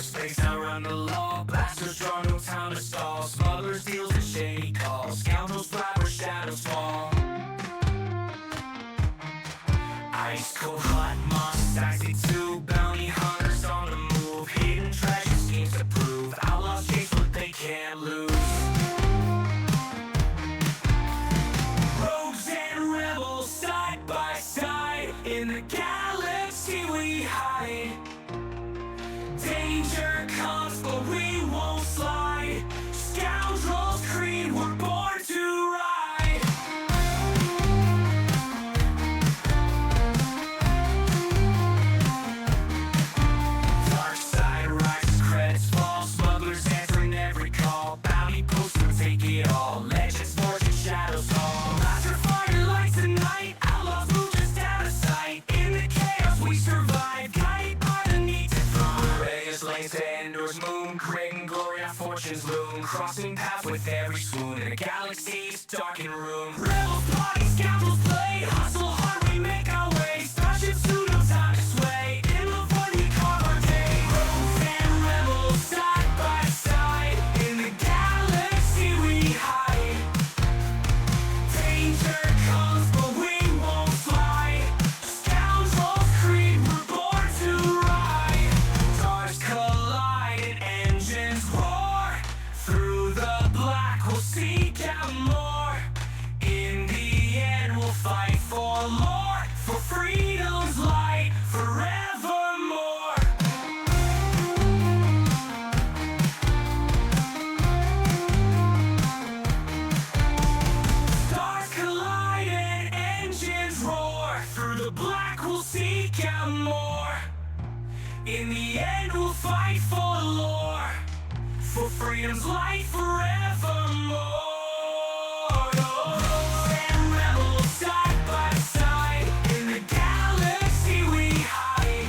space, I run the law. Blasters draw, no time to stall. Smugglers, deals, and shady calls. Scoundrels fly where shadows fall. Ice cold, hot monsters, taxi too. Bounty hunters on the move. Hidden treasure schemes to prove. Outlaws chase what they can't lose. Rogues and rebels side by side. In the galaxy we hide. Danger comes, but we won't slide. Scoundrels creed, we're born to ride. Dark side rises, credits fall. Smugglers answering every call. Bounty postmen take it all. Legends forge in shadows fall. Master fire lights the night. Outlaws move just out of sight. In the chaos we survive. Guided by the need to thrive. Reyes lanes to Endor's moon. Creating glory, our fortunes loom. Crossing paths with every swoon. In a galaxy's darkened room. Rebels plotting, scoundrels play. Hustle hard, we make our way. Starships who no time to sway. In the void we carve our day. Rogues and rebels side by side. In the galaxy we hide. Danger comes, but we won't fly. Scoundrels creed, we're born to ride. Stars collide and engines roar. Through the black we'll seek out more. In the end we'll fight for more. For freedom's light forevermore. Stars collide and engines roar. Through the black we'll seek out more. In the end we'll fight for lore. For freedom's light forevermore. Rogues and rebels side by side. In the galaxy we hide.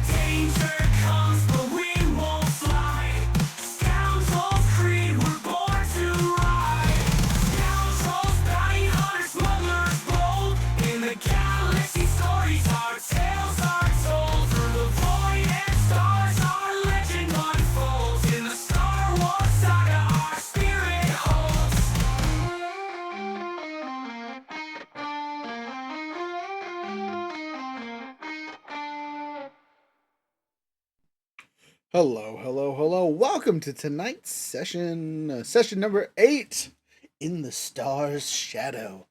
Danger comes, but we won't fly. Scoundrels creed, we're born to ride. Scoundrels, bounty hunters, smugglers bold. In the galaxy stories, our tales are told. Through the void and stars, our legend unfolds. In the Star Wars saga, our spirit holds. Hello, hello, hello. Welcome to tonight's session, session number 8 in the Star's Shadow.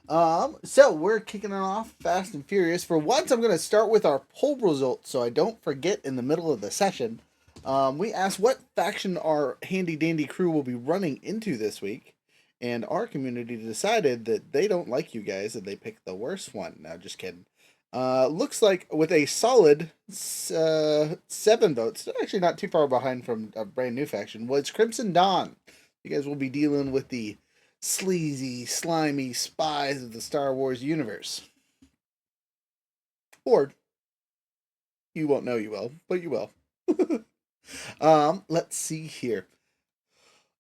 So we're kicking it off fast and furious. For once, I'm going to start with our poll results so I don't forget in the middle of the session. We asked what faction our handy dandy crew will be running into this week, and our community decided that they don't like you guys and they picked the worst one. No, just kidding. Looks like with a solid 7 votes, actually not too far behind from a brand new faction, was Crimson Dawn. You guys will be dealing with the sleazy, slimy spies of the Star Wars universe. Or you won't know you will, but you will. Let's see here.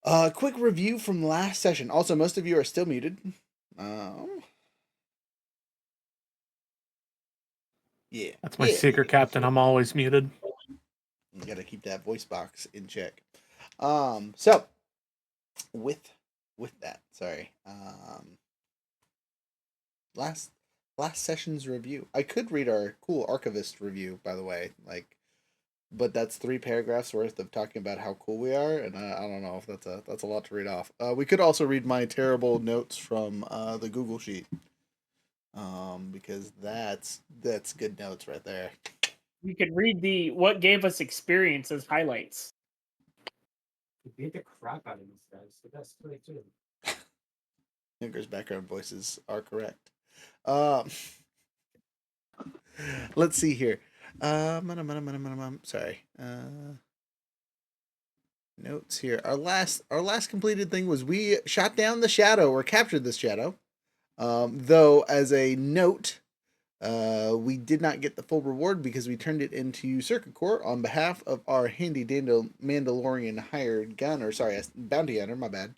Quick review from last session. Also, most of you are still muted. Yeah. That's my secret, Captain. I'm always muted. You gotta keep that voice box in check. So with that, sorry. Last session's review. I could read our cool archivist review, by the way, but that's 3 paragraphs worth of talking about how cool we are, and I don't know if that's a lot to read off. We could also read my terrible notes from the Google Sheet. Because that's good notes right there. You could read the what gave us experience as highlights. You beat the crap out of these guys. The best way too. Tinker's background voices are correct. Let's see here. Sorry. Notes here. Our last completed thing was we shot down the shadow or captured this shadow. Though as a note, we did not get the full reward because we turned it into circuit core on behalf of our handy Mandalorian hired gunner. Sorry, bounty hunter. My bad.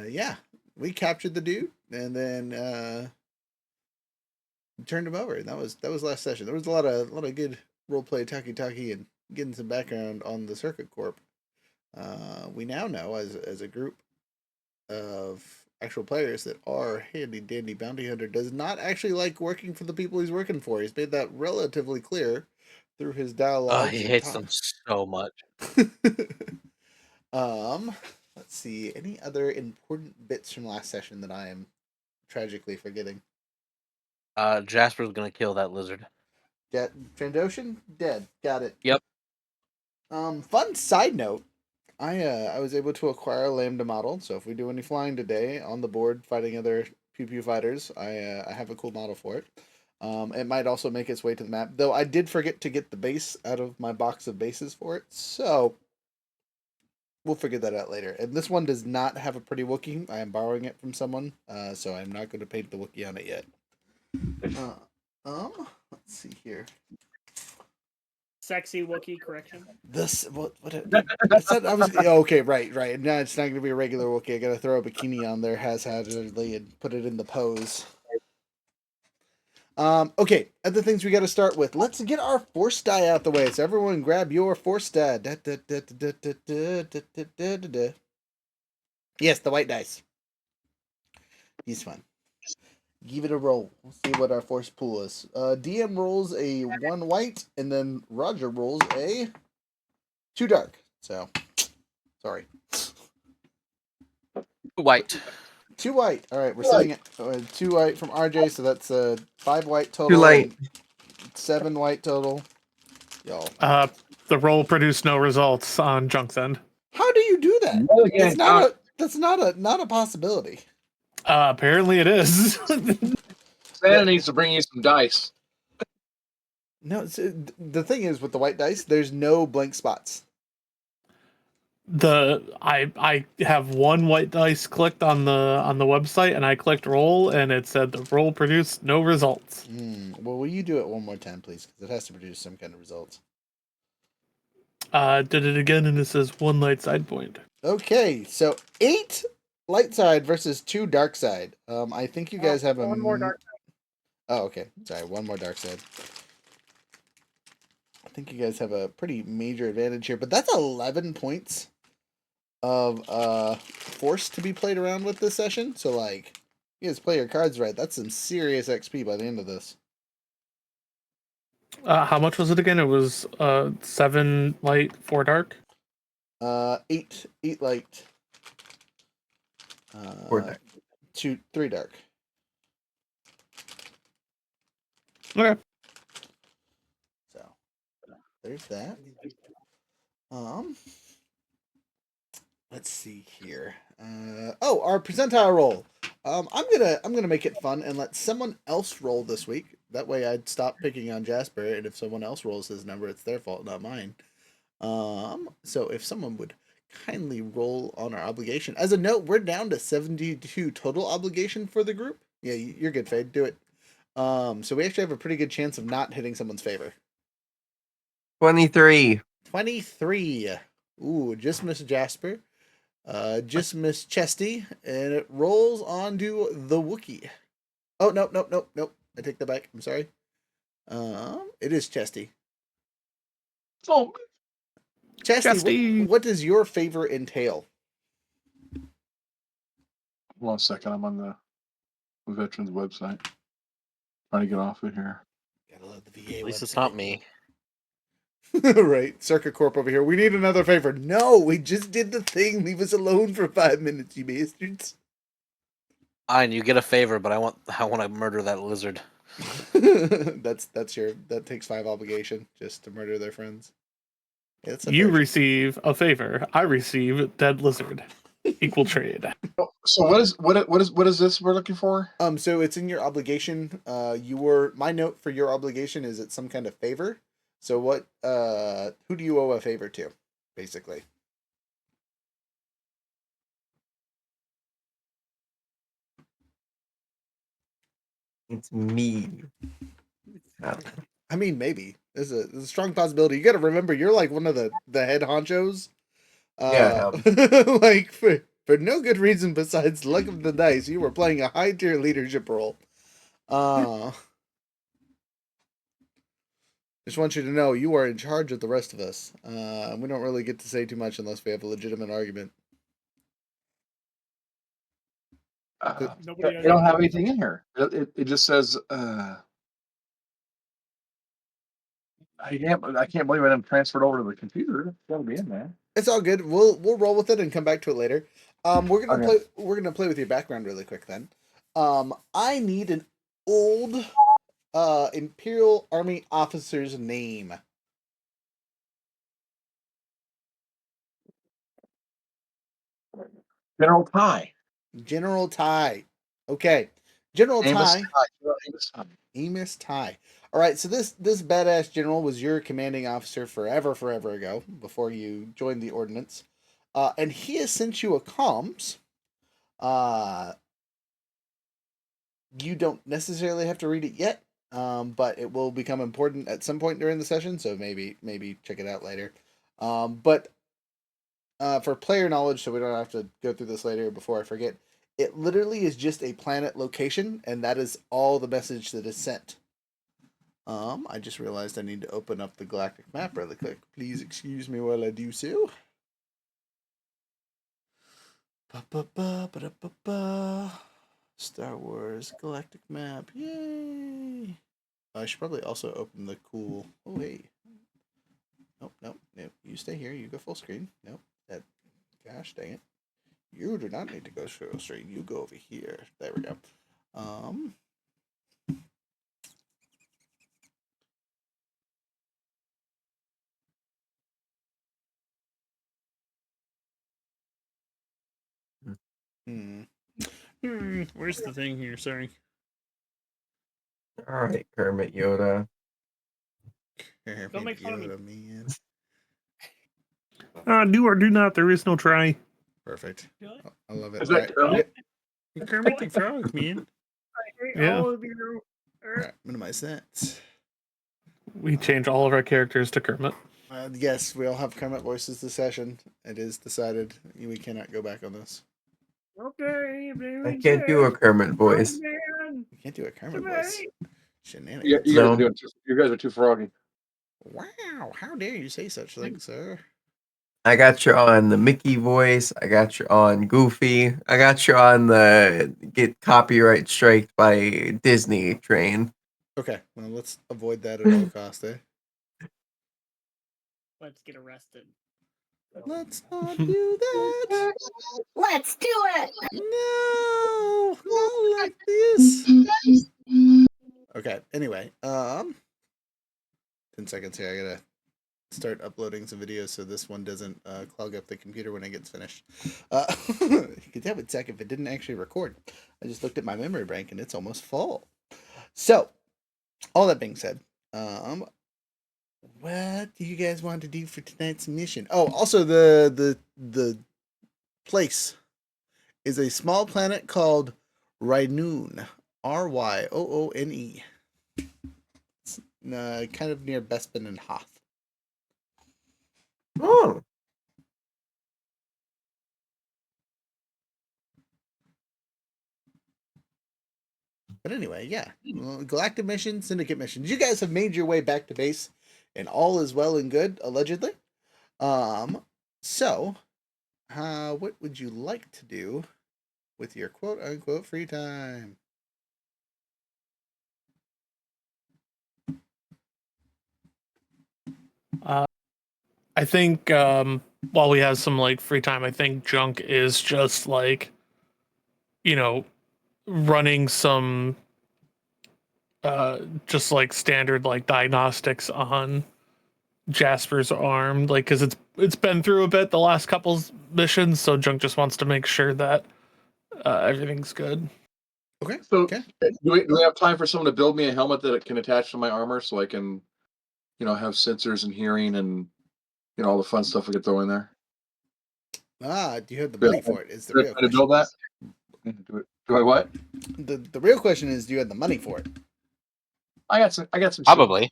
Yeah, we captured the dude, and then turned him over. And that was last session. There was a lot of good role play, talkie, and getting some background on the Circuit Corp. We now know as a group of actual players that our handy dandy bounty hunter does not actually like working for the people he's working for. He's made that relatively clear through his dialogue. He hates them so much. Let's see. Any other important bits from last session that I am tragically forgetting? Jasper's gonna kill that lizard. Trandoshan dead. Got it. Yep. Fun side note. I was able to acquire a Lambda model, so if we do any flying today on the board fighting other pew pew fighters, I have a cool model for it. It might also make its way to the map, though I did forget to get the base out of my box of bases for it, so we'll figure that out later. And this one does not have a pretty Wookiee. I am borrowing it from someone, so I'm not going to paint the Wookiee on it yet. Let's see here. Sexy Wookiee correction. This I said I was okay, right. Now it's not going to be a regular Wookiee. I got to throw a bikini on there haphazardly and put it in the pose. Okay, other things we got to start with. Let's get our force die out the way. So everyone, grab your force die. Yes, the white dice. He's fun. Give it a roll. We'll see what our force pool is. DM rolls a 1 white, and then Roger rolls a 2 dark. So, sorry. White. 2 white. All right, we're setting it 2 white from RJ, so that's 5 white total. 2 light. 7 white total. Y'all. The roll produced no results on Junk's end. How do you do that? Roll again, It's not that's not a possibility. Apparently it is. Santa needs to bring you some dice. No, the thing is with the white dice, there's no blank spots. I have 1 white dice clicked on the website, and I clicked roll, and it said the roll produced no results. Well, will you do it one more time, please? Because it has to produce some kind of results. Did it again, and it says 1 light side point. Okay, so 8 light side versus 2 dark side. I think you guys have one more dark Oh, okay. Sorry, 1 more dark side. I think you guys have a pretty major advantage here, but that's 11 points of force to be played around with this session. So like, you guys play your cards right. That's some serious XP by the end of this. How much was it again? It was 7 light, 4 dark. 8 light. 4 dark. 3 dark. Okay. So there's that. Let's see here. Our percentile roll. I'm gonna make it fun and let someone else roll this week. That way I'd stop picking on Jasper, and if someone else rolls his number, it's their fault, not mine. So if someone would kindly roll on our obligation. As a note, we're down to 72 total obligation for the group. Yeah, you're good, Fade. Do it. So we actually have a pretty good chance of not hitting someone's favor. 23. 23. Ooh, just missed Jasper. Just missed Chesty, and it rolls onto the Wookiee. Oh, nope. I take that back. I'm sorry. It is Chesty. Oh, Chesty, what does your favor entail? Hold on a second. I'm on the veterans website. Trying to get off of here. Gotta love the VA At least website. it's not me. Right, Circuit Corp over here. We need another favor. No, we just did the thing. Leave us alone for 5 minutes, you bastards. Fine, you get a favor, but I want to murder that lizard. that takes 5 obligation just to murder their friends. Yeah, that's You receive a favor. I receive dead lizard. Equal trade. So what is this we're looking for? So it's in your obligation. My note for your obligation is it's some kind of favor. So what who do you owe a favor to, basically? it's me. I mean, maybe. There's a strong possibility. You got to remember, you're like one of the head honchos. Yeah. Like for no good reason besides luck of the dice, you were playing a high tier leadership role. Just want you to know you are in charge of the rest of us. We don't really get to say too much unless we have a legitimate argument. Nobody They don't have anything in here. It just says. I can't believe I didn't transfer it over to the computer. It's gotta be in there. It's all good. We'll roll with it and come back to it later. Okay. We're gonna play with your background really quick then. I need an old Imperial Army officer's name. General Ty. General Ty. Okay. General Amos Ty. Ty. Amos Ty. Amos Ty. All right, so this badass general was your commanding officer forever ago, before you joined the ordnance, and he has sent you a comms. You don't necessarily have to read it yet, but it will become important at some point during the session. So maybe check it out later. But for player knowledge, so we don't have to go through this later before I forget, it literally is just a planet location, and that is all the message that is sent. I just realized I need to open up the galactic map really quick. Please excuse me while I do so. Star Wars galactic map. Yay! I should probably also open the cool. Oh, hey. Nope. You stay here. You go full screen. Nope. That. Gosh dang it. You do not need to go full screen. You go over here. There we go. Where's the thing here? Sorry. All right, Kermit Yoda. Don't make fun of me. Man. Do or do not. There is no try. Perfect. Really? I love it. Is that All right. Kermit the Frog, man. I hate Yeah. all of you. All right, minimize that. We change all of our characters to Kermit. Yes, we all have Kermit voices this session. It is decided we cannot go back on this. Okay. I can't do a Kermit voice. We can't do a Kermit voice. Shenanigans. You guys are too froggy. Wow, how dare you say such things, sir? I got you on the Mickey voice. I got you on Goofy. I got you on the get copyright striked by Disney train. Okay, well, let's avoid that at all costs, eh? Let's get arrested. Let's not do that. Let's do it. No, not like this. Okay, anyway, 10 seconds here. I gotta start uploading some videos so this one doesn't clog up the computer when it gets finished. That would suck if it didn't actually record. I just looked at my memory bank and it's almost full. So, all that being said, what do you guys want to do for tonight's mission? Oh, also the place is a small planet called Ryoone. Ryoone. It's kind of near Bespin and Hoth. Oh, But anyway, yeah. Well, Galactic mission, Syndicate missions. You guys have made your way back to base, and all is well and good, allegedly. So, what would you like to do with your quote unquote free time? I think while we have some like free time, I think Junk is just like, running some just like standard like diagnostics on Jasper's arm, like because it's been through a bit the last couple missions, so Junk just wants to make sure that everything's good. Okay. So, Okay. do we have time for someone to build me a helmet that it can attach to my armor so I can, have sensors and hearing and, all the fun stuff we could throw in there? Do you have the money for it? Is the real To question. build that? Do I what? The real question is, do you have the money for it? I got some. Shit. Probably.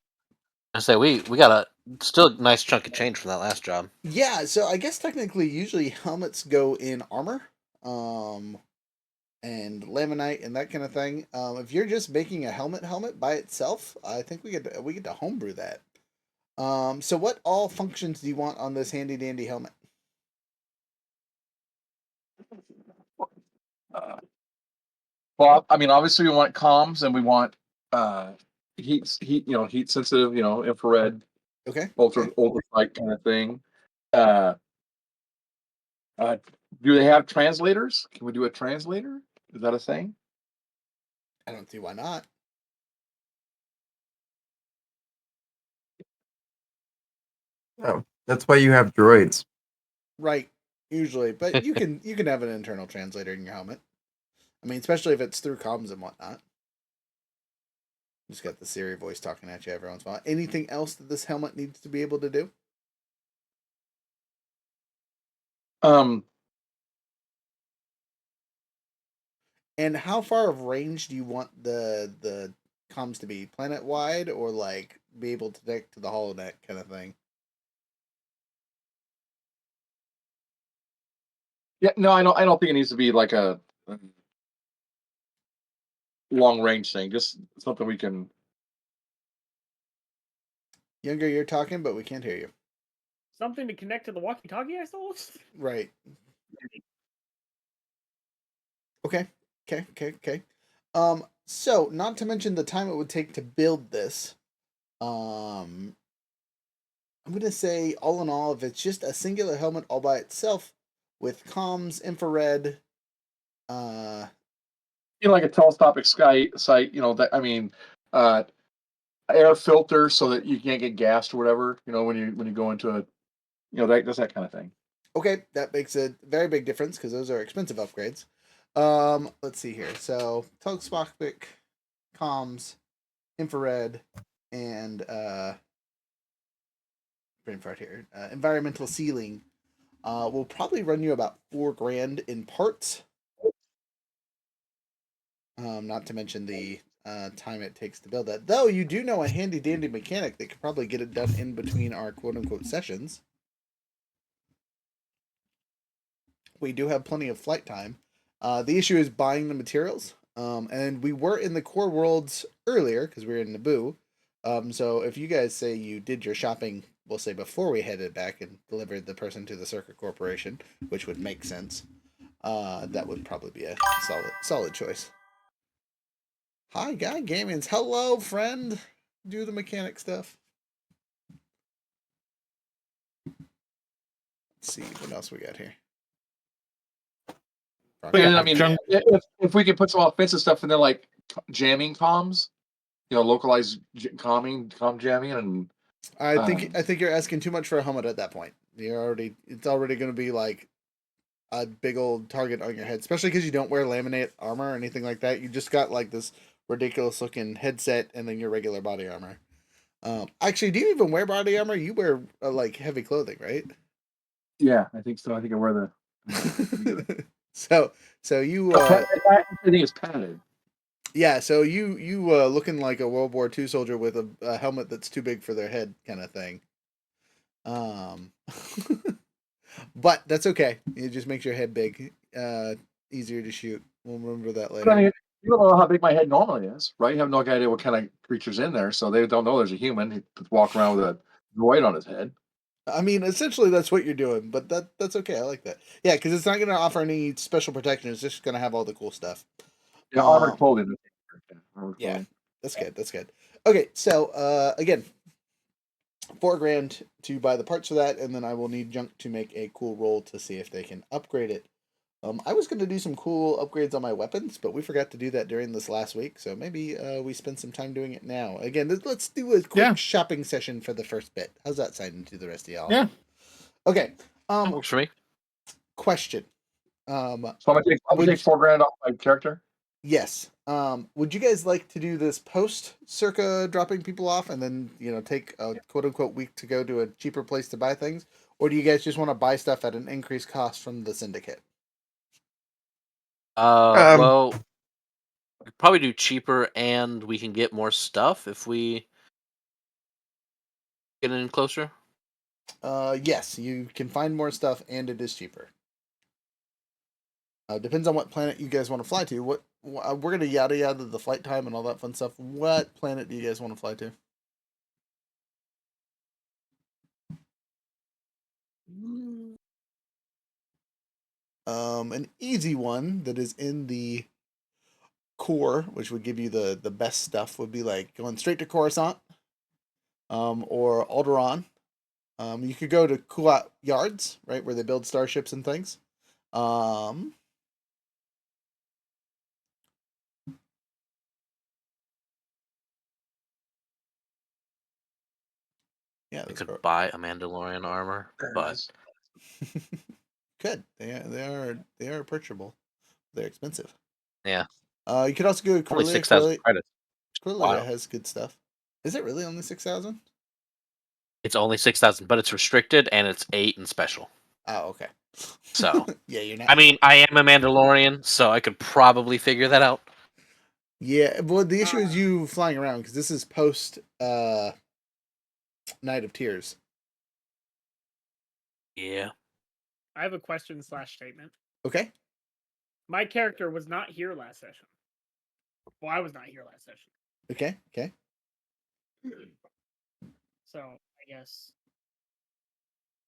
I say we got a still nice chunk of change from that last job. Yeah, so I guess technically, usually helmets go in armor, and laminate and that kind of thing. If you're just making a helmet by itself, I think we get to homebrew that. So what all functions do you want on this handy dandy helmet? Well, I mean, obviously we want comms and we want heat sensitive, infrared, Okay. ultralight kind of thing. Uh, uh, do they have translators? Can we do a translator? Is that a thing? I don't see why not. Oh, that's why you have droids. Right. Usually, but you can have an internal translator in your helmet. I mean, especially if it's through comms and whatnot. Just got the Siri voice talking at you every once in a while. Anything else that this helmet needs to be able to do? Um, And how far of range do you want the comms to be? Planet wide or like be able to connect to the holonet kind of thing? yeah, no, I don't think it needs to be like a long range thing. Just something we can. Younger, you're talking, but we can't hear you. Something to connect to the walkie-talkie, I suppose. Right. Okay. Okay. So not to mention the time it would take to build this. I'm gonna say all in all, if it's just a singular helmet all by itself with comms, infrared, Like a telescopic sky sight, that I mean, uh, air filter so that you can't get gassed or whatever. When you go into a, that's that kind of thing. okay, that makes a very big difference because those are expensive upgrades. Let's see here. So telescopic, comms, infrared, and brain fart here. Environmental sealing will probably run you about $4,000 in parts. Not to mention the time it takes to build that. Though you do know a handy dandy mechanic that could probably get it done in between our quote unquote sessions. We do have plenty of flight time. The issue is buying the materials. And we were in the core worlds earlier because we were in Naboo. So if you guys say you did your shopping, we'll say before we headed back and delivered the person to the Circuit Corporation, which would make sense. That would probably be a solid choice. Hi, Guy Gamings. Hello, friend. Do the mechanic stuff. Let's see what else we got here. But Yeah, I mean, junk- if we can put some offensive stuff in there, like jamming comms, localized comm jamming, and I think you're asking too much for a helmet at that point. It's already going to be like a big old target on your head, especially because you don't wear laminate armor or anything like that. You just got like this ridiculous looking headset and then your regular body armor. Actually, do you even wear body armor? You wear like heavy clothing, right? yeah, I think so. I think I wear the. so you I think it's padded. yeah, so you looking like a World War II soldier with a helmet that's too big for their head kind of thing. But that's okay. It just makes your head big, easier to shoot. We'll remember that But I later. mean, you don't know how big my head normally is, right? You have no idea what kind of creature's in there, so they don't know there's a human. He walk around with a droid on his head. I mean, essentially that's what you're doing, but that's okay. I like that. Yeah, because it's not going to offer any special protection. It's just going to have all the cool stuff. Yeah, armored clothing. Armored Yeah, clothing. that's good. That's good. Okay, so again, $4,000 to buy the parts for that, and then I will need Junk to make a cool roll to see if they can upgrade it. I was going to do some cool upgrades on my weapons, but we forgot to do that during this last week, so maybe we spend some time doing it now. Again, let's do a quick shopping session for the first bit. How's that sounding to the rest of y'all? Yeah. Okay. Works for me. Question. So I'm gonna take $4,000 off my character. Yes. Would you guys like to do this post circa dropping people off and then, take a quote unquote week to go to a cheaper place to buy things? Or do you guys just want to buy stuff at an increased cost from the syndicate? Well, we could probably do cheaper, and we can get more stuff if we get in closer. Yes, you can find more stuff and it is cheaper. Depends on what planet you guys want to fly to. We're gonna yada yada the flight time and all that fun stuff. What planet do you guys want to fly to? An easy one that is in the core, which would give you the best stuff, would be like going straight to Coruscant, or Alderaan. You could go to Kuat Yards, right, where they build starships and things. Yeah, I those could are buy a Mandalorian armor, There it but is. good. They are purchasable. They're expensive. yeah, You could also go to only Corellia. 6,000 credits. Corellia Wow. has good stuff. Is it really only 6,000? It's only 6,000, but it's restricted and it's 8 and special. Oh, okay. So, yeah, you're not. I mean, I am a Mandalorian, so I could probably figure that out. Yeah, well, the issue is you flying around because this is post Night of Tears. Yeah. I have a question / statement. Okay. My character was not here last session. Well, I was not here last session. Okay. Okay. So I guess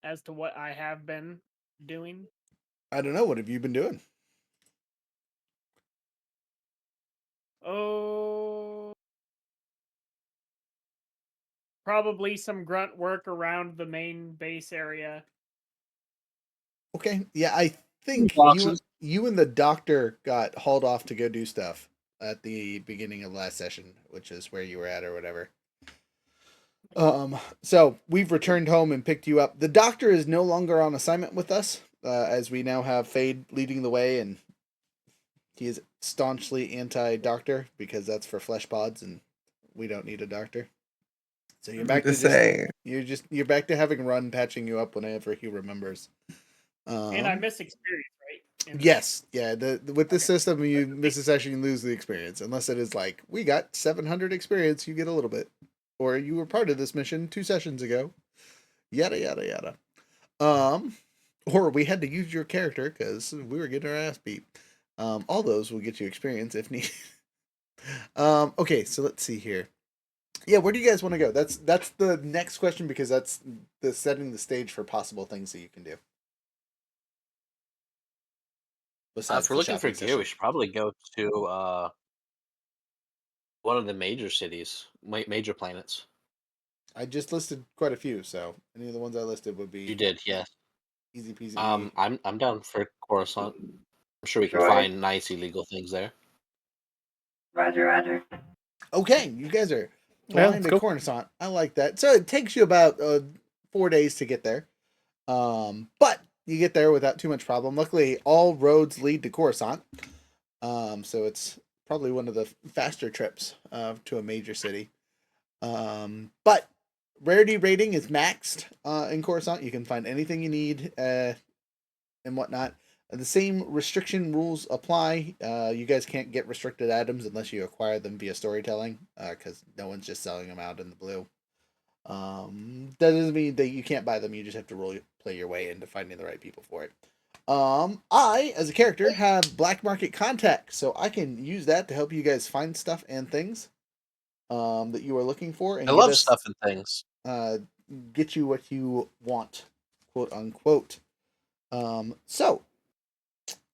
as to what I have been doing, I don't know. What have you been doing? oh, probably some grunt work around the main base area. Okay. Yeah, I think Boxes. you and the doctor got hauled off to go do stuff at the beginning of last session, which is where you were at or whatever. So we've returned home and picked you up. The doctor is no longer on assignment with us, as we now have Fade leading the way, and he is staunchly anti-doctor because that's for flesh pods, and we don't need a doctor. So you're back to you're back to having Run patching you up whenever he remembers. And I miss experience, right? Yes, yeah. With this system, you miss a session, you lose the experience, unless it is like we got 700 experience, you get a little bit, or you were part of this mission 2 sessions ago. Yada yada yada. Or we had to use your character because we were getting our ass beat. All those will get you experience if needed. Okay, so let's see here. Yeah, where do you guys want to go? That's the next question because that's the setting the stage for possible things that you can do. Besides If we're the looking for shopping gear, session. we should probably go to one of the major cities, major planets. I just listed quite a few, so any of the ones I listed would You be did, yes. easy peasy. I'm down for Coruscant. I'm sure we can Sure. find nice illegal things there. Roger, roger. Okay, you guys are Yeah, flying let's to go. Coruscant. I like that. So it takes you about 4 days to get there. But you get there without too much problem. Luckily, all roads lead to Coruscant. So it's probably one of the faster trips to a major city. But rarity rating is maxed in Coruscant. You can find anything you need and whatnot. The same restriction rules apply. You guys can't get restricted items unless you acquire them via storytelling, because no one's just selling them out in the blue. That doesn't mean that you can't buy them. You just have to play your way into finding the right people for it. I, as a character, have black market contacts, so I can use that to help you guys find stuff and things that you are looking for, and I love stuff and things. get you what you want, quote unquote. So,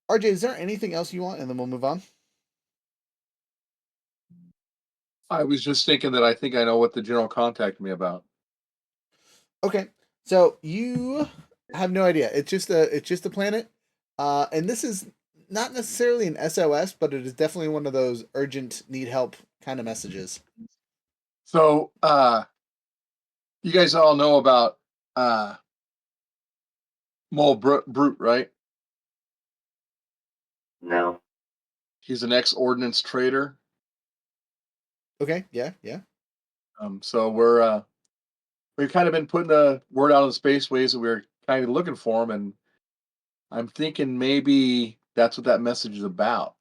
RJ, is there anything else you want, and then we'll move on? I was just thinking that I think I know what the general contacted me about. Okay, so you have no idea. It's just a planet, and this is not necessarily an SOS, but it is definitely one of those urgent, need help kind of messages. So, you guys all know about Mole Brute, right? No. He's an ex-ordnance trader. Okay, yeah, yeah. So we've kind of been putting the word out in the spaceways that we're kind of looking for him, and I'm thinking maybe that's what that message is about.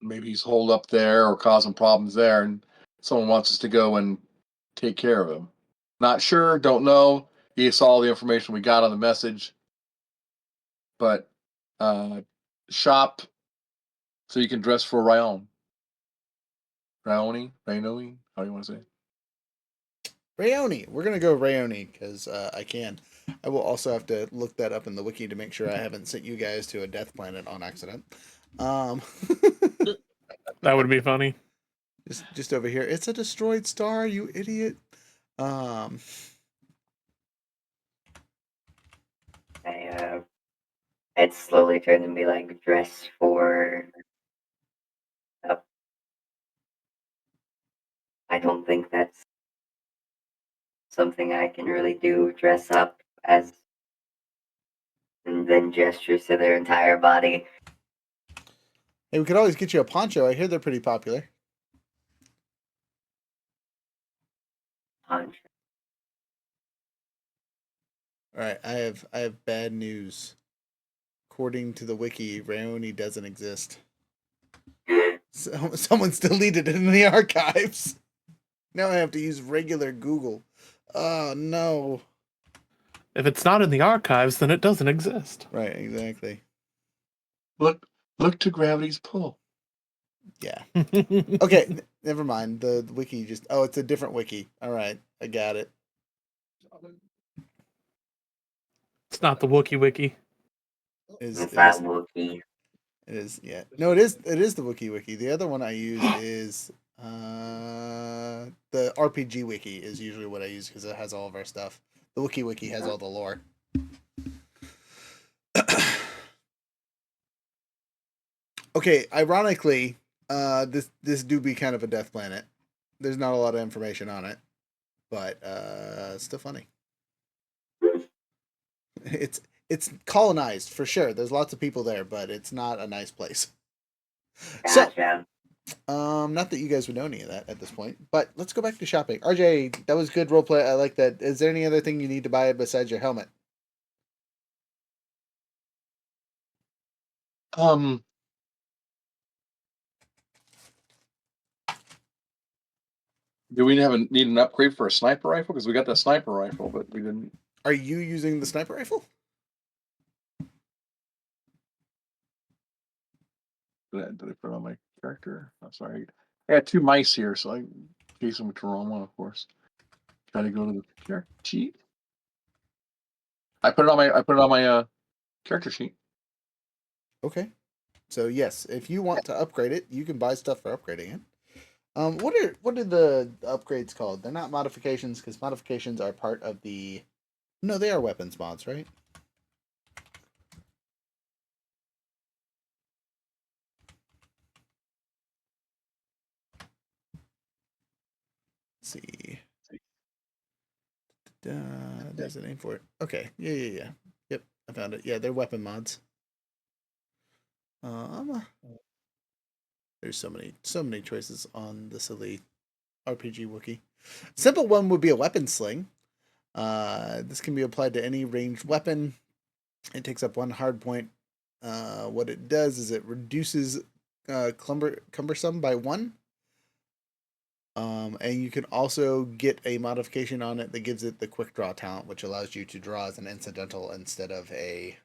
Maybe he's holed up there or causing problems there, and someone wants us to go and take care of him. Not sure, don't know. He saw all the information we got on the message, but shop so you can dress for Ryoone. Ryoone? How do you want to say it? Ryoone. We're gonna go Ryoone because I can. I will also have to look that up in the wiki to make sure I haven't sent you guys to a death planet on accident. Um, That would be funny. just over here. It's a destroyed star, you idiot. Um, It's slowly turned to be like dress for. I don't think that's something I can really do. Dress up as, and then gestures to their entire body. hey, we could always get you a poncho. I hear they're pretty popular. Punch. All right, I have bad news. According to the wiki, Ryoone doesn't exist. Someone's deleted it in the archives. Now I have to use regular Google. Oh no. If it's not in the archives, then it doesn't exist. Right, exactly. Look to gravity's pull. Yeah. Okay, never mind. The wiki just it's a different wiki. All right, I got it. It's not the Wookiee Wiki. It's not Wookiee. It is, yeah. No, it is the wiki. The other one I use is the RPG wiki is usually what I use because it has all of our stuff. The wiki has all the lore. Okay, ironically, this do be kind of a death planet. There's not a lot of information on it, but it's still funny. It's colonized for sure. There's lots of people there, but it's not a nice place. Gotcha. So, not that you guys would know any of that at this point, but let's go back to shopping. RJ, that was good roleplay. I like that. Is there any other thing you need to buy besides your helmet? Do we need an upgrade for a sniper rifle? Because we got the sniper rifle, but we didn't. Are you using the sniper rifle? Did I put it on my character? I'm sorry. I got two mice here, so I chase them with the wrong one, of course. Try to go to the character sheet. I put it on my character sheet. Okay. So yes, if you want to upgrade it, you can buy stuff for upgrading it. What are the upgrades called? They're not modifications because modifications are part of the. No, they are weapons mods, right? Let's see. There's a name for it. Okay. Yeah. Yep, I found it. Yeah, they're weapon mods. There's so many choices on the silly RPG wiki. Simple one would be a weapon sling. This can be applied to any ranged weapon. It takes up one hard point. What it does is it reduces cumbersome by 1. And you can also get a modification on it that gives it the quick draw talent, which allows you to draw as an incidental instead of a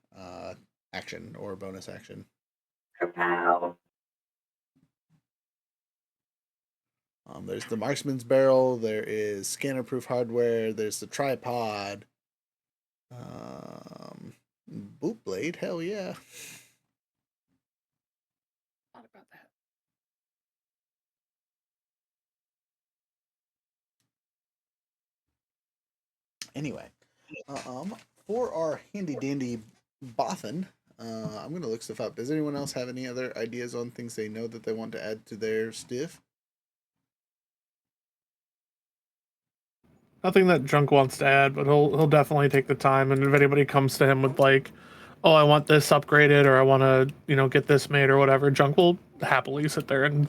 action or bonus action. Kapow. There's the marksman's barrel. There is scanner-proof hardware. There's the tripod. Boot blade. Hell yeah. Thought about that. Anyway, for our handy dandy boffin, I'm gonna look stuff up. Does anyone else have any other ideas on things they know that they want to add to their stiff? Nothing that Junk wants to add, but he'll definitely take the time. And if anybody comes to him with like, "Oh, I want this upgraded," or "I want to get this made," or whatever, Junk will happily sit there and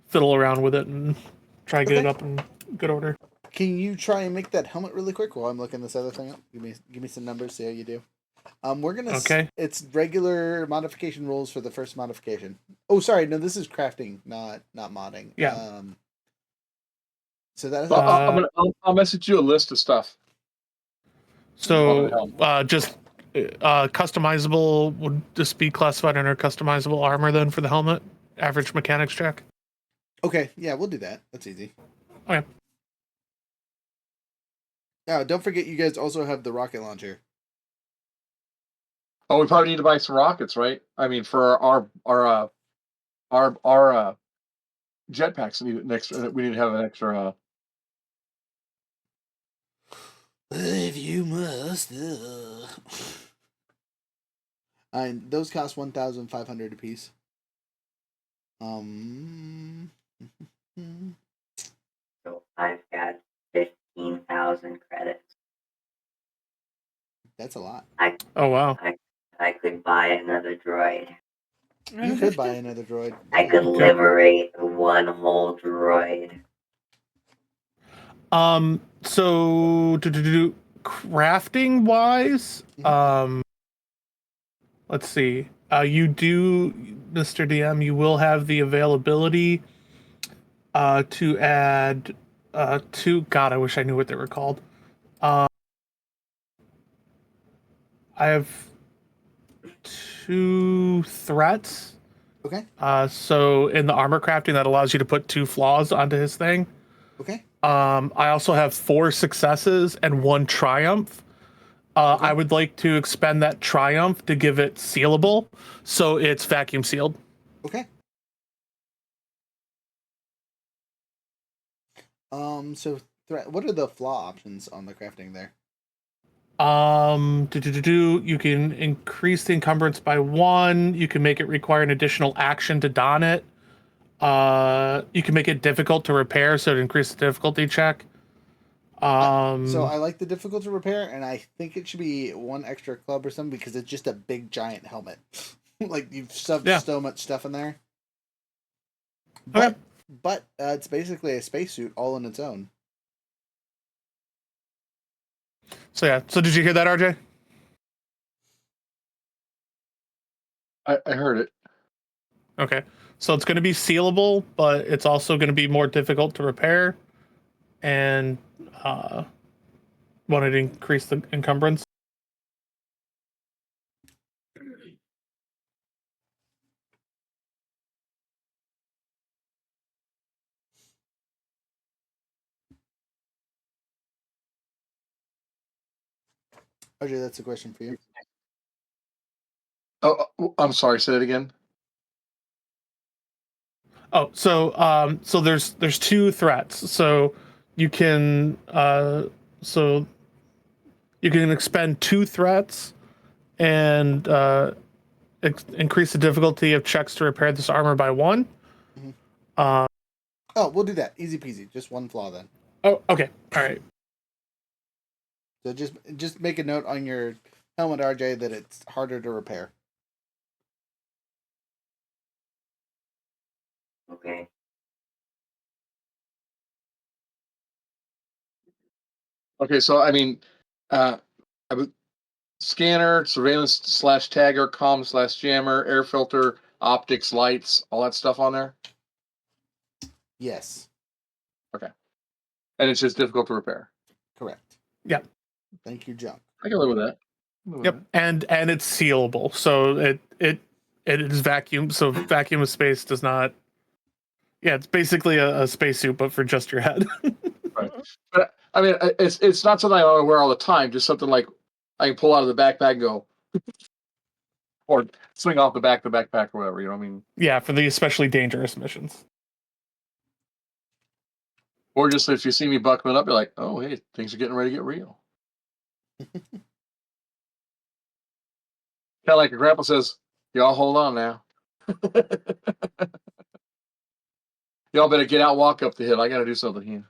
fiddle around with it and try to get it up in good order. Can you try and make that helmet really quick while I'm looking this other thing up? Give me some numbers. See how you do. We're gonna. Okay. It's regular modification rules for the first modification. Oh, sorry. No, this is crafting, not modding. Yeah. So that is. I'll message you a list of stuff. So just customizable, would this be classified under customizable armor then for the helmet? Average mechanics check? Okay, yeah, we'll do that. That's easy. Okay. Now, don't forget you guys also have the rocket launcher. Oh, we probably need to buy some rockets, right? I mean, for our jetpacks, we need to have an extra. If you must. And those cost 1,500 apiece. So I've got 15,000 credits. That's a lot. Oh wow. I could buy another droid. You could buy another droid. I could liberate one whole droid. So to crafting wise, let's see. You do, Mr. DM, you will have the availability to add two. God, I wish I knew what they were called. I have 2 threats. Okay. So in the armor crafting, that allows you to put 2 flaws onto his thing. Okay. I also have 4 successes and 1 triumph. Okay. I would like to expend that triumph to give it sealable, so it's vacuum sealed. Okay. So what are the flaw options on the crafting there? You can increase the encumbrance by 1. You can make it require an additional action to don it. You can make it difficult to repair, so it increases the difficulty check. So I like the difficult to repair, and I think it should be 1 extra club or something because it's just a big giant helmet. Like you've shoved so much stuff in there. But it's basically a spacesuit all on its own. So yeah. So did you hear that, RJ? I heard it. Okay. So it's going to be sealable, but it's also going to be more difficult to repair, and wanted to increase the encumbrance. RJ, that's a question for you. Oh, I'm sorry. Say that again. Oh, so there's 2 threats. So you can expend 2 threats and increase the difficulty of checks to repair this armor by 1. Oh, we'll do that. Easy peasy. Just 1 flaw then. Oh, okay. All right. So just make a note on your helmet, RJ, that it's harder to repair. Okay. Okay, so I mean, I would scanner, surveillance / tagger, comm / jammer, air filter, optics, lights, all that stuff on there. Yes. Okay, and it's just difficult to repair. Correct. Yep. Thank you, Junk. I can live with that. Yep. And it's sealable, so it is vacuum. So vacuum of space does not. Yeah, it's basically a spacesuit, but for just your head. Right. But I mean, it's not something I want to wear all the time. Just something like I can pull out of the backpack and go, or swing off the backpack or whatever. You know what I mean? Yeah, for the especially dangerous missions. Or just if you see me buckling up, you're like, oh, hey, things are getting ready to get real. Kind of like your grandpa says, y'all hold on now. Y'all better get out, walk up the hill. I got to do something here.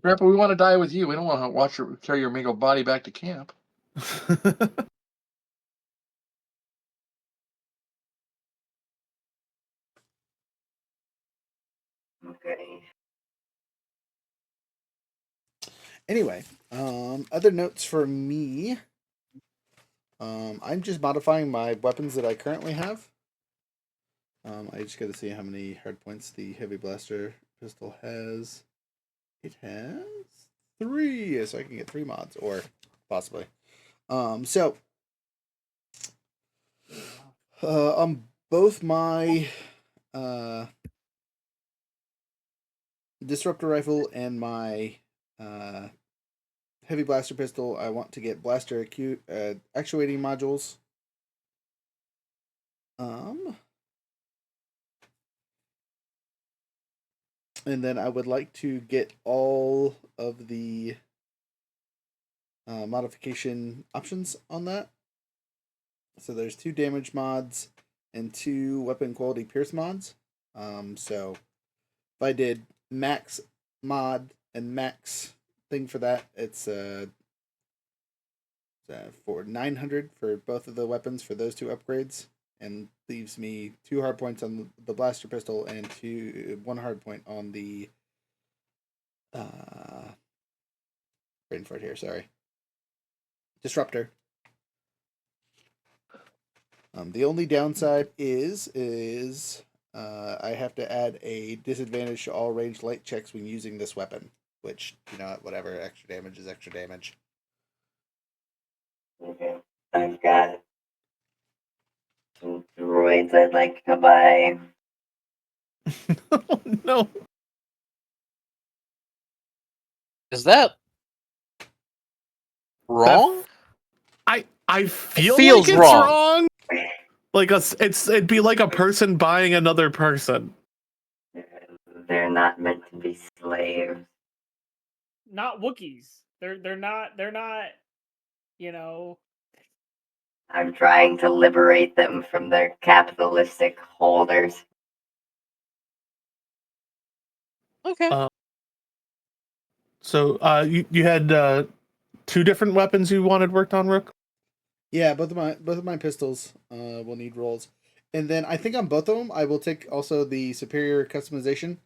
Grandpa, we want to die with you. We don't want to watch you carry your mangled body back to camp. Okay. Anyway, other notes for me. I'm just modifying my weapons that I currently have. I just got to see how many hard points the heavy blaster pistol has. It has 3, so I can get 3 mods, or possibly. So on both my disruptor rifle and my heavy blaster pistol, I want to get blaster actuating modules. And then I would like to get all of the modification options on that. So there's 2 damage mods and 2 weapon quality pierce mods. So if I did max mod and max thing for that, it's for 900 for both of the weapons for those 2 upgrades, and leaves me 2 hard points on the blaster pistol and 1 hard point on the brain fart here, sorry, disruptor. The only downside is I have to add a disadvantage to all ranged light checks when using this weapon, which, you know, whatever, extra damage is extra damage. Okay. I've got some droids I'd like to buy. No. Is that wrong? I feel feels like it's wrong. wrong. Like it'd be like a person buying another person. They're not meant to be slaves. Not Wookiees. They're not. You know. I'm trying to liberate them from their capitalistic holders. Okay. So you had 2 different weapons you wanted worked on, Rook? Yeah, both of my pistols will need rolls, and then I think on both of them I will take also the superior customization,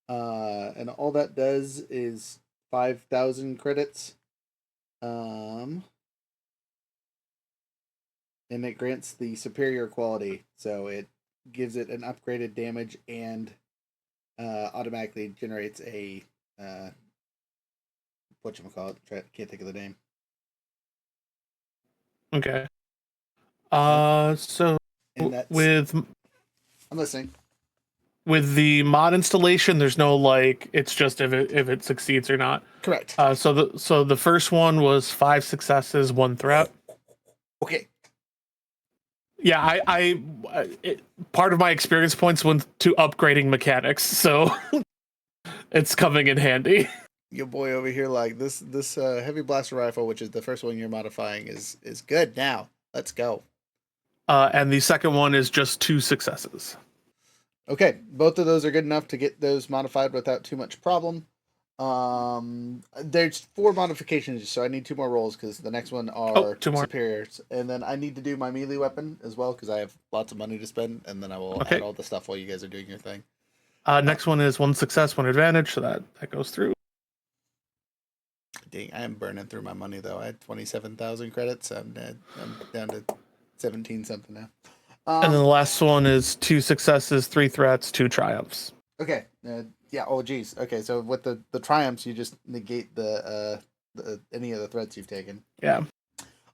and all that does is 5,000 credits, and it grants the superior quality, so it gives it an upgraded damage and automatically generates a whatchamacallit, can't think of the name. Okay. So And that's with I'm listening. With the mod installation, there's no like it's just if it succeeds or not. Correct. So the first one was 5 successes, 1 threat. Okay. Yeah, part of my experience points went to upgrading mechanics, so it's coming in handy. Your boy over here, like this heavy blaster rifle, which is the first one you're modifying, is good now. Let's go. And the second one is just 2 successes. Okay, both of those are good enough to get those modified without too much problem. There's 4 modifications, so I need 2 more rolls because the next one are 2 more. superiors, and then I need to do my melee weapon as well because I have lots of money to spend, and then I will add all the stuff while you guys are doing your thing. Next one is 1 success, 1 advantage, so that goes through. Dang, I am burning through my money though. I had 27,000 credits. I'm down to 17 something now. And then the last one is 2 successes, 3 threats, 2 triumphs. Okay. Yeah. Oh, geez. Okay. So with the triumphs, you just negate the any of the threats you've taken. Yeah.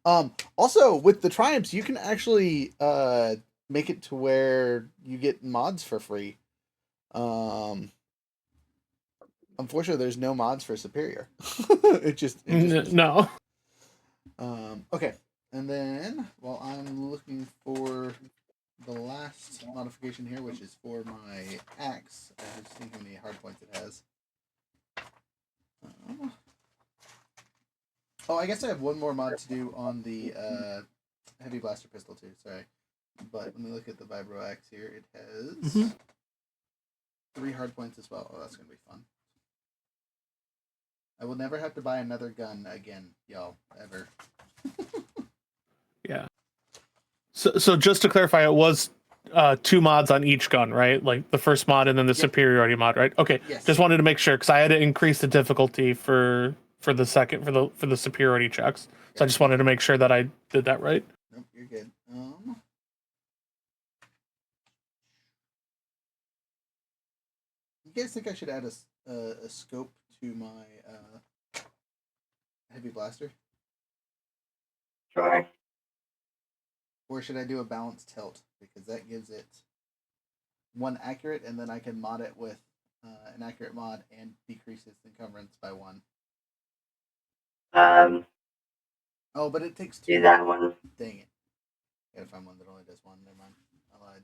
Also, with the triumphs, you can actually make it to where you get mods for free. Unfortunately, there's no mods for superior. it just no. Okay. And then while I'm looking for the last modification here, which is for my axe, I have seen how many hard points it has. I guess I have one more mod to do on the heavy blaster pistol too. Sorry, but let me look at the vibro axe here. It has 3 hard points as well. Oh, that's gonna be fun. I will never have to buy another gun again, y'all, ever. Yeah. So just to clarify, it was 2 mods on each gun, right? Like the first mod and then the superiority mod, right? Okay. Yes. Just wanted to make sure because I had to increase the difficulty for the second for the superiority checks. So I just wanted to make sure that I did that right. Nope, you're good. You guys think I should add a scope to my heavy blaster? Sure. Or should I do a balanced tilt? Because that gives it 1 accurate, and then I can mod it with inaccurate mod and decrease its encumbrance by 1. Oh, but it takes 2. Do that one. Dang it. Gotta find one that only does 1. Never mind. I lied.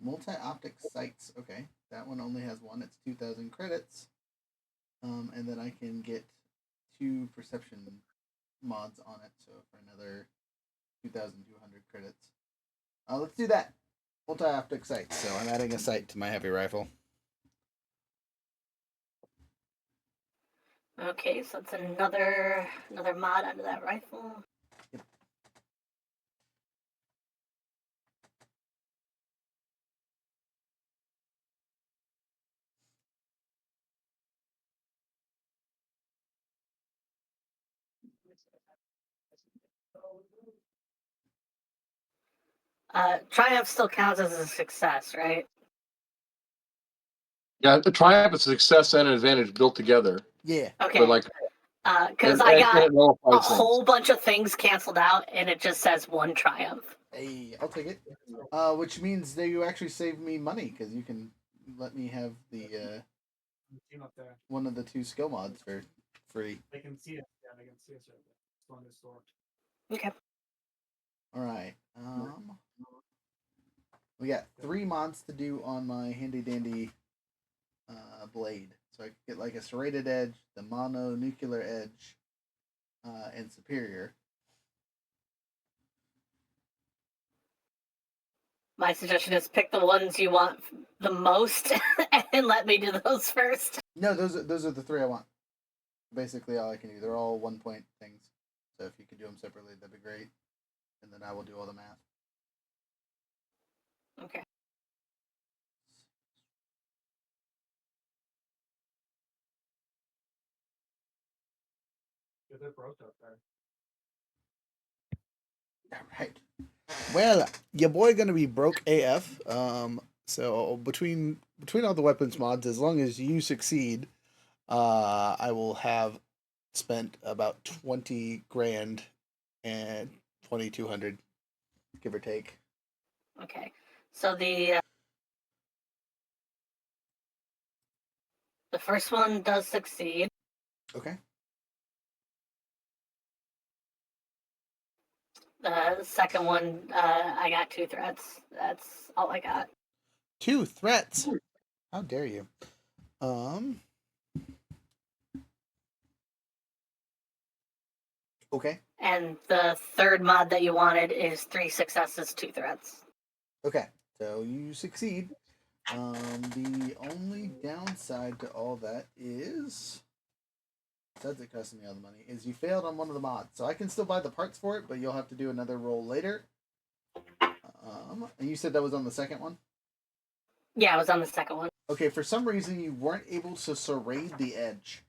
Multi-optic sights. Okay, that one only has 1. It's 2,000 credits. And then I can get 2 perception mods on it, so for another 2,200 credits. Let's do that. Multi-optic sights. So I'm adding a sight to my heavy rifle. Okay, so it's another mod under that rifle. Yep. Triumph still counts as a success, right? Yeah, the triumph is a success and an advantage built together. Yeah. Okay. But like, Because and- I and got it nullifies a things. whole bunch of things canceled out, and it just says 1 triumph. Hey, I'll take it. Which means that you actually save me money because you can let me have the Team up there. one of the 2 skill mods for free. They can see it. Yeah, they can see us right there. It's on the store. Okay. All right. We got 3 mods to do on my handy dandy blade. So I could get like a serrated edge, the mono nuclear edge, and superior. My suggestion is pick the ones you want the most and let me do those first. No, those are the 3 I want. Basically, all I can do. They're all 1 point things. So if you could do them separately, that'd be great. And then I will do all the math. Okay. Yeah, they're broke up there. All right. Well, your boy gonna be broke AF. So between all the weapons mods, as long as you succeed, I will have spent about 20 grand and 2,200, give or take. Okay. So the first one does succeed. Okay. The second one, I got 2 threats. That's all I got. 2 threats. How dare you? Okay. And the third mod that you wanted is 3 successes, 2 threats. Okay. So you succeed. The only downside to all that is, besides it costing me all the money, is you failed on one of the mods. So I can still buy the parts for it, but you'll have to do another roll later. And you said that was on the second one? Yeah, it was on the second one. Okay, for some reason you weren't able to serrate the edge.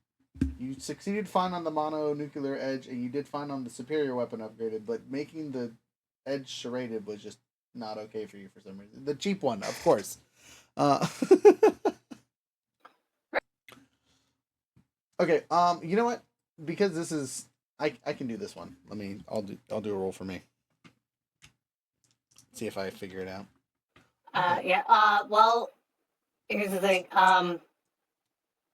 You succeeded fine on the mono nuclear edge, and you did fine on the superior weapon upgraded, but making the edge serrated was just not okay for you for some reason. The cheap one, of course. Okay, you know what? Because this is I can do this one. I'll do a roll for me. See if I figure it out. Yeah. Well, here's the thing.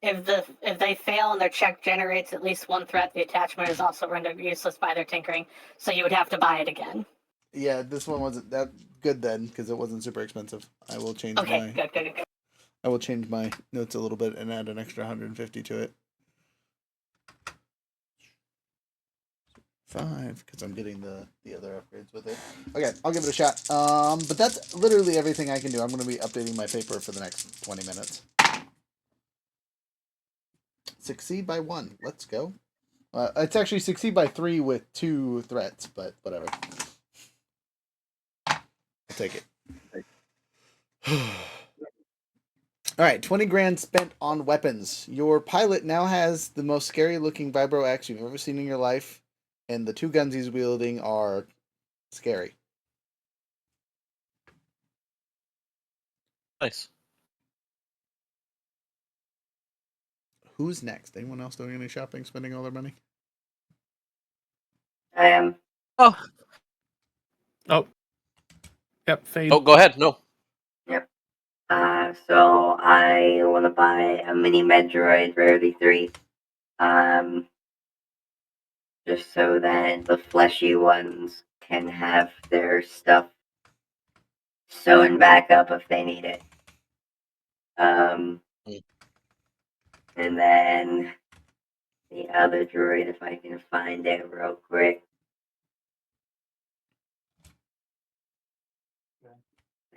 If they fail and their check generates at least 1 threat, the attachment is also rendered useless by their tinkering. So you would have to buy it again. Yeah, this one wasn't that good then because it wasn't super expensive. I will change Okay, good. I will change my notes a little bit and add an extra 150 to it. 5 because I'm getting the other upgrades with it. Okay, I'll give it a shot. But that's literally everything I can do. I'm going to be updating my paper for the next 20 minutes. Succeed by 1. Let's go. It's actually succeed by 3 with 2 threats, but whatever. I'll take it. All right, 20 grand spent on weapons. Your pilot now has the most scary looking vibro axe you've ever seen in your life, and the 2 guns he's wielding are scary. Nice. Who's next? Anyone else doing any shopping, spending all their money? I am. Oh, Oh, yep. Fade. oh, go ahead. No. Yep. So I want to buy a mini Metroid Rarity 3. Just so that the fleshy ones can have their stuff sewn back up if they need it. Mm. And then the other droid, if I can find it real quick.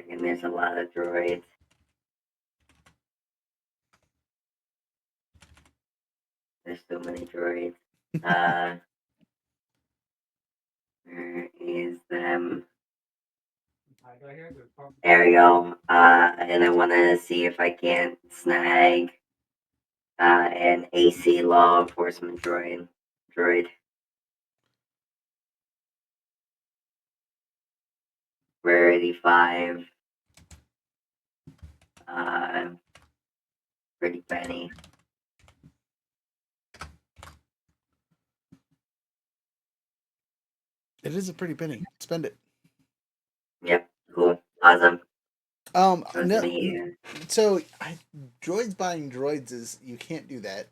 And there's a lot of droids. There's so many droids. Where is them? There we go. And I want to see if I can't snag an AC law enforcement droid. Rarity 5. Pretty penny. It is a pretty penny. Spend it. Yep, cool. Awesome. No. The, So droids buying droids is you can't do that.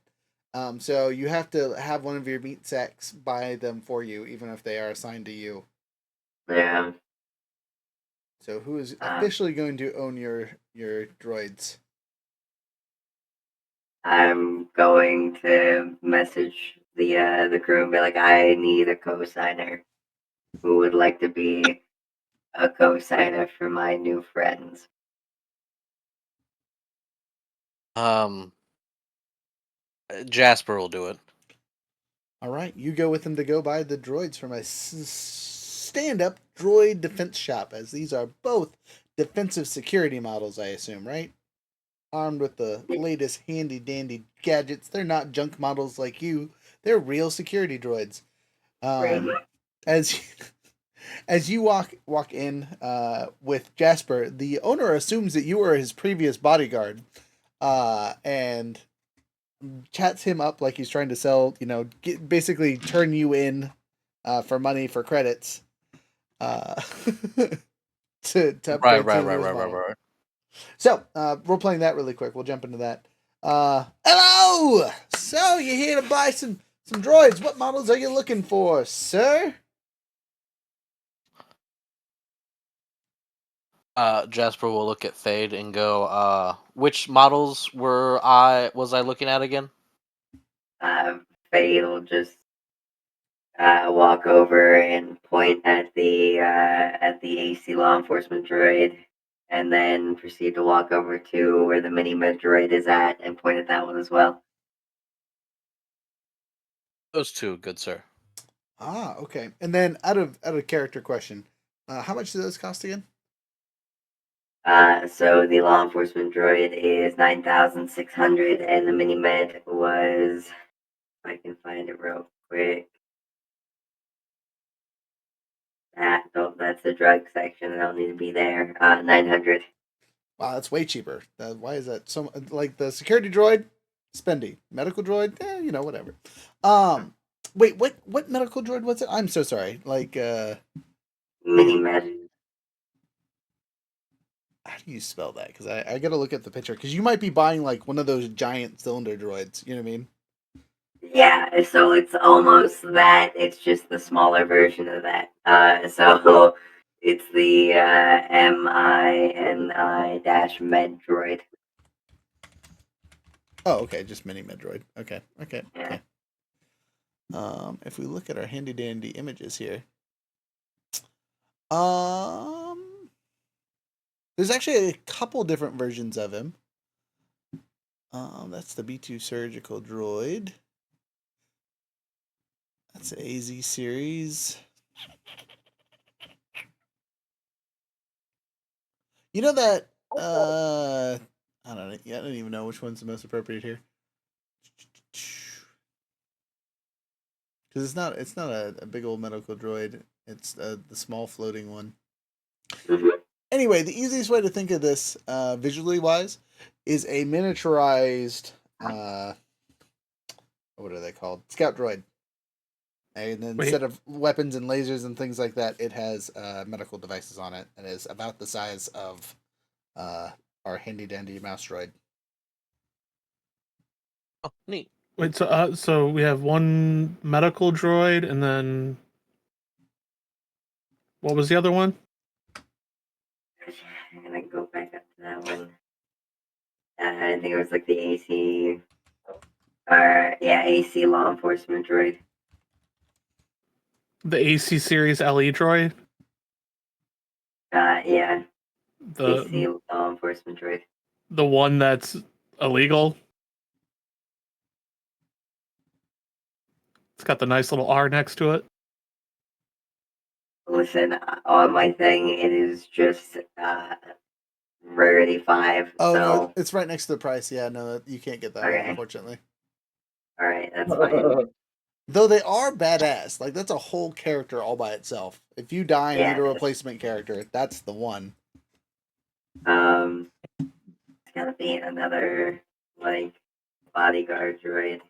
So you have to have one of your meat sacks buy them for you, even if they are assigned to you. yeah. So who is officially going to own your droids? I'm going to message the crew and be like, I need a co-signer. Who would like to be a co-signer for my new friends? Jasper will do it. All right, you go with them to go buy the droids from a stand-up droid defense shop, as these are both defensive security models, I assume, right? Armed with the latest handy-dandy gadgets. They're not junk models like you. They're real security droids. Right. As as you walk in with Jasper, the owner assumes that you are his previous bodyguard, and chats him up like he's trying to sell, basically turn you in for money for credits to Right, upgrade right, to right, his right, right, model. right. So we're playing that really quick. We'll jump into that. Hello. So you're here to buy some droids. What models are you looking for, sir? Jasper will look at Fade and go, which models was I looking at again? Faye will just walk over and point at the AC law enforcement droid, and then proceed to walk over to where the mini med droid is at and point at that one as well. Those two, good sir. Ah, okay. And then out of character question, how much do those cost again? So the law enforcement droid is 9,600, and the mini med was, if I can find it real quick. That's the drug section. I don't need to be there. 900. Wow, that's way cheaper. Why is that so? Like the security droid, spendy. Medical droid, whatever. Wait, what medical droid was it? I'm so sorry. Like, Mini med. how do you spell that? Because I got to look at the picture. Because you might be buying like one of those giant cylinder droids. You know what I mean? Yeah, so it's almost that. It's just the smaller version of that. So it's the MINI-med droid. Oh, okay, just mini Medroid. Okay. Yeah. If we look at our handy dandy images here, there's actually a couple different versions of him. That's the B2 surgical droid. That's the AZ series. You know that I don't know. Yeah, I don't even know which one's the most appropriate here. Because it's not a big old medical droid. It's the small floating one. Mm-hmm. Anyway, the easiest way to think of this, visually wise, is a miniaturized, what are they called? Scout droid. And then Wait. instead of weapons and lasers and things like that, it has medical devices on it, and is about the size of our handy dandy mouse droid. Oh, neat. Wait, so we have one medical droid, and then what was the other one? I'm gonna go back up to that one. I think it was like the AC, AC law enforcement droid. The AC series LE droid. Yeah, The AC law enforcement droid. the one that's illegal. It's got the nice little R next to it. Listen, on my thing, it is just rarity 5. Oh so no, it's right next to the price. Yeah, no, you can't get that one, Okay. unfortunately. all right, that's fine. Though they are badass. Like that's a whole character all by itself. If you die and Yeah, need a it is. replacement character, that's the one. It's gotta be another like bodyguard droid.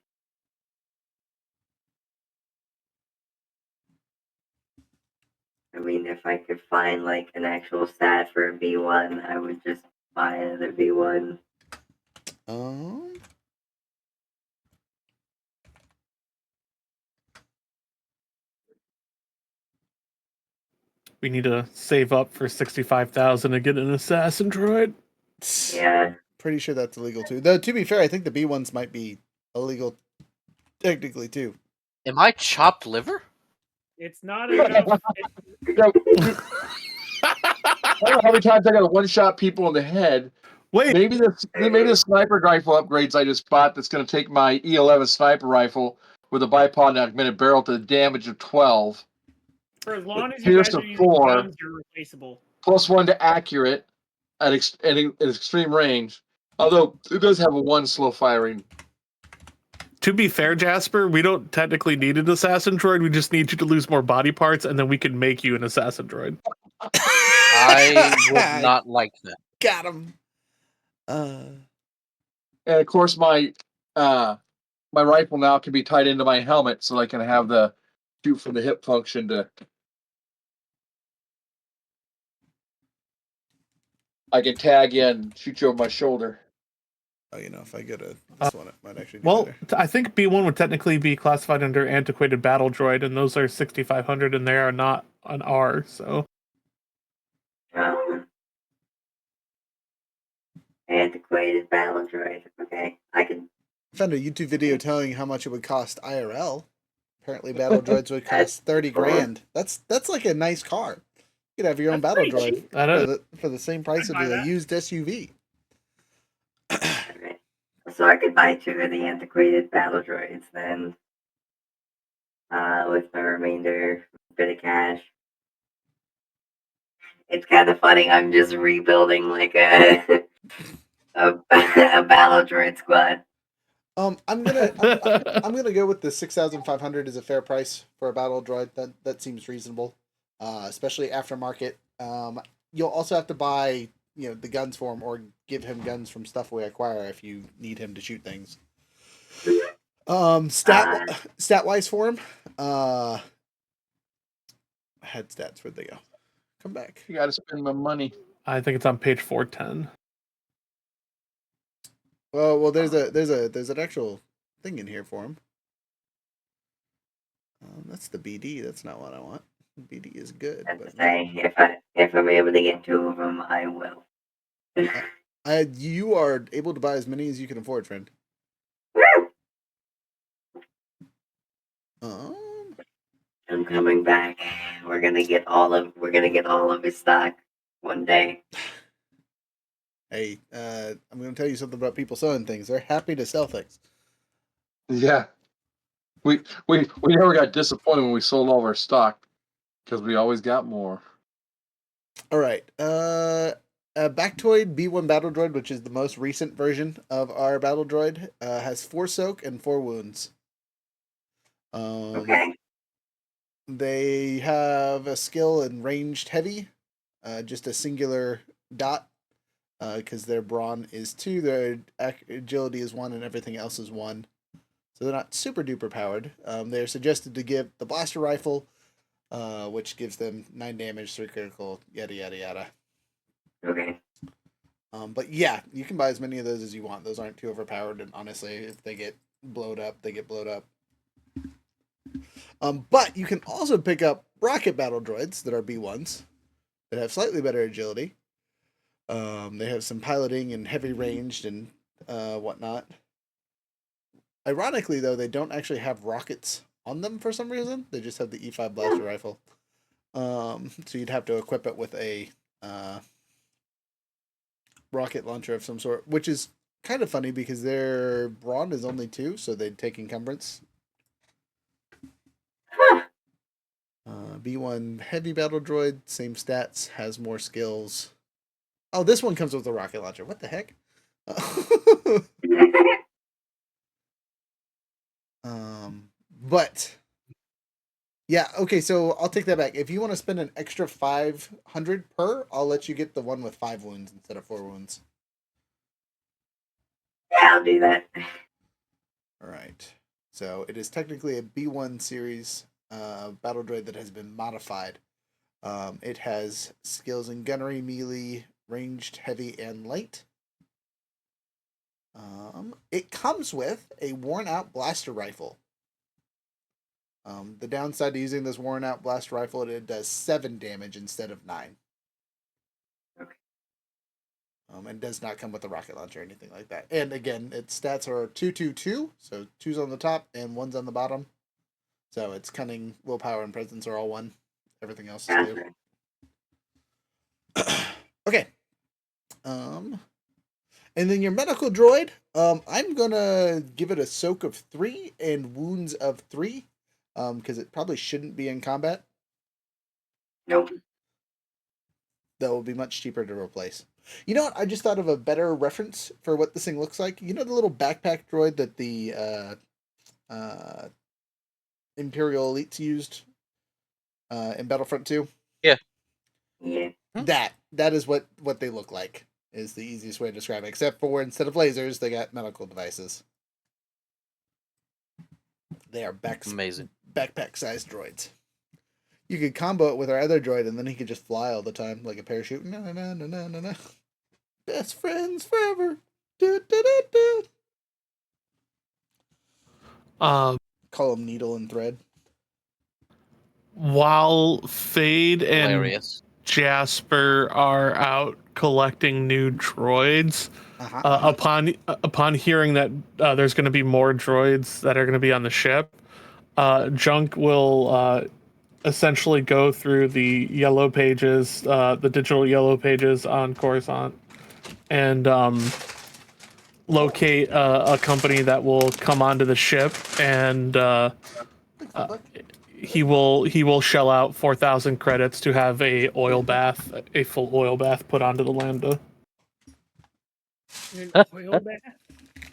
I mean, if I could find like an actual stat for a B1, I would just buy another B1. Um, We need to save up for 65,000 to get an assassin droid. Yeah. Pretty sure that's illegal too. Though to be fair, I think the B ones might be illegal technically too. Am I chopped liver? It's not enough. I don't know how many times I got to one-shot people in the head. Wait, Maybe the sniper rifle upgrades I just bought that's going to take my E11 sniper rifle with a bipod and augmented barrel to the damage of 12, For as long as you Pierce guys of are using 4. guns, you're replaceable. +1 to accurate at extreme range. Although it does have a 1 slow firing. to be fair, Jasper, we don't technically need an assassin droid. We just need you to lose more body parts, and then we can make you an assassin droid. I would not like that. Got him. And of course, my rifle now can be tied into my helmet, so I can have the shoot from the hip function to. I can tag in, shoot you over my shoulder. Oh, if I get this one, it might actually do Well, better. I think B1 would technically be classified under antiquated battle droid, and those are 6,500, and they are not an R. So Antiquated battle droid. Okay, I can. I found a YouTube video telling how much it would cost IRL. Apparently, battle droids would cost 30 grand. That's like a nice car. You could have your own That's battle pretty droid cheap. for the same price I'd of buy a that. used SUV. Alright. So I could buy 2 of the antiquated battle droids then. With my remainder bit of cash. It's kind of funny. I'm just rebuilding like a a battle droid squad. I'm gonna go with the 6,500 is a fair price for a battle droid. That seems reasonable, especially aftermarket. You'll also have to buy the guns for him or give him guns from stuff we acquire if you need him to shoot things. Stat wise for him, I had stats. Where'd they go? Come back. You got to spend my money. I think it's on page 410. Well, there's an actual thing in here for him. That's the BD. That's not what I want. BD is good. But if I'm able to get 2 of them, I will. You are able to buy as many as you can afford, friend. I'm coming back. We're gonna get all of his stock one day. Hey, I'm going to tell you something about people selling things. They're happy to sell things. Yeah. We never got disappointed when we sold all of our stock because we always got more. All right. Bactoid B1 Battle Droid, which is the most recent version of our Battle Droid, has 4 soak and 4 wounds. Okay. They have a skill in ranged heavy, just a singular dot, because their brawn is 2, their agility is 1, and everything else is 1. So they're not super duper powered. They're suggested to give the blaster rifle, which gives them 9 damage, 3 critical, yada yada yada. Okay. But yeah, you can buy as many of those as you want. Those aren't too overpowered, and honestly, if they get blowed up, they get blowed up. But you can also pick up rocket battle droids that are B1s that have slightly better agility. They have some piloting and heavy ranged and whatnot. Ironically, though, they don't actually have rockets on them for some reason. They just have the E5 blaster rifle. So you'd have to equip it with a rocket launcher of some sort, which is kind of funny because their brawn is only 2, so they'd take encumbrance. B1 heavy battle droid, same stats, has more skills. Oh, this one comes with a rocket launcher. What the heck? But yeah, okay, so I'll take that back. If you want to spend an extra 500 per, I'll let you get the one with 5 wounds instead of 4 wounds. Yeah, I'll do that. All right. So it is technically a B1 series battle droid that has been modified. It has skills in gunnery, melee, ranged, heavy, and light. It comes with a worn-out blaster rifle. The downside to using this worn-out blaster rifle, it does 7 damage instead of 9. Okay. And does not come with a rocket launcher or anything like that. And again, its stats are 2-2-2, so 2's on the top and 1's on the bottom. So its cunning, willpower, and presence are all 1. Everything else is 2. Okay. And then your medical droid, I'm gonna give it a soak of 3 and wounds of 3, because it probably shouldn't be in combat. Nope. That will be much cheaper to replace. You know what? I just thought of a better reference for what this thing looks like. You know the little backpack droid that the Imperial elites used in Battlefront 2? Yeah. Yeah. That is what they look like, is the easiest way to describe it. Except for instead of lasers, they got medical devices. They are Amazing. backpack-sized droids. You could combo it with our other droid, and then he could just fly all the time like a parachute. No, no, no, no, no, no, no. Best friends forever. Do, do, do, do. Call them needle and thread. While Fade and Hilarious. Jasper are out collecting new droids, upon hearing that there's going to be more droids that are going to be on the ship, Junk will essentially go through the yellow pages, the digital yellow pages on Coruscant, and locate a company that will come onto the ship, and he will shell out 4,000 credits to have a full oil bath put onto the Lambda. An oil bath?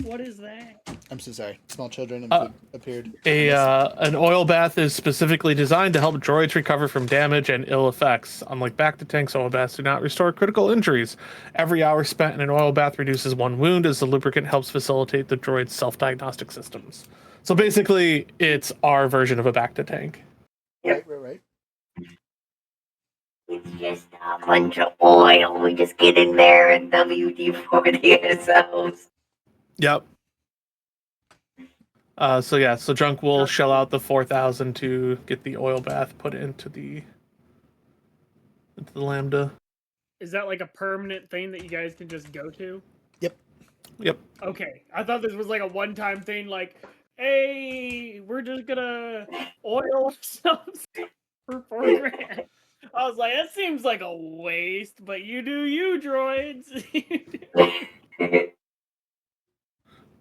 What is that? I'm so sorry. Small children and food appeared. An oil bath is specifically designed to help droids recover from damage and ill effects. Unlike back-to-tanks, oil baths do not restore critical injuries. Every hour spent in an oil bath reduces 1 wound, as the lubricant helps facilitate the droid's self-diagnostic systems. So basically, it's our version of a back-to-tank. Yep. Right. It's just a bunch of oil. We just get in there and WD-40 ourselves. Yep. So Junk will shell out the 4,000 to get the oil bath put into the Lambda. Is that like a permanent thing that you guys can just go to? Yep. Okay, I thought this was like a one-time thing. Like, hey, we're just gonna oil ourselves for $4,000. I was like, that seems like a waste, but you do you, droids.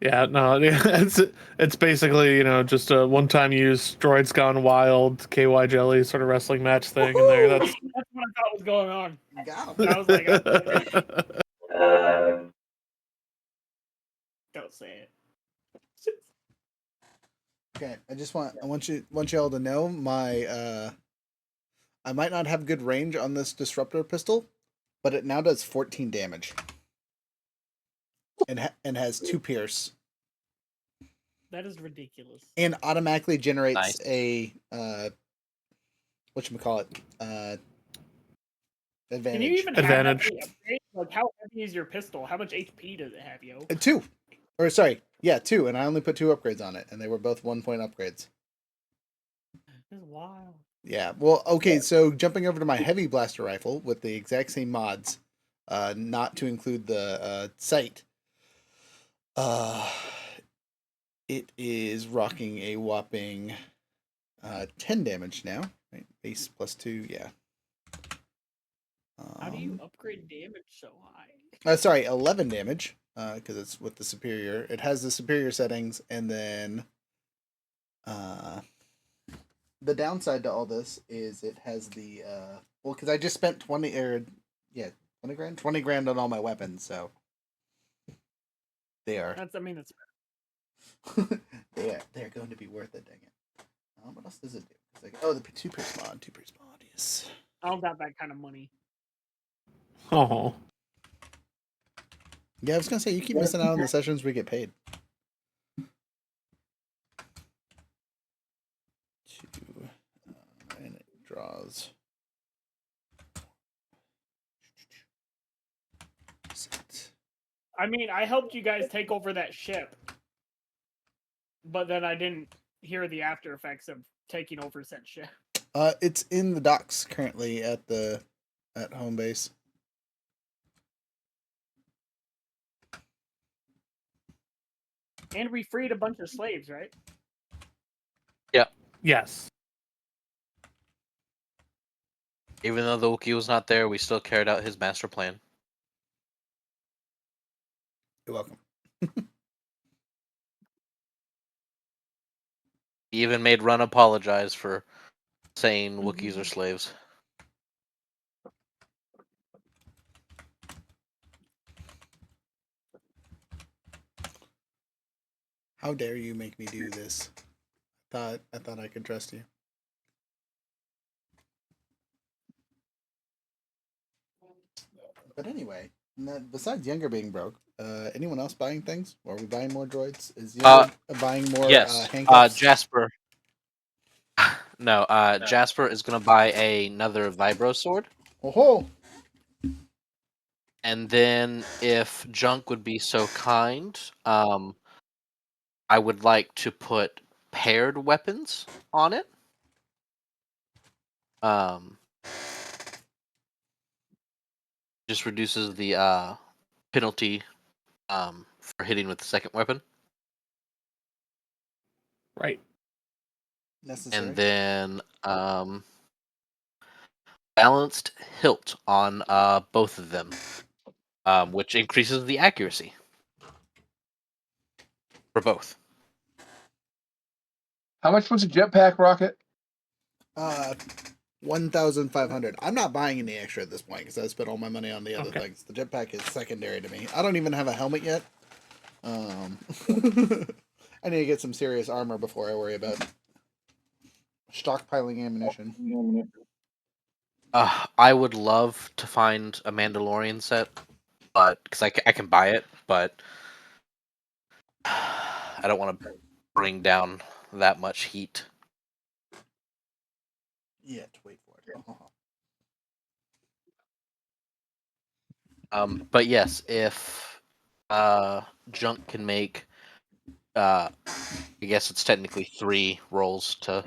Yeah, no, it's basically, just a one-time use, droids gone wild, KY jelly sort of wrestling match thing in there. That's what I thought was going on. Got And I was like, okay, don't say it. Okay, I want y'all to know my I might not have good range on this disruptor pistol, but it now does 14 damage. And has 2 pierce. That is ridiculous. And automatically generates Nice. a whatchamacallit, advantage. Can you even Advantage. have that upgrade? Like, how heavy is your pistol? How much HP does it have, yo? 2. Or sorry, yeah, 2, and I only put 2 upgrades on it, and they were both 1-point upgrades. That's wild. Yeah, well, okay, so jumping over to my heavy blaster rifle with the exact same mods, not to include the sight, it is rocking a whopping 10 damage now. Right? Base plus 2, yeah. How do you upgrade damage so high? Sorry, 11 damage, because it's with the superior. It has the superior settings, and then the downside to all this is it has the well, because I just spent 20 grand on all my weapons, so they are That's they're going to be worth it. Dang it! What else does it do? It's like, oh, the 2 pierce mod, yes. I don't got that kind of money. Oh. Yeah, I was gonna say you keep missing out on the sessions we get paid. 2, and it draws. I mean, I helped you guys take over that ship, but then I didn't hear the after effects of taking over said ship. It's in the docks currently at home base. And we freed a bunch of slaves, right? Yes. Even though the Wookiee was not there, we still carried out his master plan. You're welcome. He even made Run apologize for saying Wookiees are slaves. How dare you make me do this? I thought I could trust you. But anyway, besides Younger being broke, anyone else buying things? Or are we buying more droids? Is Younger buying more Yes. handcuffs? Jasper. No, Jasper is gonna buy another vibro sword. Oh, And then, if Junk would be so kind, I would like to put paired weapons on it. Just reduces the penalty for hitting with the second weapon. Right. necessary. And then balanced hilt on both of them, which increases the accuracy for both. How much was a jetpack rocket? 1,500. I'm not buying any extra at this point because I spent all my money on the other things. The jetpack is secondary to me. I don't even have a helmet yet. I need to get some serious armor before I worry about stockpiling ammunition. I would love to find a Mandalorian set, but because I can buy it, but I don't want to bring down that much heat. Yet, wait for it. But yes, if Junk can make, I guess it's technically 3 rolls to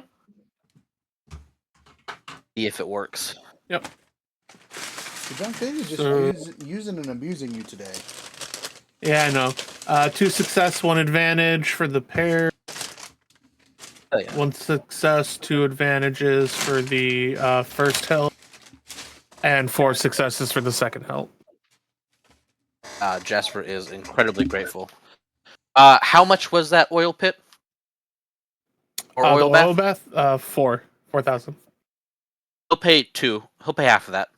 see if it works. Yep. The junk is just using and abusing you today. Yeah, I know. 2 success, 1 advantage for the pair. Oh, yeah. 1 success, 2 advantages for the first hilt, and 4 successes for the second hilt. Jasper is incredibly grateful. How much was that oil pit? Or oil the bath? oil bath, 4,000. He'll pay 2. He'll pay half of that.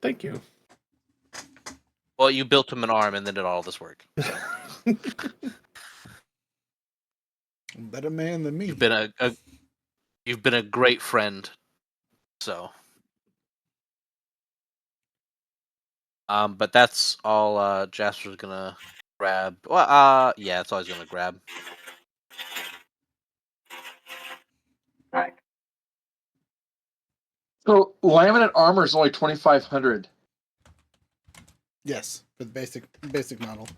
Thank you. Well, you built him an arm and then did all this work. So. Better man than me. You've been a You've been a great friend. So. But that's all Jasper's gonna grab. Well, yeah, that's all he's gonna grab. Alright. So laminate armor is only 2,500. Yes, for the basic model.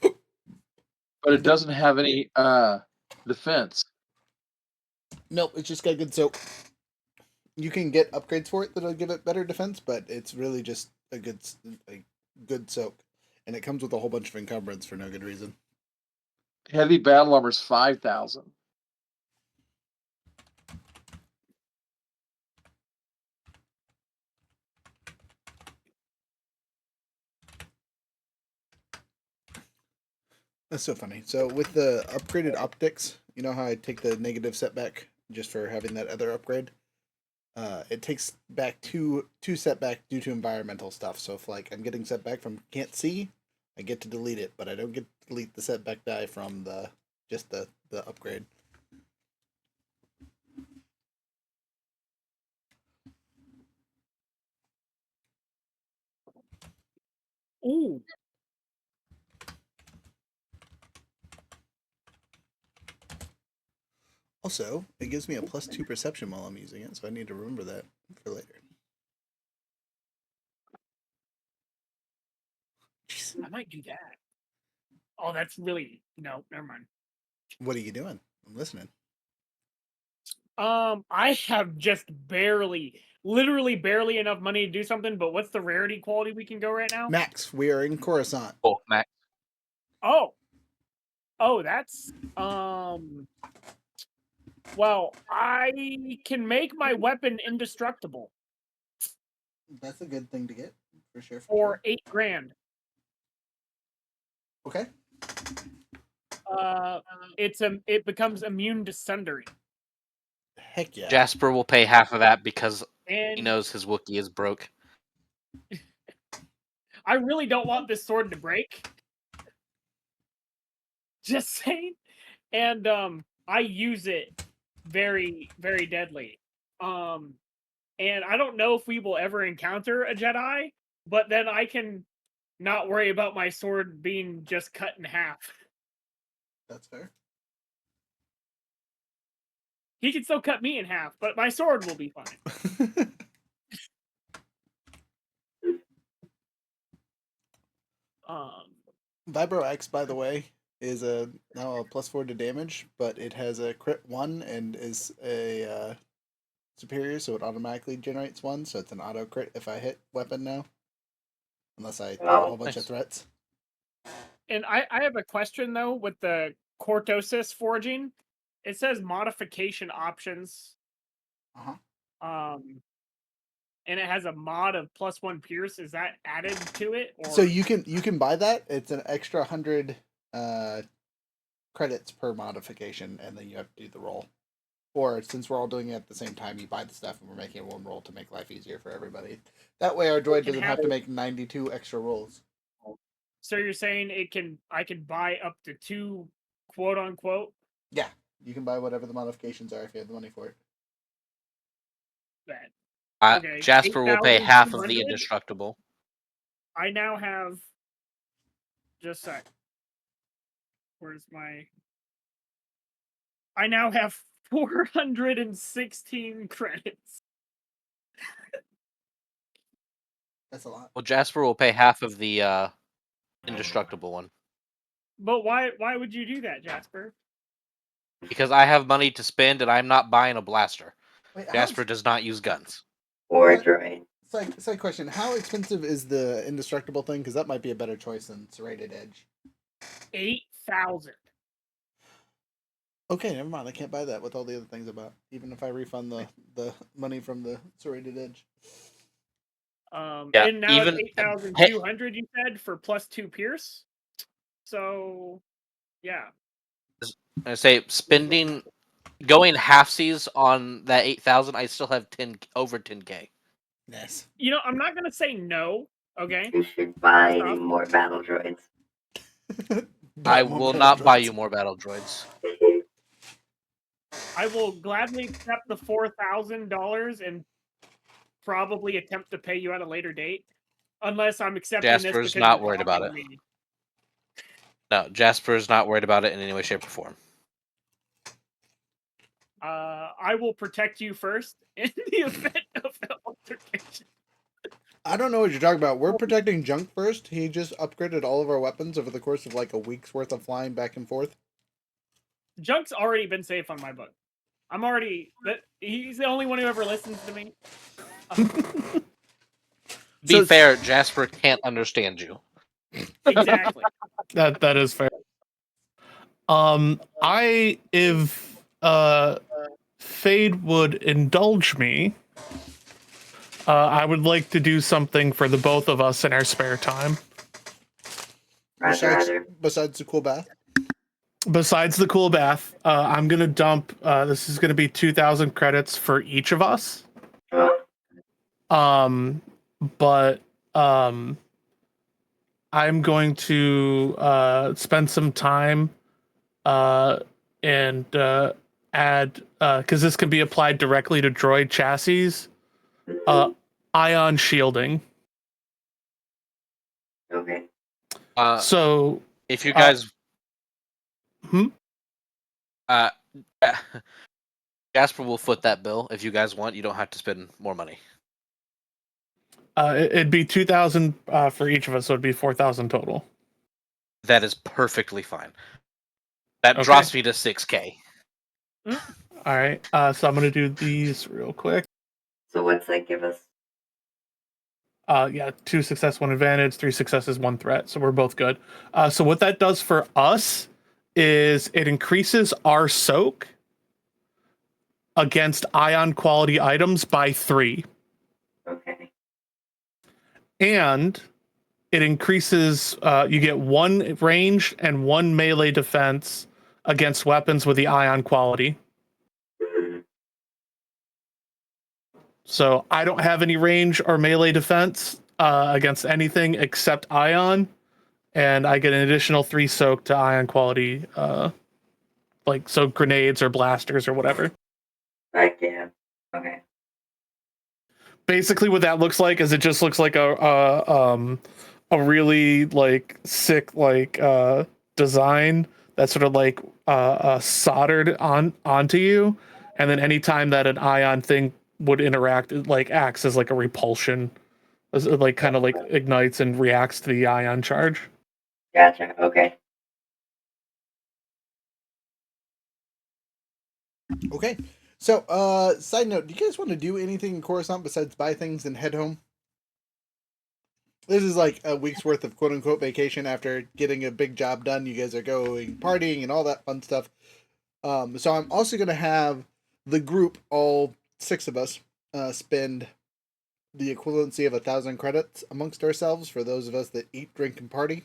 But it doesn't have any defense. Nope, it's just got good soak. You can get upgrades for it that'll give it better defense, but it's really just a good soak, and it comes with a whole bunch of encumbrance for no good reason. Heavy battle armor is 5,000. That's so funny. So with the upgraded optics, you know how I take the negative setback just for having that other upgrade? It takes back two setback due to environmental stuff. So if like I'm getting setback from can't see, I get to delete it, but I don't get to delete the setback die from the upgrade. Ooh. Also, it gives me a +2 perception while I'm using it, so I need to remember that for later. Jeez. I might do that. Oh, that's really no. Never mind. What are you doing? I'm listening. I have just literally barely enough money to do something. But what's the rarity quality we can go right now? Max, we are in Coruscant. Oh, Max. Oh, that's Well, I can make my weapon indestructible That's a good thing to get for sure. for $8,000. Okay. It becomes immune to sundering. Heck yeah. Jasper will pay half of that because he And knows his Wookiee is broke. I really don't want this sword to break. Just saying. And I use it very, very deadly. And I don't know if we will ever encounter a Jedi, but then I can not worry about my sword being just cut in half. That's fair. He can still cut me in half, but my sword will be fine. Vibro X, by the way, is now a +4 to damage, but it has a crit 1 and is a superior, so it automatically generates 1, so it's an auto crit if I hit weapon now. Unless I throw a whole bunch of threats. And I have a question, though, with the Cortosis forging. It says modification options. Uh-huh. And it has a mod of +1 pierce. Is that added to it? Or... So you can buy that. It's an extra 100 credits per modification, and then you have to do the roll. Or since we're all doing it at the same time, you buy the stuff and we're making one roll to make life easier for everybody. That way our droid doesn't have to make 92 extra rolls. So you're saying I can buy up to 2 quote unquote? Yeah. You can buy whatever the modifications are if you have the money for it. Okay. Jasper will pay half of the 8,200? indestructible. I now have... Just a sec. Where's my... I now have 416 credits. That's a lot. Well, Jasper will pay half of the indestructible one. But why would you do that, Jasper? Because I have money to spend and I'm not buying a blaster. Wait, Jasper does not use guns. Or a droid. Side question: how expensive is the indestructible thing? Because that might be a better choice than serrated edge. 8,000. Okay, never mind. I can't buy that with all the other things about. Even if I refund the money from the serrated edge. Yeah, and now even- it's 8,200. You said for +2 pierce. So, yeah. I say going halfsies on that 8,000. I still have over 10K. Nice. You know, I'm not gonna say no. Okay. You should buy more battle droids. I will not buy you more battle droids. I will gladly accept the $4,000 and probably attempt to pay you at a later date, unless I'm accepting this Jasper's because not you're worried about talking it. to me. No, Jasper's not worried about it in any way, shape, or form. I will protect you first in the event of the altercation. I don't know what you're talking about. We're protecting Junk first. He just upgraded all of our weapons over the course of like a week's worth of flying back and forth. Junk's already been safe on my book. I'm already. He's the only one who ever listens to me. Be fair, Jasper can't understand you. Exactly. That is fair. If Fade would indulge me, I would like to do something for the both of us in our spare time. Besides the cool bath. Besides the cool bath, I'm gonna dump. This is gonna be 2,000 credits for each of us. But I'm going to spend some time and add because this can be applied directly to droid chassis. Ion shielding. Okay. So if you guys, Jasper will foot that bill. If you guys want, you don't have to spend more money. It'd be 2,000 for each of us, so it'd be 4,000 total. That is perfectly fine. That drops me to 6K. All right, so I'm gonna do these real quick. So what's that give us? Yeah, 2 success, 1 advantage, 3 successes, 1 threat. So we're both good. So what that does for us is it increases our soak against ion quality items by 3. Okay. And it increases, you get 1 range and 1 melee defense against weapons with the ion quality. So I don't have any range or melee defense against anything except ion, and I get an additional 3 soak to ion quality, like so grenades or blasters or whatever. Right, yeah. Okay. Basically, what that looks like is it just looks like a really like sick like design that's sort of like soldered onto you, and then anytime that an ion thing would interact, it like acts as like a repulsion, as it like kind of like ignites and reacts to the ion charge. Gotcha. Okay. Okay. So, side note, do you guys want to do anything in Coruscant besides buy things and head home? This is like a week's worth of quote unquote vacation after getting a big job done. You guys are going partying and all that fun stuff. So I'm also going to have the group, all 6 of us, spend the equivalency of 1,000 credits amongst ourselves for those of us that eat, drink, and party.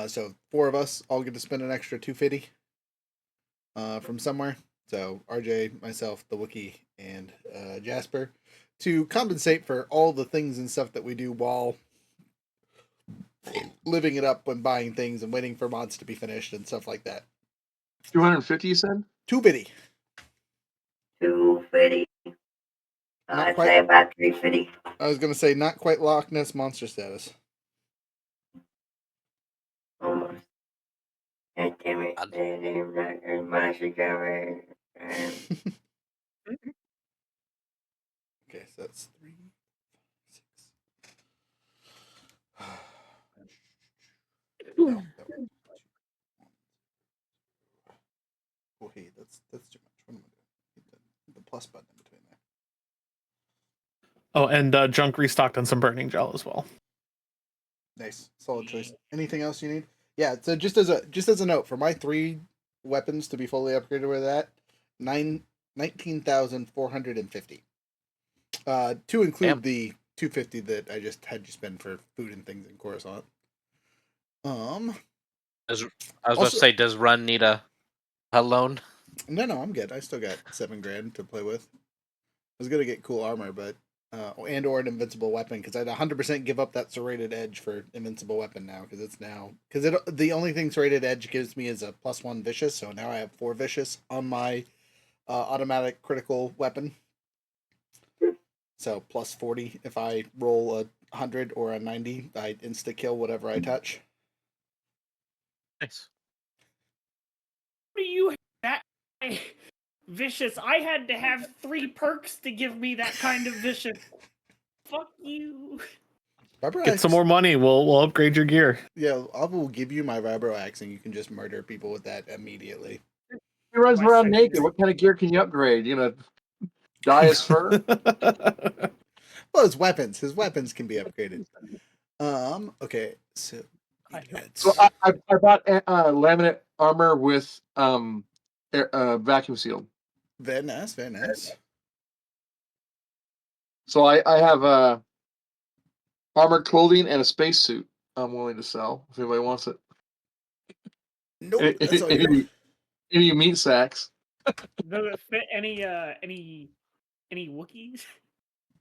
So 4 of us all get to spend an extra 250 from somewhere. So RJ, myself, the Wookiee, and Jasper, to compensate for all the things and stuff that we do while living it up when buying things and waiting for mods to be finished and stuff like that. 250, you said? 250. 250. I'd say about 350. I was going to say not quite Loch Ness monster status. Almost. God damn it. Monster cover. Okay, so that's 3, 6. No, okay, that's too much. What am I doing? Hit the plus button in between there. Oh, and Junk restocked on some burning gel as well. Nice, solid choice. Anything else you need? Yeah. So just as a note, for my 3 weapons to be fully upgraded with that, 19,450. To include the 250 that I just had you spend for food and things in Coruscant. I was about to say, does Run need a loan? No, I'm good. I still got $7,000 to play with. I was gonna get cool armor, but and or an invincible weapon, because I'd 100% give up that serrated edge for invincible weapon now, because the only thing serrated edge gives me is a +1 vicious, so now I have 4 vicious on my automatic critical weapon. So +40 if I roll a 100 or a 90, I insta kill whatever I touch. Nice. Do you have that vicious? I had to have 3 perks to give me that kind of vicious. Fuck you. Vibro Get axe, some more money. We'll upgrade your gear. Yeah, I will give you my vibro axe, and you can just murder people with that immediately. He runs My around naked. secondary. What kind of gear can you upgrade? Dye his fur? Well, his weapons can be upgraded. Okay, so So I bought laminate armor with vacuum sealed. very nice, very nice. So I have armored clothing and a spacesuit I'm willing to sell if anybody wants it. Nope, that's all you. Any you meat sacks. Does it fit any Wookiees?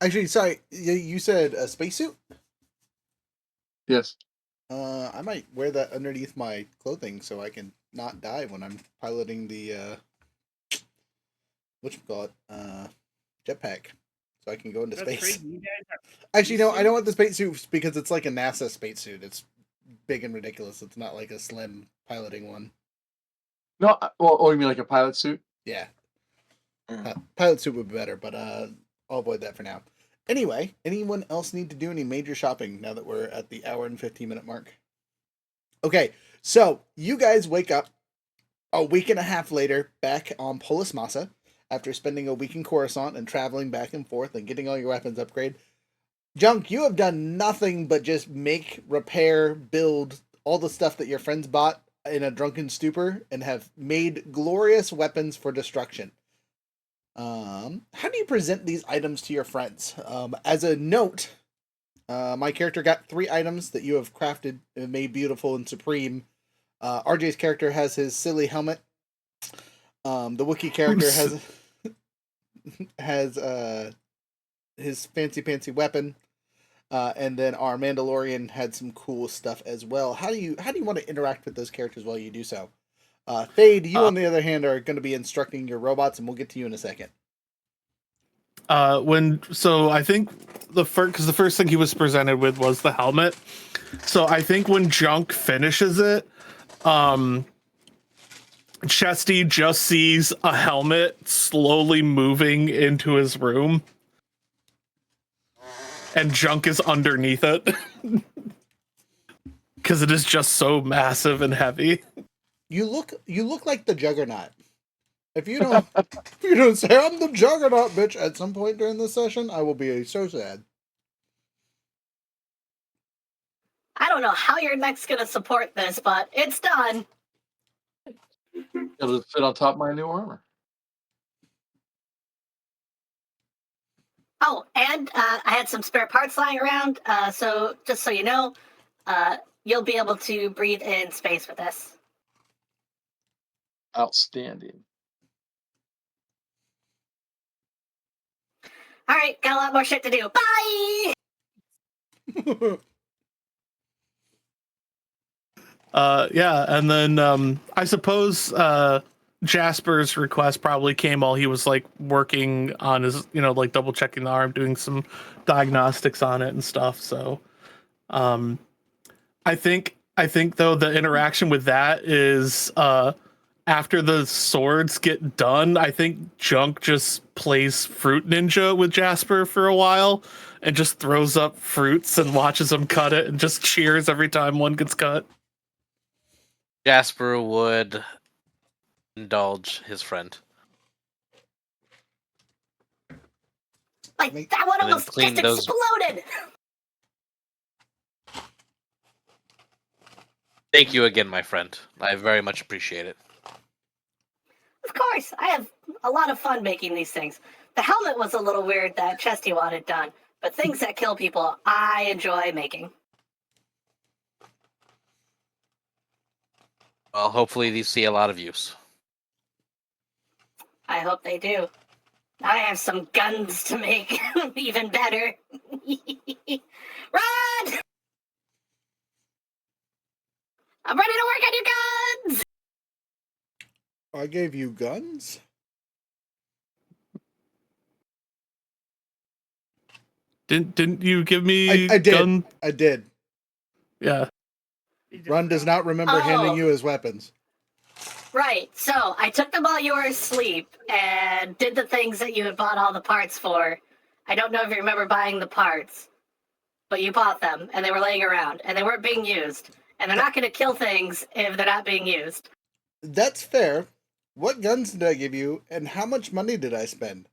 Actually, sorry, you said a spacesuit? Yes. I might wear that underneath my clothing so I can not die when I'm piloting the whatchamacallit, jetpack. So I can go into That's space. crazy. You guys have Actually, no, I don't want the spacesuits? spacesuit because it's like a NASA spacesuit. It's big and ridiculous. It's not like a slim piloting one. No, you mean like a pilot suit? Yeah. Pilot suit would be better, but I'll avoid that for now. Anyway, anyone else need to do any major shopping now that we're at the hour and 15-minute mark? Okay, so you guys wake up a week and a half later back on Polis Massa after spending a week in Coruscant and traveling back and forth and getting all your weapons upgrade. Junk, you have done nothing but just make, repair, build all the stuff that your friends bought in a drunken stupor and have made glorious weapons for destruction. How do you present these items to your friends? As a note, my character got 3 items that you have crafted and made beautiful and supreme. RJ's character has his silly helmet. The Wookiee character has his fancy weapon. And then our Mandalorian had some cool stuff as well. How do you want to interact with those characters while you do so? Fade, you on the other hand are going to be instructing your robots, and we'll get to you in a second. I think the first thing he was presented with was the helmet. So I think when Junk finishes it, Chesty just sees a helmet slowly moving into his room, and Junk is underneath it because it is just so massive and heavy. You look like the Juggernaut. If you don't say I'm the Juggernaut, bitch, at some point during this session, I will be so sad. I don't know how your neck's gonna support this, but it's done. It'll fit on top of my new armor. Oh, and I had some spare parts lying around, so just so you know, you'll be able to breathe in space with this. Outstanding. All right, got a lot more shit to do. Bye! Yeah, and then I suppose Jasper's request probably came while he was like working on his, like double checking the arm, doing some diagnostics on it and stuff. So I think though the interaction with that is after the swords get done, I think Junk just plays Fruit Ninja with Jasper for a while and just throws up fruits and watches him cut it and just cheers every time one gets cut. Jasper would indulge his friend. Like, that one And then almost clean just those- exploded! Thank you again, my friend. I very much appreciate it. Of course, I have a lot of fun making these things. The helmet was a little weird that Chesty wanted done, but things that kill people, I enjoy making. Well, hopefully these see a lot of use. I hope they do. I have some guns to make even better. Run! I'm ready to work on your guns! I gave you guns? Didn't you give me I did. gun? I did. Yeah. Run does not remember handing you his weapons. Right, so I took them while you were asleep and did the things that you had bought all the parts for. I don't know if you remember buying the parts, but you bought them and they were laying around and they weren't being used. And they're not going to kill things if they're not being used. That's fair. What guns did I give you, and how much money did I spend?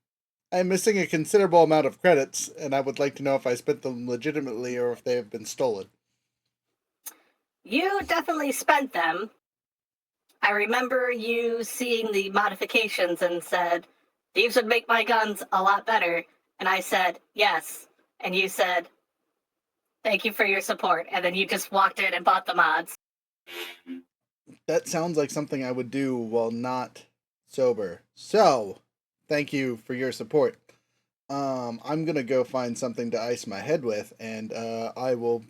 I am missing a considerable amount of credits, and I would like to know if I spent them legitimately or if they have been stolen. You definitely spent them. I remember you seeing the modifications and said, these would make my guns a lot better. And I said, yes. And you said, thank you for your support. And then you just walked in and bought the mods. That sounds like something I would do while not sober. So, thank you for your support. I'm gonna go find something to ice my head with, and I will.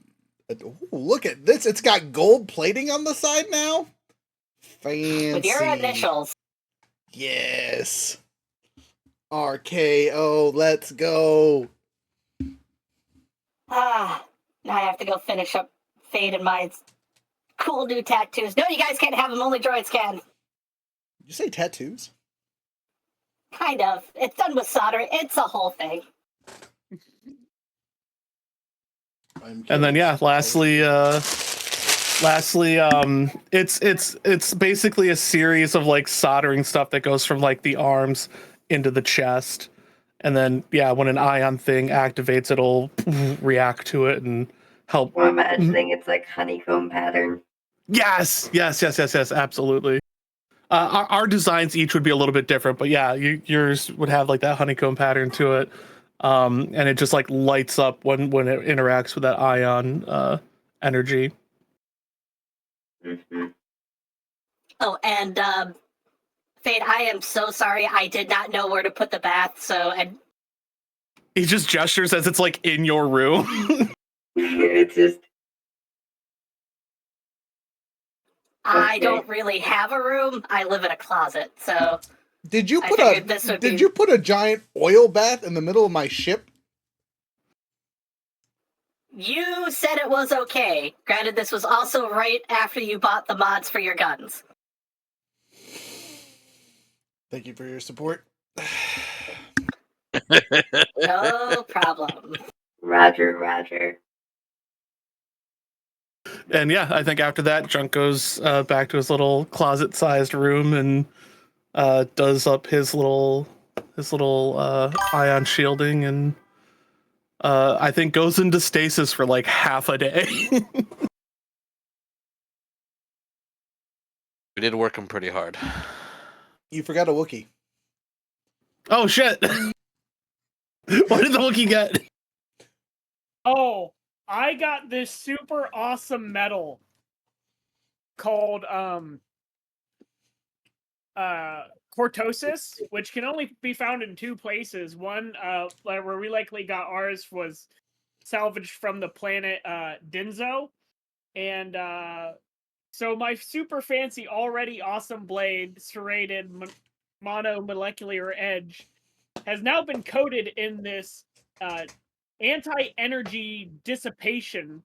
Ooh, look at this! It's got gold plating on the side now. Fancy. With your initials. Yes. RKO, let's go. Now I have to go finish up Fade and my cool new tattoos. No, you guys can't have them. Only droids can. Did you say tattoos? Kind of. It's done with solder. It's a whole thing. And then lastly, it's basically a series of like soldering stuff that goes from like the arms into the chest. And then when an ion thing activates, it'll react to it and help. I'm imagining it's like honeycomb pattern. Yes, absolutely. Our designs each would be a little bit different, but yours would have like that honeycomb pattern to it, and it just like lights up when it interacts with that ion energy. Mm-hmm. Oh, and Fade, I am so sorry. I did not know where to put the bath, and he just gestures as it's like in your room. It's just. I don't really have a room. I live in a closet, so. Did you put a giant oil bath in the middle of my ship? You said it was okay. Granted, this was also right after you bought the mods for your guns. Thank you for your support. No problem. Roger. And I think after that, Junk goes back to his little closet-sized room and does up his little ion shielding, and I think goes into stasis for like half a day. We did work him pretty hard. You forgot a Wookiee. Oh shit! What did the Wookiee get? Oh, I got this super awesome medal called cortosis, which can only be found in two places. One, where we likely got ours, was salvaged from the planet Dinzo, and so my super fancy, already awesome blade, serrated monomolecular edge, has now been coated in this anti-energy dissipation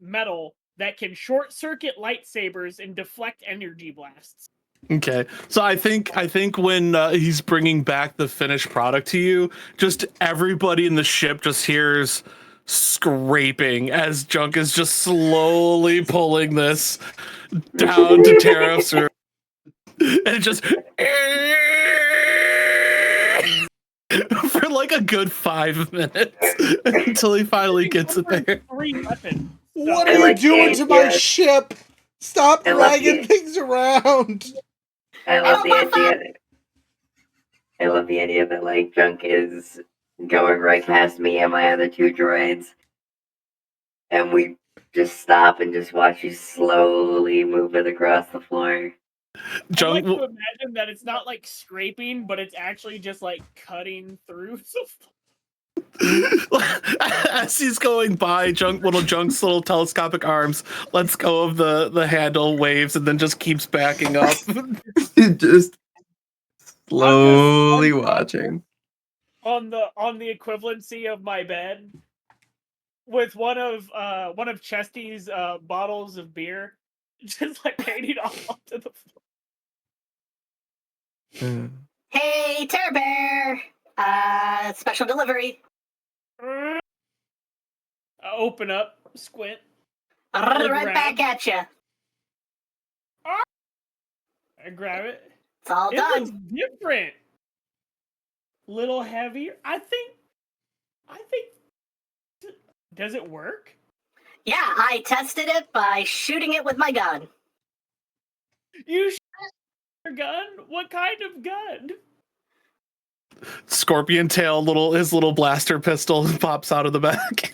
metal that can short circuit lightsabers and deflect energy blasts. Okay, so I think when he's bringing back the finished product to you, just everybody in the ship just hears scraping as Junk is just slowly pulling this down to Tariff's room, and it just for like a good 5 minutes until he finally gets it there. What are you doing to my ship? Stop dragging things around. I love the idea that like Junk is going right past me and my other two droids, and we just stop and just watch you slowly move it across the floor. I Junk, like to imagine that it's not like scraping, but it's actually just like cutting through. as he's going by, Junk's little telescopic arms lets go of the handle, waves, and then just keeps backing up. Just slowly I'm watching. on the equivalency of my bed with one of Chesty's bottles of beer, just like painted all onto the floor. Hey, Terror Bear! Special delivery. I open up, squint. Right back at you. I grab it. It's all It done. looks different. Little heavier. I think. Does it work? Yeah, I tested it by shooting it with my gun. You shoot your gun? What kind of gun? Scorpion tail, his little blaster pistol pops out of the back.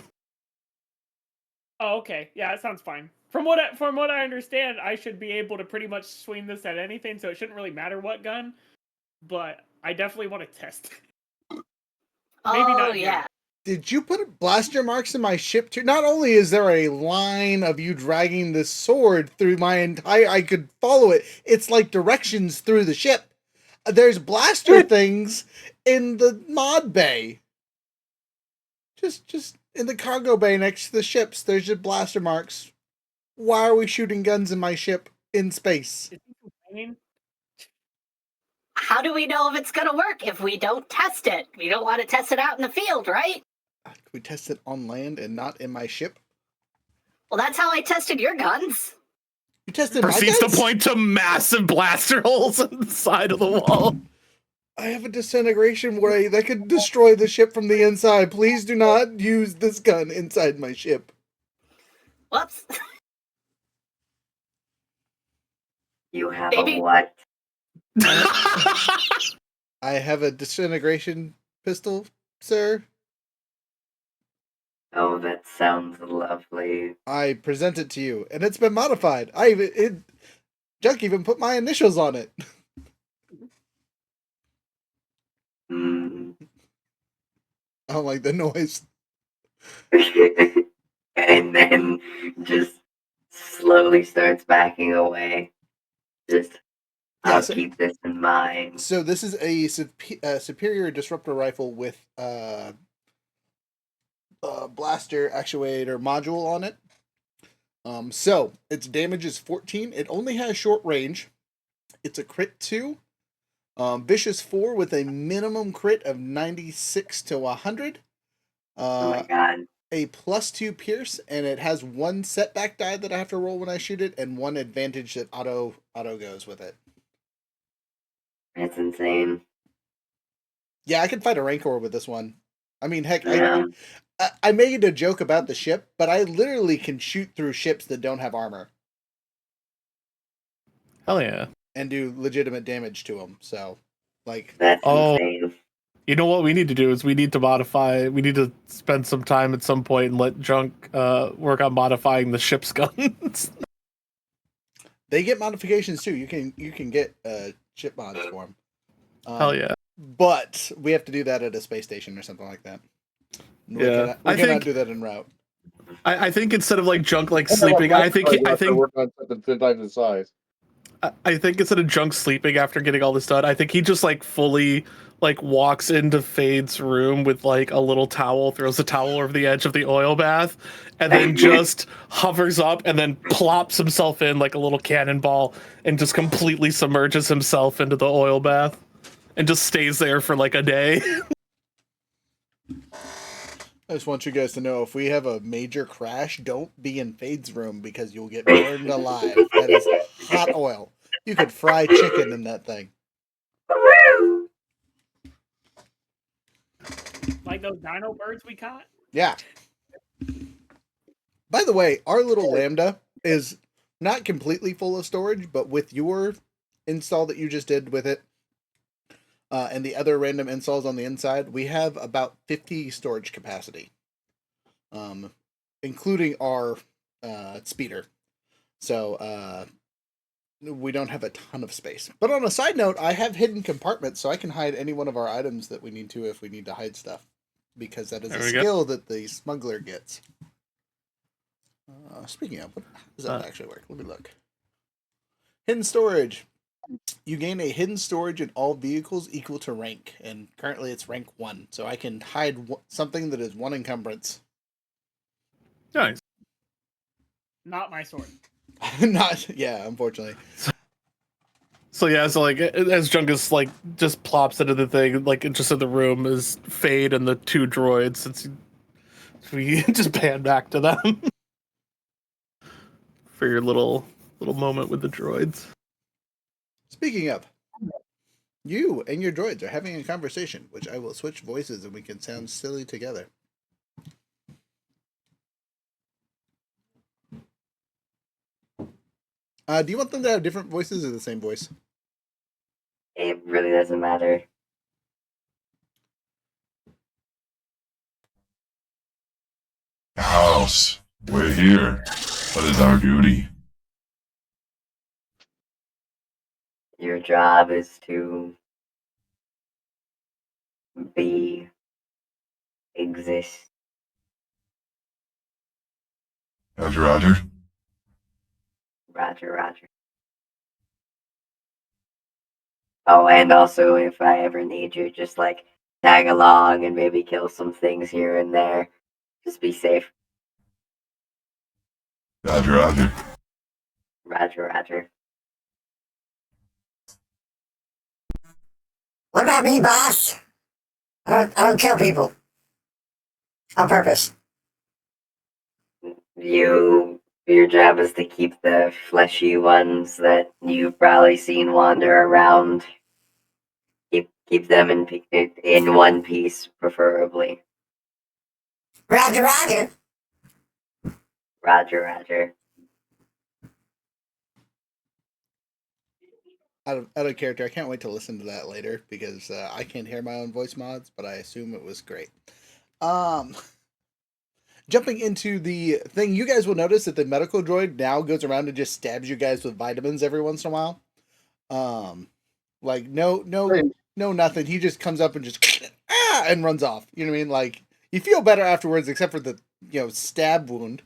Oh, okay. Yeah, that sounds fine. From what I understand, I should be able to pretty much swing this at anything, so it shouldn't really matter what gun. But I definitely want to test it. Maybe not here. Yeah. Did you put blaster marks in my ship too? Not only is there a line of you dragging this sword through my entire, I could follow it. It's like directions through the ship. There's blaster things in the mod bay. Just in the cargo bay next to the ships, there's just blaster marks. Why are we shooting guns in my ship in space? How do we know if it's gonna work if we don't test it? We don't want to test it out in the field, right? We test it on land and not in my ship. Well, that's how I tested your guns. You tested my Proceeds guns? to point to massive blaster holes in the side of the wall. I have a disintegration ray that could destroy the ship from the inside. Please do not use this gun inside my ship. Whoops. You have Maybe- a what? I have a disintegration pistol, sir. Oh, that sounds lovely. I present it to you, and it's been modified. Junk even put my initials on it. Mm. I don't like the noise. And then just slowly starts backing away. Just, Yeah, I'll so- keep this in mind. So this is a superior disruptor rifle with blaster actuator module on it. So its damage is 14. It only has short range. It's a crit 2. Vicious 4 with a minimum crit of 96 to 100. Oh my god. A +2 pierce, and it has one setback die that I have to roll when I shoot it, and one advantage that auto goes with it. That's insane. Yeah, I can fight a Rancor with this one. I mean, heck, Yeah. I made a joke about the ship, but I literally can shoot through ships that don't have armor Hell yeah. and do legitimate damage to them. So, like, That's Oh. insane. You know what we need to do is we need to spend some time at some point and let Junk work on modifying the ship's guns. they get modifications too. You can get ship mods for them. Hell yeah. But we have to do that at a space station or something like that. We Yeah. cannot do that en route. I think instead of like Junk like sleeping, I think work on something 10 times the size. I think instead of Junk sleeping after getting all this done, I think he just like fully like walks into Fade's room with like a little towel, throws a towel over the edge of the oil bath, and then just hovers up and then plops himself in like a little cannonball and just completely submerges himself into the oil bath and just stays there for like a day. I just want you guys to know, if we have a major crash, don't be in Fade's room because you'll get burned alive. That is hot oil. You could fry chicken in that thing. Like those dino birds we caught? Yeah. By the way, our little Lambda is not completely full of storage, but with your install that you just did with it, and the other random installs on the inside, we have about 50 storage capacity, including our speeder. So we don't have a ton of space. But on a side note, I have hidden compartments, so I can hide any one of our items that we need to if we need to hide stuff, because that is There a we go. skill that the smuggler gets. Speaking of, how does that actually work? Let me look. Hidden storage. You gain a hidden storage in all vehicles equal to rank, and currently it's rank 1, so I can hide something that is 1 encumbrance. Nice. Not my sword. Not, yeah, unfortunately. So yeah, so like as Junkus like just plops into the thing, like just in the room is Fade and the 2 droids. Since we just pan back to them for your little moment with the droids. Speaking of, you and your droids are having a conversation, which I will switch voices and we can sound silly together. Do you want them to have different voices or the same voice? It really doesn't matter. House, we're here. What is our duty? Your job is to be, exist. Roger, roger. Roger, roger. Oh, and also if I ever need you, just like tag along and maybe kill some things here and there. Just be safe. Roger, roger. Roger, roger. What about me, boss? I don't kill people. On purpose. Your job is to keep the fleshy ones that you've probably seen wander around. Keep them in one piece, preferably. Roger, roger. Roger, roger. Out of character, I can't wait to listen to that later because I can't hear my own voice mods, but I assume it was great. Jumping into the thing, you guys will notice that the medical droid now goes around and just stabs you guys with vitamins every once in a while. Like no nothing. He just comes up and just and runs off. You know what I mean? Like you feel better afterwards, except for the stab wound.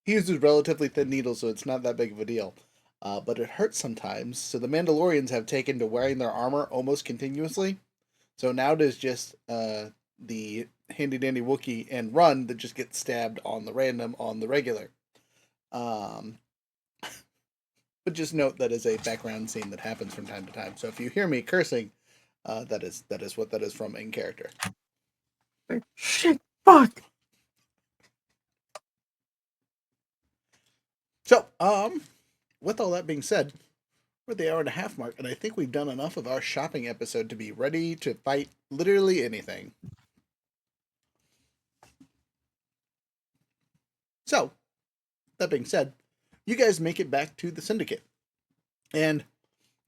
He uses relatively thin needles, so it's not that big of a deal. But it hurts sometimes. So the Mandalorians have taken to wearing their armor almost continuously. So now there's just the handy dandy Wookiee and Run that just gets stabbed on the random on the regular. But just note that is a background scene that happens from time to time. So if you hear me cursing, that is what that is from in character. Like, shit, fuck. So, with all that being said, we're at the 1.5 hour mark, and I think we've done enough of our shopping episode to be ready to fight literally anything. So, that being said, you guys make it back to the Syndicate. And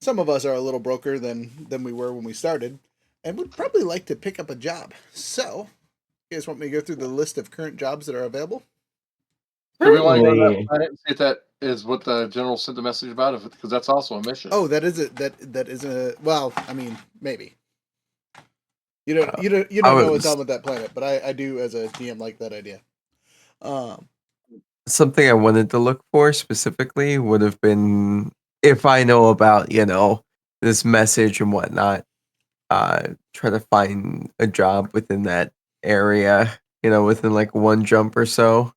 some of us are a little broker than we were when we started, and would probably like to pick up a job. So, you guys want me to go through the list of current jobs that are available? Do we want to go to that planet and see if that is what the general sent the message about? Because that's also a mission. Oh, that is it. That is a well. I mean, maybe. You don't know what's on with that planet, but I do as a DM like that idea. Something I wanted to look for specifically would have been if I know about, this message and whatnot, try to find a job within that area, within like one jump or so.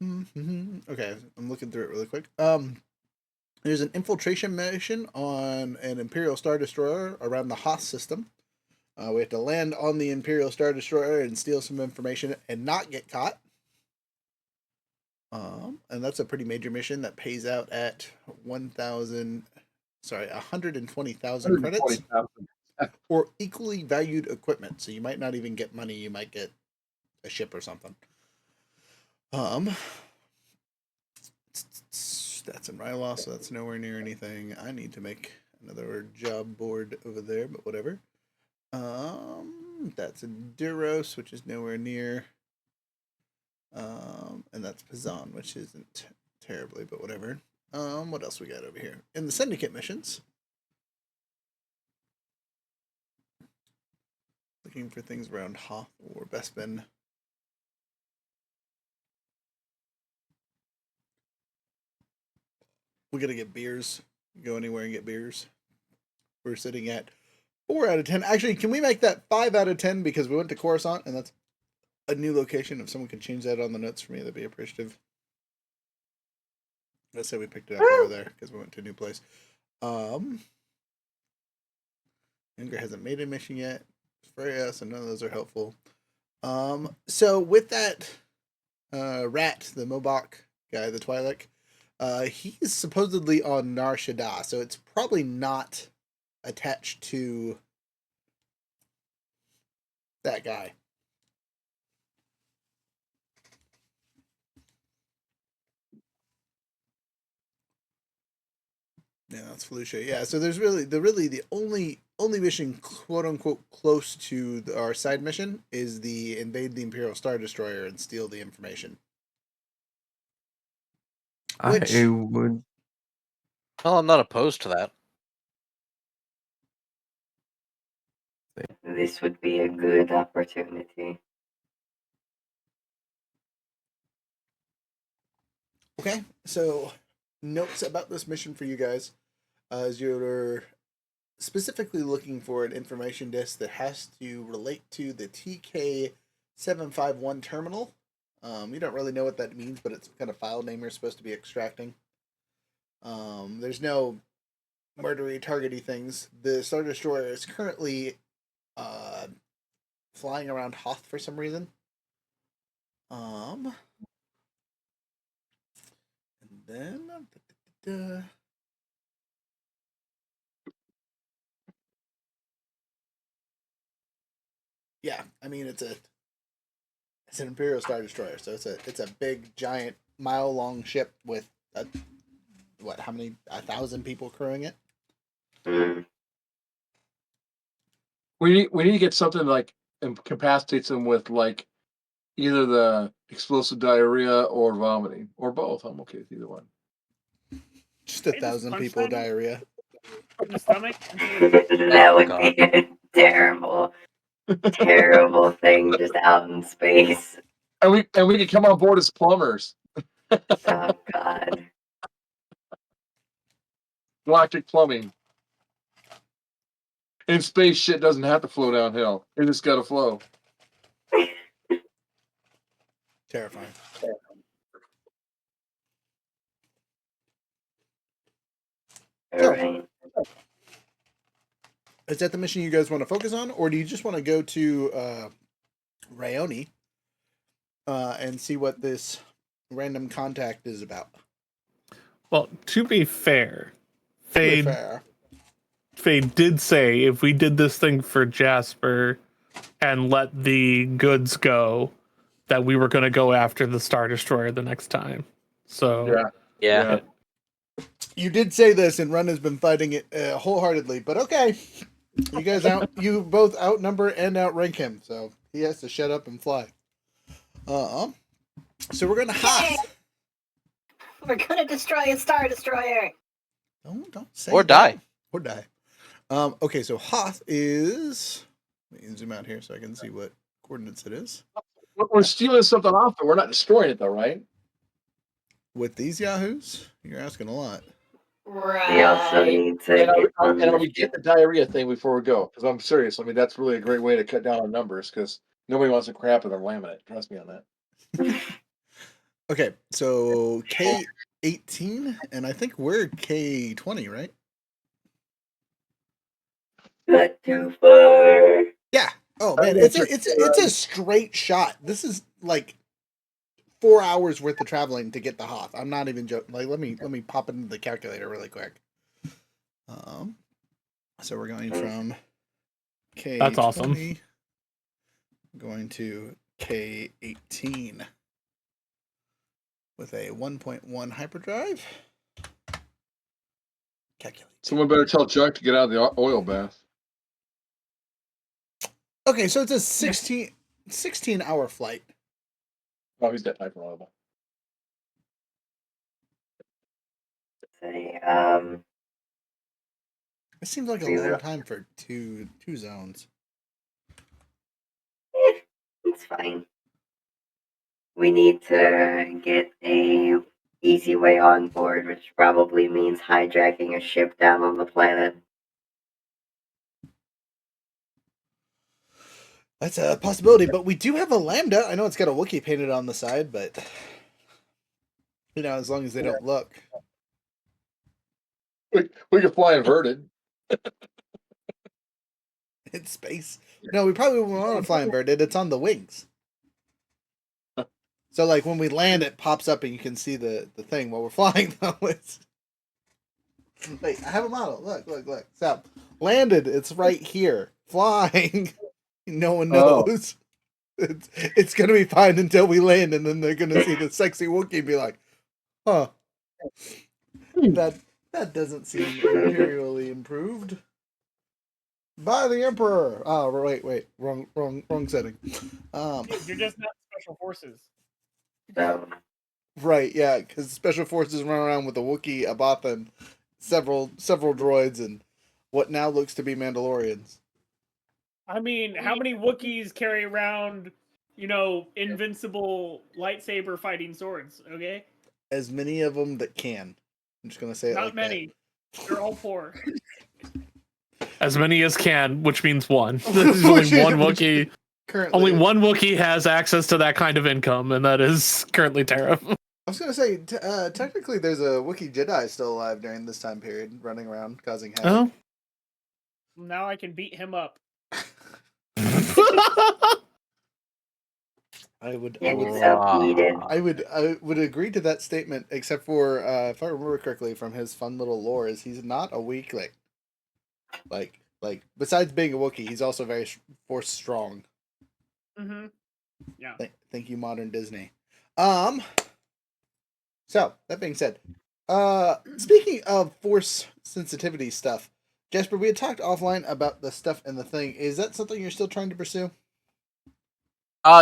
Okay, I'm looking through it really quick. There's an infiltration mission on an Imperial Star Destroyer around the Haas system. We have to land on the Imperial Star Destroyer and steal some information and not get caught. And that's a pretty major mission that pays out at 120,000 credits. Or equally valued equipment. So you might not even get money, you might get a ship or something. That's in Rylaw, so that's nowhere near anything. I need to make another job board over there, but whatever. That's in Duros, which is nowhere near. And that's Pazan, which isn't terribly, but whatever. What else we got over here? In the Syndicate missions. Looking for things around Hoth or Bespin. We gotta get beers. Go anywhere and get beers. We're sitting at 4 out of 10. Actually, can we make that 5 out of 10 because we went to Coruscant and that's a new location? If someone could change that on the notes for me, that'd be appreciative. Let's say we picked it up over there because we went to a new place. Younger hasn't made a mission yet. Freya, so none of those are helpful. So with that rat, the Mobach guy, the Twi'lek, he's supposedly on Nar Shaddaa, so it's probably not attached to that guy. Yeah, that's Felucia. Yeah, so there's really the only mission quote unquote close to our side mission is the invade the Imperial Star Destroyer and steal the information. Which I would. Well, I'm not opposed to that. This would be a good opportunity. okay, so notes about this mission for you guys, as you're specifically looking for an information disk that has to relate to the TK751 terminal. You don't really know what that means, but it's the kind of file name you're supposed to be extracting. There's no murdery, targety things. The Star Destroyer is currently flying around Hoth for some reason. And then yeah, I mean it's an Imperial Star Destroyer, so it's a big giant mile long ship with how many 1,000 people crewing it. We need to get something like incapacitates them with like either the explosive diarrhea or vomiting or both. I'm okay with either one. Just 1,000 people diarrhea in the stomach. That would be a terrible, terrible thing just out in space. And we can come on board as plumbers. Oh God. Galactic plumbing. In space, shit doesn't have to flow downhill. It just got to flow. Terrifying. All right. Is that the mission you guys want to focus on, or do you just want to go to Ryoone and see what this random contact is about? Well, to be fair, Fair. Faye did say if we did this thing for Jasper and let the goods go, that we were going to go after the Star Destroyer the next time. So Yeah. You did say this, and Run has been fighting it wholeheartedly. But okay, you guys you both outnumber and outrank him, so he has to shut up and fly. So we're gonna Hoth. We're gonna destroy a Star Destroyer. Don't say Or that. die. Or die. Okay, so Hoth is. Let me zoom out here so I can see what coordinates it is. We're stealing something off, but we're not destroying it, though, right? With these yahoos, you're asking a lot. Right. We also need to And get on are the we get the diarrhea thing before we go? Because I'm serious. I mean, that's really a great way to cut down on numbers because nobody wants to crap in their laminate. Trust me on that. Okay, so K18, and I think we're K20, right? Not too far. Yeah. Oh man, it's a straight shot. This is like 4 hours worth of traveling to get the Hoth. I'm not even joking. Like, let me pop it into the calculator really quick. So we're going from K20. That's awesome. Going to K18 with a 1.1 hyperdrive. Calculate. Someone better tell Chuck to get out of the oil bath. Okay, so it's a 16 hour flight. Oh, he's that type of reliable. say? It seems like a We long will- time for two zones. It's fine. We need to get a easy way on board, which probably means hijacking a ship down on the planet. That's a possibility, but we do have a Lambda. I know it's got a Wookiee painted on the side, but as long as they don't look. We can fly inverted. In space. No, we probably won't want to fly inverted. It's on the wings. So, like, when we land, it pops up and you can see the thing while we're flying, though. It's... Wait, I have a model. Look. So, landed. It's right here. Flying. No one knows. It's going to be fine until we land, and then they're going to see the sexy Wookiee and be like, huh. That doesn't seem imperially improved. By the Emperor. Oh, wait, wrong setting. You're just not special forces. So, Right, yeah, because special forces run around with a Wookiee, a Bothan, several droids, and what now looks to be Mandalorians. I mean, how many Wookiees carry around, invincible lightsaber fighting swords? Okay, As many of them that can. I'm just gonna say it not like many. They're all poor. As many as can, which means one. There's only one Wookiee. Currently, Only one Wookiee has access to that kind of income, and that is currently Tara. I was gonna say, technically, there's a Wookiee Jedi still alive during this time period, running around causing havoc. Oh. Now I can beat him up. I would agree to that statement, except for if I remember correctly from his fun little lore, is he's not a weakling. Like besides being a Wookiee, he's also very force strong. Mm-hmm. Yeah. Thank you, modern Disney. So that being said, speaking of force sensitivity stuff, Jasper, we had talked offline about the stuff in the thing. Is that something you're still trying to pursue?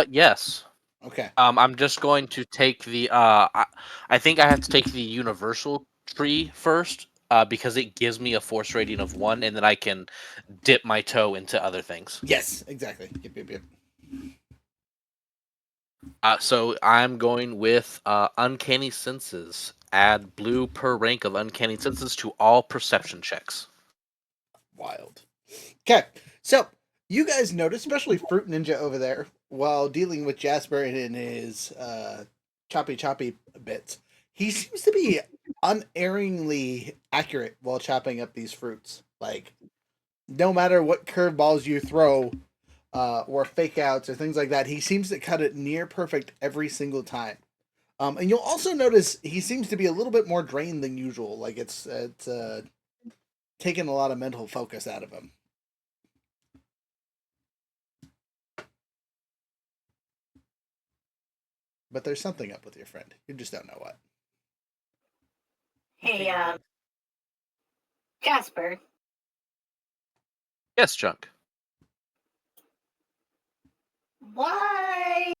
Yes. Okay. I'm just going to take the I think I have to take the universal tree first, because it gives me a force rating of 1, and then I can dip my toe into other things. Yes, exactly. Yep. So I'm going with uncanny senses. Add blue per rank of uncanny senses to all perception checks. Wild. Okay, so you guys notice, especially Fruit Ninja over there, while dealing with Jasper in his choppy bits, he seems to be unerringly accurate while chopping up these fruits. Like, no matter what curveballs you throw, or fake outs or things like that, he seems to cut it near perfect every single time. And you'll also notice he seems to be a little bit more drained than usual. Like it's taken a lot of mental focus out of him. But there's something up with your friend. You just don't know what. Hey, Jasper, Yes, Junk. why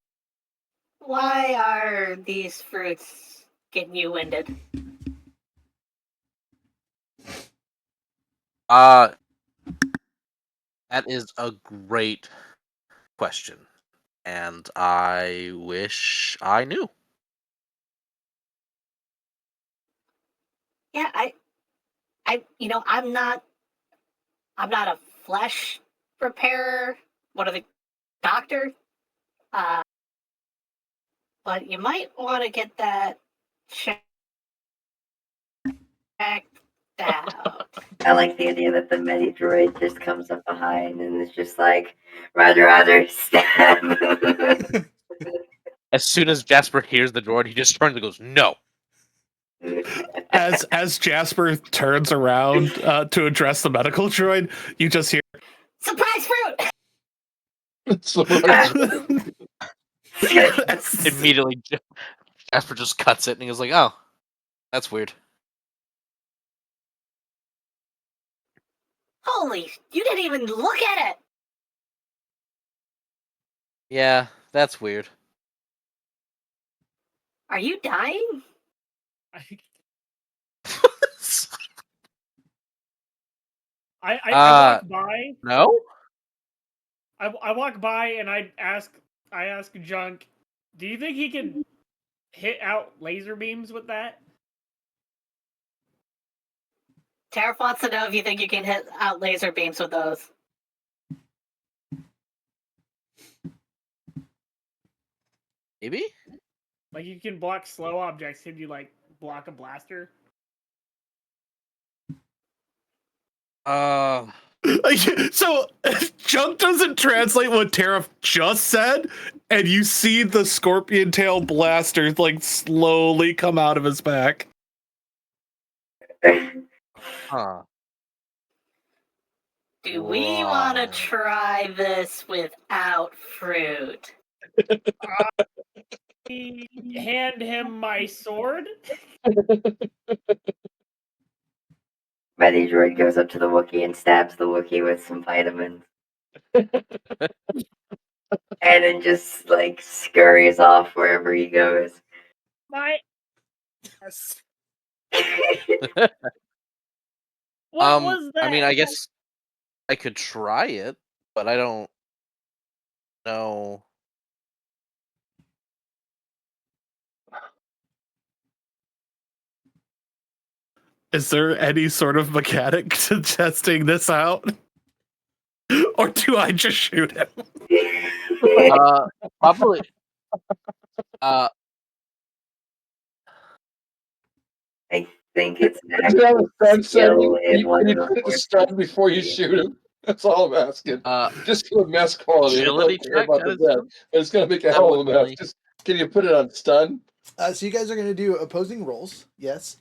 are these fruits getting you winded? That is a great question, and I wish I knew. Yeah, I'm not a flesh repairer, one of the doctor. But you might want to get that checked out. I like the idea that the medi droid just comes up behind and is just like, Roger, stab. As soon as Jasper hears the droid, he just turns and goes, "No." As Jasper turns around to address the medical droid, you just hear surprise fruit. Immediately, Jasper just cuts it and he goes like, "Oh, that's weird." Holy, you didn't even look at it. Yeah, that's weird. Are you dying? I walk by. No. I walk by and I ask Junk, do you think he can hit out laser beams with that? Tariff wants to know if you think you can hit out laser beams with those. Maybe. Like you can block slow objects. Can you like block a blaster? So Junk doesn't translate what Tariff just said, and you see the scorpion tail blaster like slowly come out of his back. Huh. Do we want to Wow. try this without fruit? Hand him my sword. Medidroid goes up to the Wookiee and stabs the Wookiee with some vitamins. And then just like scurries off wherever he goes. My. What was that? I mean, I guess I could try it, but I don't know. Is there any sort of mechanic to testing this out? Or do I just shoot him? Probably. I think it's an You have a stun skill setting. in one You of the put it to stun before you shoot him. That's all I'm asking. Just for the mess quality. I don't Agility care check, about the that is death, but it's gonna make a that hell of a would mess. really- Just can you put it on stun? So you guys are going to do opposing rolls, yes.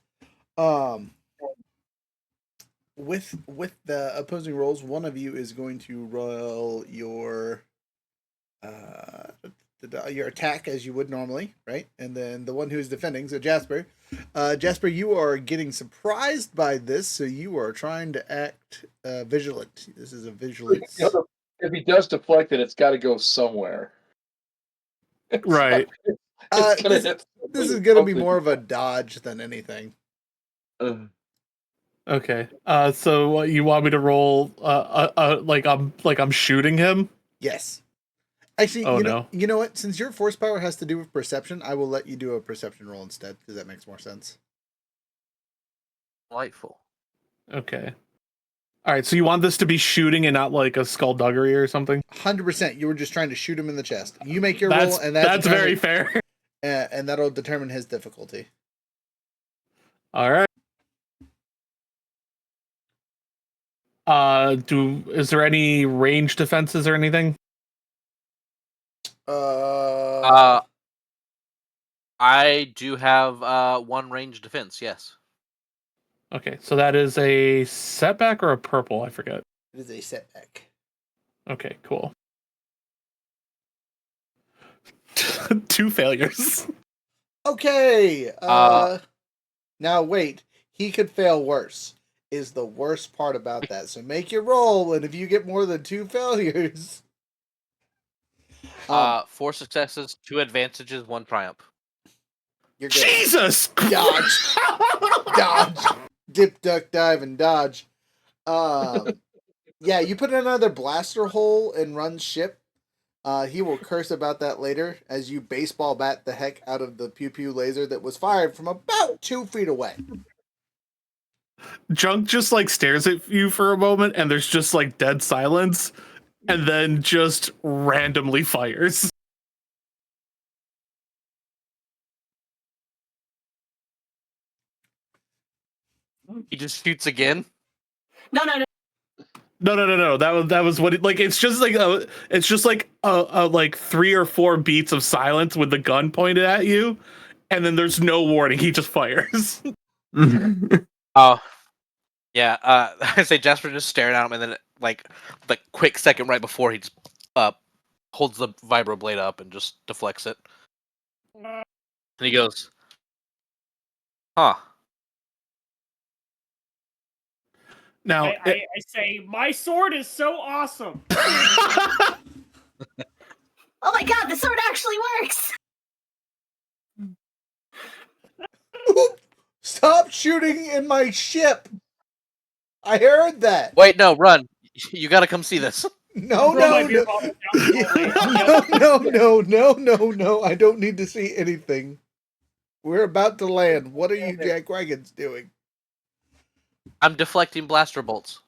With the opposing rolls, one of you is going to roll your attack as you would normally, right? And then the one who is defending, so Jasper, you are getting surprised by this, so you are trying to act vigilant. This is a vigilance. If he does deflect it, it's got to go somewhere. Right. It's gonna This hit is going to be something. more of a dodge than anything. Okay. So what you want me to roll? Like I'm shooting him. Yes. Actually, Oh, you know what? Since your force power has to do with perception, I will let you do a perception roll instead, because that makes more sense. Delightful. Okay. All right. So you want this to be shooting and not like a skullduggery or something? 100%. You were just trying to shoot him in the chest. You make your That's roll, and that's very fair. And that'll determine his difficulty. All right. Is there any range defenses or anything? I do have one range defense. Yes. Okay, so that is a setback or a purple? I forget. It is a setback. Okay, cool. 2 failures. Okay. Now wait. He could fail worse. Is the worst part about that. So make your roll, and if you get more than 2 failures, 4 successes, 2 advantages, 1 triumph. you're good. Jesus! Dodge. Dodge. Dip, duck, dive, and dodge. Yeah, you put another blaster hole in Run's ship. He will curse about that later as you baseball bat the heck out of the pew pew laser that was fired from about 2 feet away. Junk just like stares at you for a moment, and there's just like dead silence, and then just randomly fires. He just shoots again. No. No. That was what it like. It's just like like 3 or 4 beats of silence with the gun pointed at you, and then there's no warning. He just fires. Oh, yeah. I say Jasper just staring at him, and then like the quick second right before he just holds the vibroblade up and just deflects it, and he goes, "Huh." Now I say my sword is so awesome. Oh my god, the sword actually works! Stop shooting in my ship. I heard that. Wait, no, run! You gotta come see this. No, Throw my no, beer no. bottle down the hallway. No. I don't need to see anything. We're about to land. What are you Jack Wagons doing? I'm deflecting blaster bolts.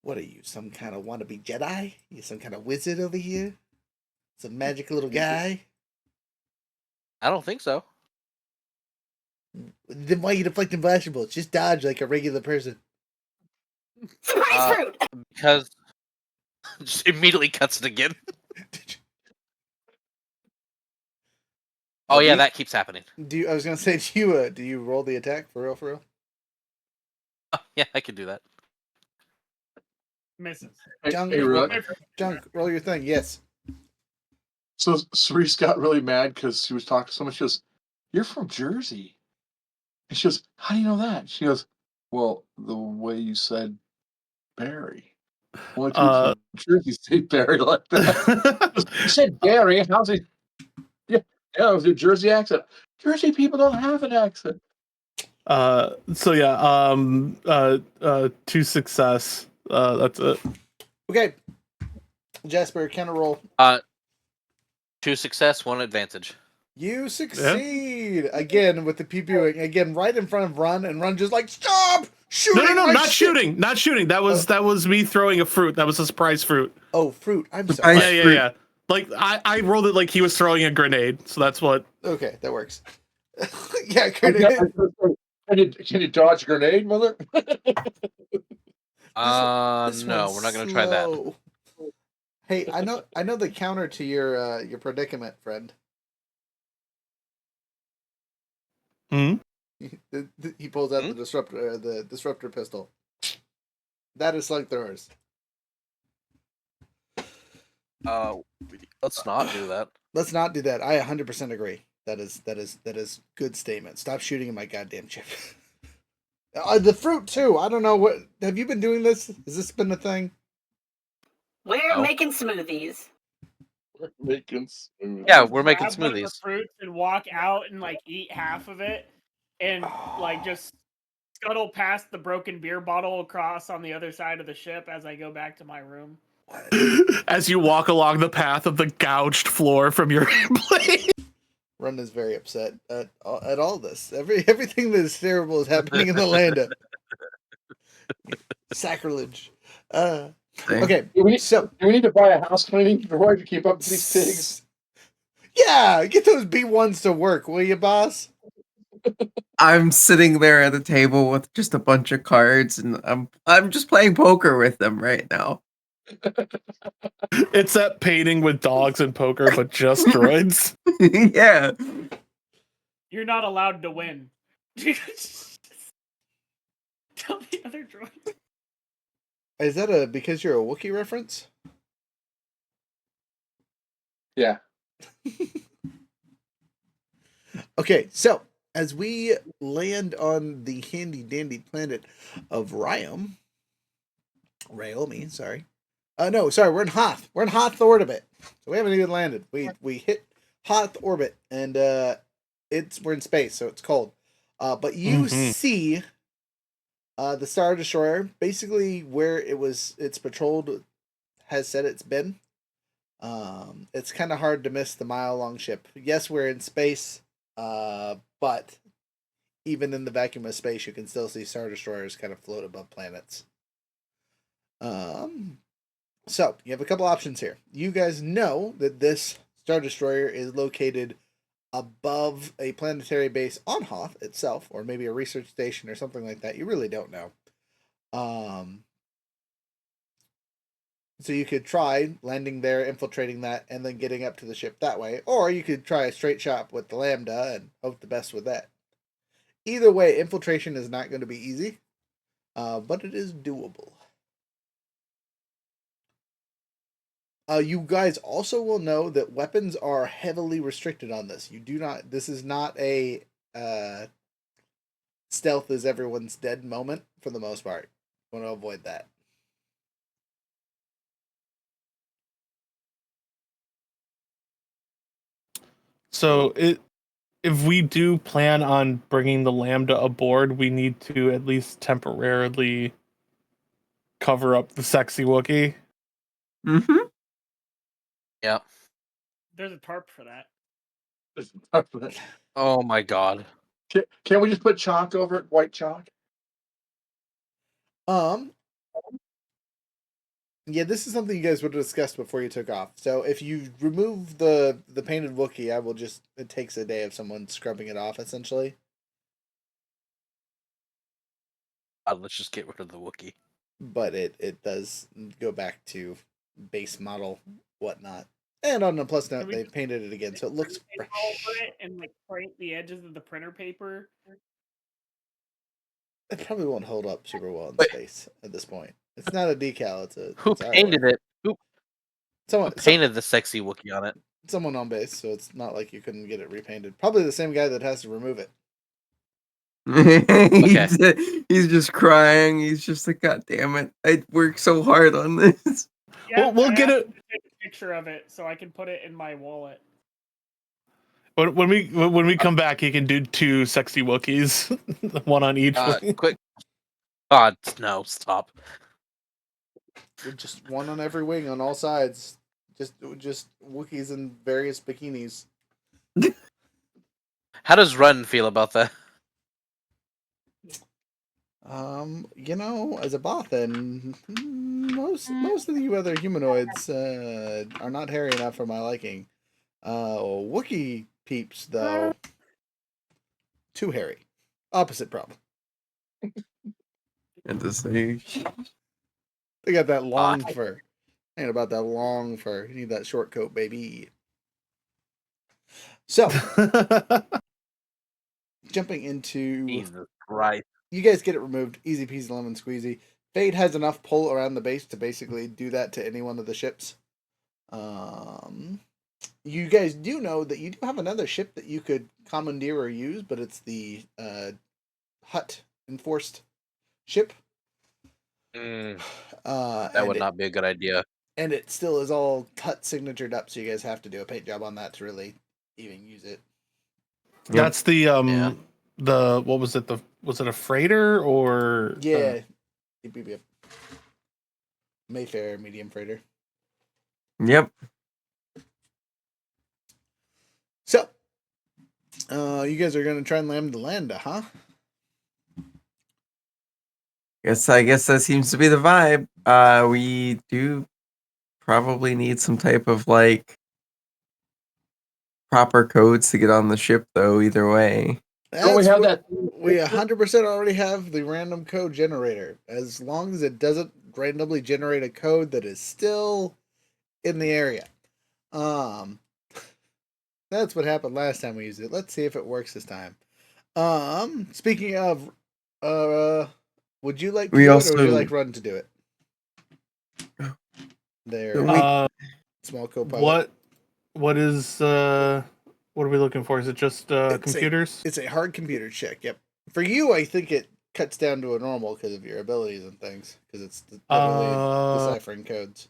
What are you, some kind of wannabe Jedi? You some kind of wizard over here? Some magic little guy? I don't think so. Then why are you deflecting blaster bolts? Just dodge like a regular person. Surprise fruit! Because just immediately cuts it again. Oh yeah, that keeps happening. I was gonna say, do you roll the attack for real? For real? Oh, yeah, I can do that. Misses. Junk, Hey, Rook. Junk, roll your thing. Yes. So Cerise got really mad because she was talking to someone. She goes, "You're from Jersey," and she goes, "How do you know that?" She goes, "Well, the way you said Barry. Only people from Jersey say Barry like that." You said Barry. How's it? Yeah, it was a Jersey accent. Jersey people don't have an accent. So yeah, 2 success. That's it. Okay. Jasper, counter roll. 2 success, 1 advantage. You succeed again with the PPUing again right in front of Run, and Run just like stop shooting. No, my not shit!" shooting, not shooting. That was me throwing a fruit. That was a surprise fruit. Oh, fruit. I'm sorry. Yeah. Like I rolled it like he was throwing a grenade. So that's what. Okay, that works. Yeah, grenade. Can you dodge a grenade, mother? This No, one's we're not gonna try that. slow. Hey, I know the counter to your predicament, friend. Hmm? He pulls out the disruptor pistol. That is slug throwers. Let's not do that. Let's not do that. I 100% agree. That is good statement. Stop shooting at my goddamn chip. The fruit too. I don't know what. Have you been doing this? Has this been a thing? We're making smoothies. Making smoothies. Yeah, we're making Grab one of the smoothies. fruits and walk out and like eat half of it, and like just scuttle past the broken beer bottle across on the other side of the ship as I go back to my room. As you walk along the path of the gouged floor from your plane. Run is very upset at all this. Everything that is terrible is happening in the land. Sacrilege. Okay, Do we so need to buy a house cleaning droid to keep up with these pigs? yeah, get those B1s to work, will you, boss? I'm sitting there at a table with just a bunch of cards, and I'm just playing poker with them right now. It's that painting with dogs and poker, but just droids. Yeah. You're not allowed to win. Tell the other droid. Is that because you're a Wookiee reference? Yeah. Okay, so as we land on the handy dandy planet of Ryoone, sorry. No, sorry, we're in Hoth. We're in Hoth orbit. So we haven't even landed. We hit Hoth orbit, and we're in space, so it's cold. But you see the Star Destroyer, basically where it's patrolled has said it's been. It's kind of hard to miss the mile-long ship. Yes, we're in space, but even in the vacuum of space, you can still see Star Destroyers kind of float above planets. So you have a couple options here. You guys know that this Star Destroyer is located above a planetary base on Hoth itself, or maybe a research station or something like that. You really don't know. So you could try landing there, infiltrating that, and then getting up to the ship that way. Or you could try a straight shot with the Lambda and hope the best with that. Either way, infiltration is not going to be easy, but it is doable. You guys also will know that weapons are heavily restricted on this. This is not a stealth is everyone's dead moment for the most part. You want to avoid that. So if we do plan on bringing the Lambda aboard, we need to at least temporarily cover up the sexy Wookiee. Mm-hmm. Yeah. There's a tarp for that. Oh my god. Can't we just put chalk over it? White chalk? Yeah, this is something you guys would have discussed before you took off. So if you remove the painted Wookiee, I will just, it takes a day of someone scrubbing it off, essentially. Let's just get rid of the Wookiee. But it does go back to base model, whatnot. And on a plus note, they painted it again, so it looks fresh. Over it and like print the edges of the printer paper. It probably won't hold up super well in Wait. space at this point. It's not a decal. Who it's painted it? Who Someone painted the sexy Wookiee on it? someone on base, so it's not like you couldn't get it repainted. Probably the same guy that has to remove it. He's just crying. He's just like, God damn it! I worked so hard on this. Yeah, We'll I get asked it. him to take a picture of it so I can put it in my wallet. When we come back, he can do 2 sexy Wookiees, one on each. Quick. God, no, stop. Just one on every wing on all sides. Just Wookiees in various bikinis. How does Run feel about that? As a Bothan, most of you other humanoids are not hairy enough for my liking. Wookiee peeps, though, too hairy. Opposite problem. And to say, They got that long fur. Ain't about that long fur. You need that short coat, baby. So, jumping into... Jesus Christ. You guys get it removed. Easy peasy lemon squeezy. Fade has enough pull around the base to basically do that to any one of the ships. You guys do know that you do have another ship that you could commandeer or use, but it's the Hut enforced ship. That would not be a good idea. And it still is all Hut signatured up, so you guys have to do a paint job on that to really even use it. That's the the what was it? Was it a freighter or Yep. Mayfair medium freighter. Yep. So, you guys are gonna try and land the Lambda, huh? I guess that seems to be the vibe. We do probably need some type of like proper codes to get on the ship, though. Either way, Don't we have that? We 100% already have the random code generator. As long as it doesn't randomly generate a code that is still in the area. That's what happened last time we used it. Let's see if it works this time. Speaking of, would you like to do it, or would you like Run to do it? There, small co-pilot. What are we looking for? Is it just computers? It's a hard computer check. Yep. For you, I think it cuts down to a normal because of your abilities and things. Because it's deciphering codes.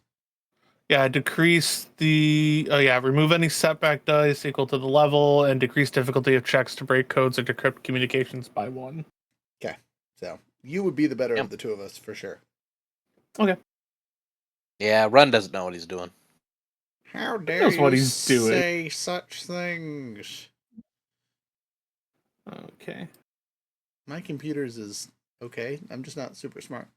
Yeah, decrease the remove any setback dice equal to the level, and decrease difficulty of checks to break codes or decrypt communications by 1. Okay, so you would be the better of the two of us for sure. Okay. Yeah, Run doesn't know what he's doing. How dare you say such things? Okay. My computer's is okay. I'm just not super smart.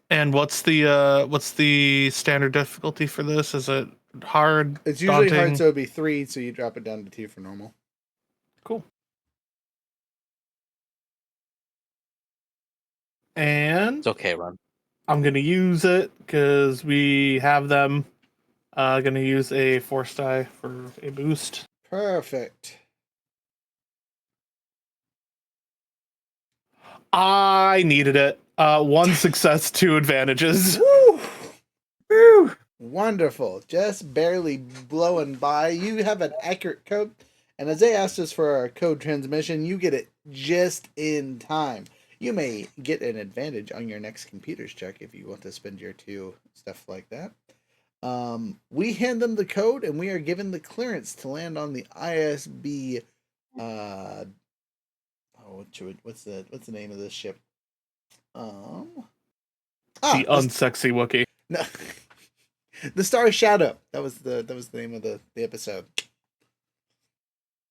And what's the standard difficulty for this? Is it hard? It's usually daunting? hard, so it'd be 3, so you drop it down to 2 for normal. Cool. And it's okay, Run. I'm gonna use it because we have them. Gonna use a force die for a boost. Perfect. I needed it. 1 success, 2 advantages. Woo! Woo! Wonderful. Just barely blowing by. You have an accurate code. And as they asked us for our code transmission, you get it just in time. You may get an advantage on your next computer's check if you want to spend your 2, stuff like that. We hand them the code, and we are given the clearance to land on the ISB Oh, what's the name of this ship? The the unsexy Wookiee. no, the Star Shadow. That was the name of the episode.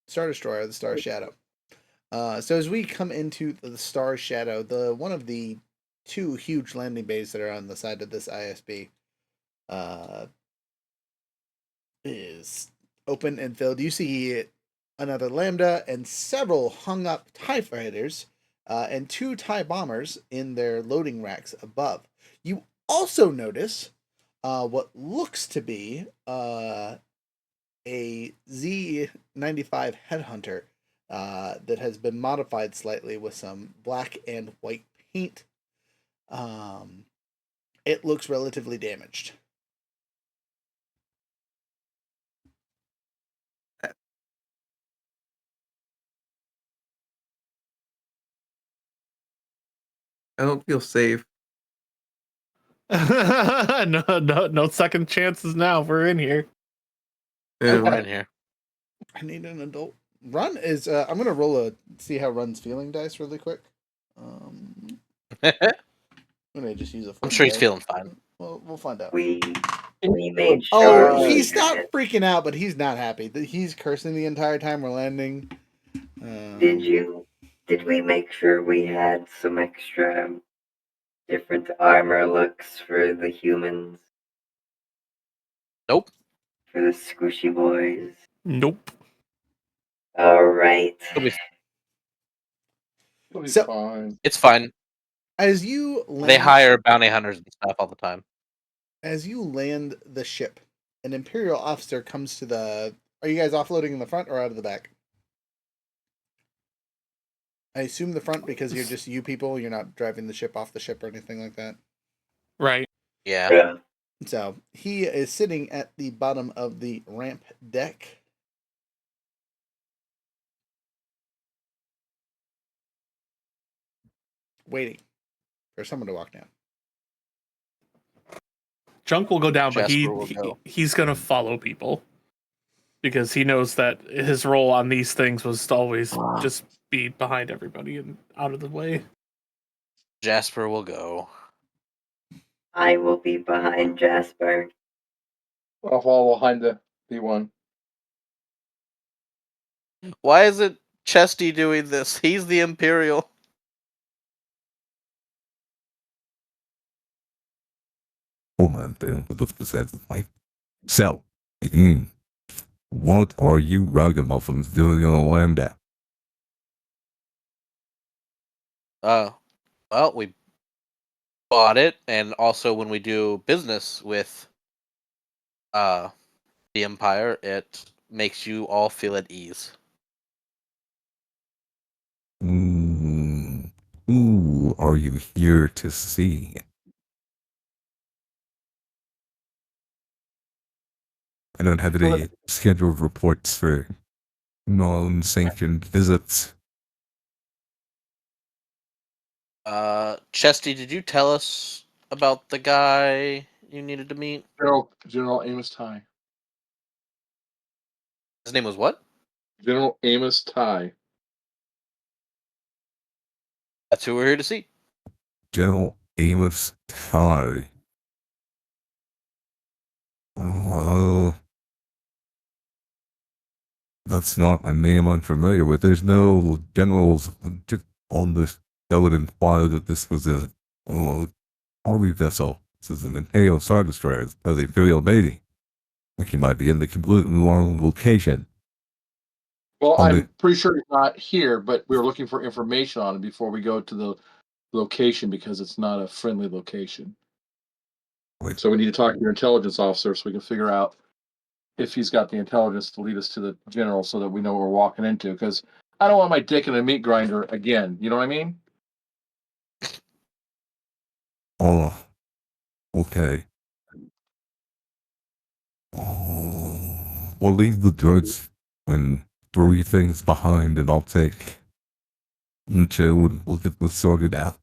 Star Destroyer, the Star Shadow. So as we come into the Star Shadow, the one of the two huge landing bays that are on the side of this ISB is open and filled. You see another Lambda and several hung up TIE fighters and two TIE bombers in their loading racks above. You also notice what looks to be a Z-95 Headhunter that has been modified slightly with some black and white paint. It looks relatively damaged. I don't feel safe. no second chances now. We're in here. We're in here. I need an adult. Run is. I'm gonna roll see how Run's feeling dice really quick. I'm gonna just use a. I'm sure he's feeling fine. Well, we'll find out. We made sure. Oh, he's not freaking out, but he's not happy. He's cursing the entire time we're landing. Did we make sure we had some extra different armor looks for the humans? Nope. For the squishy boys? Nope. Alright. So, fine. It's fine. As you land, They hire bounty hunters and stuff all the time. As you land the ship, an Imperial officer comes to the. Are you guys offloading in the front or out of the back? I assume the front because you're just you people. You're not driving the ship off the ship or anything like that. Right. Yeah. So he is sitting at the bottom of the ramp deck. Waiting for someone to walk down. Junk will go down, but Jasper will go. he's gonna follow people because he knows that his role on these things was to always just be behind everybody and out of the way. Jasper will go. I will be behind Jasper. I'll follow behind the B1. Why is it Chesty doing this? He's the Imperial. Hold on, then. Look this as like. So, what are you ragamuffins doing on Lambda? Well, we bought it, and also when we do business with the Empire, it makes you all feel at ease. Who are you here to see? I don't have any scheduled reports for non-sanctioned visits. Chesty, did you tell us about the guy you needed to meet? General Amos Ty. His name was what? General Amos Ty. That's who we're here to see. General Amos Ty. That's not a name I'm familiar with. There's no generals just on this that would imply that this was a army vessel. This is an Imperial Star Destroyer. It's the Imperial Navy. He might be in the completely wrong location. Well, I'm pretty sure he's not here, but we were looking for information on it before we go to the location because it's not a friendly location. So we need to talk to your intelligence officer so we can figure out if he's got the intelligence to lead us to the general so that we know what we're walking into. Because I don't want my dick in a meat grinder again. You know what I mean? Oh, okay. We'll leave the goods and three things behind, and I'll take until we'll get this sorted out.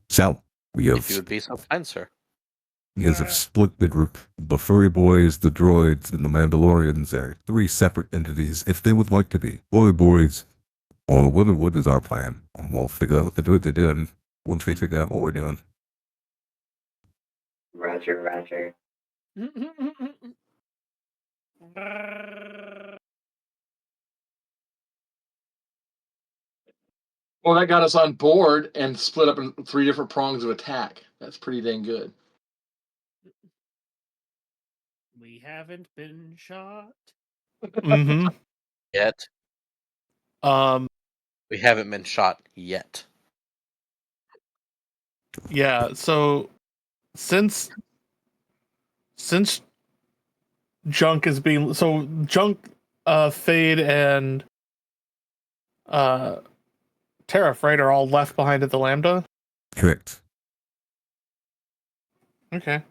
So, we have. If you would be so kind, sir. You guys have split the group. The furry boys, the droids, and the Mandalorians are 3 separate entities, if they would like to be. Furry boys, well, what is our plan? We'll figure out what to do what they're doing once we figure out what we're doing. Roger, roger. Well, that got us on board and split up in 3 different prongs of attack. That's pretty dang good. We haven't been shot. Mm-hmm. Yet. We haven't been shot yet. Yeah, so since Junk is being Junk, Fade, and Tariff, right, are all left behind at the Lambda. Correct. Okay.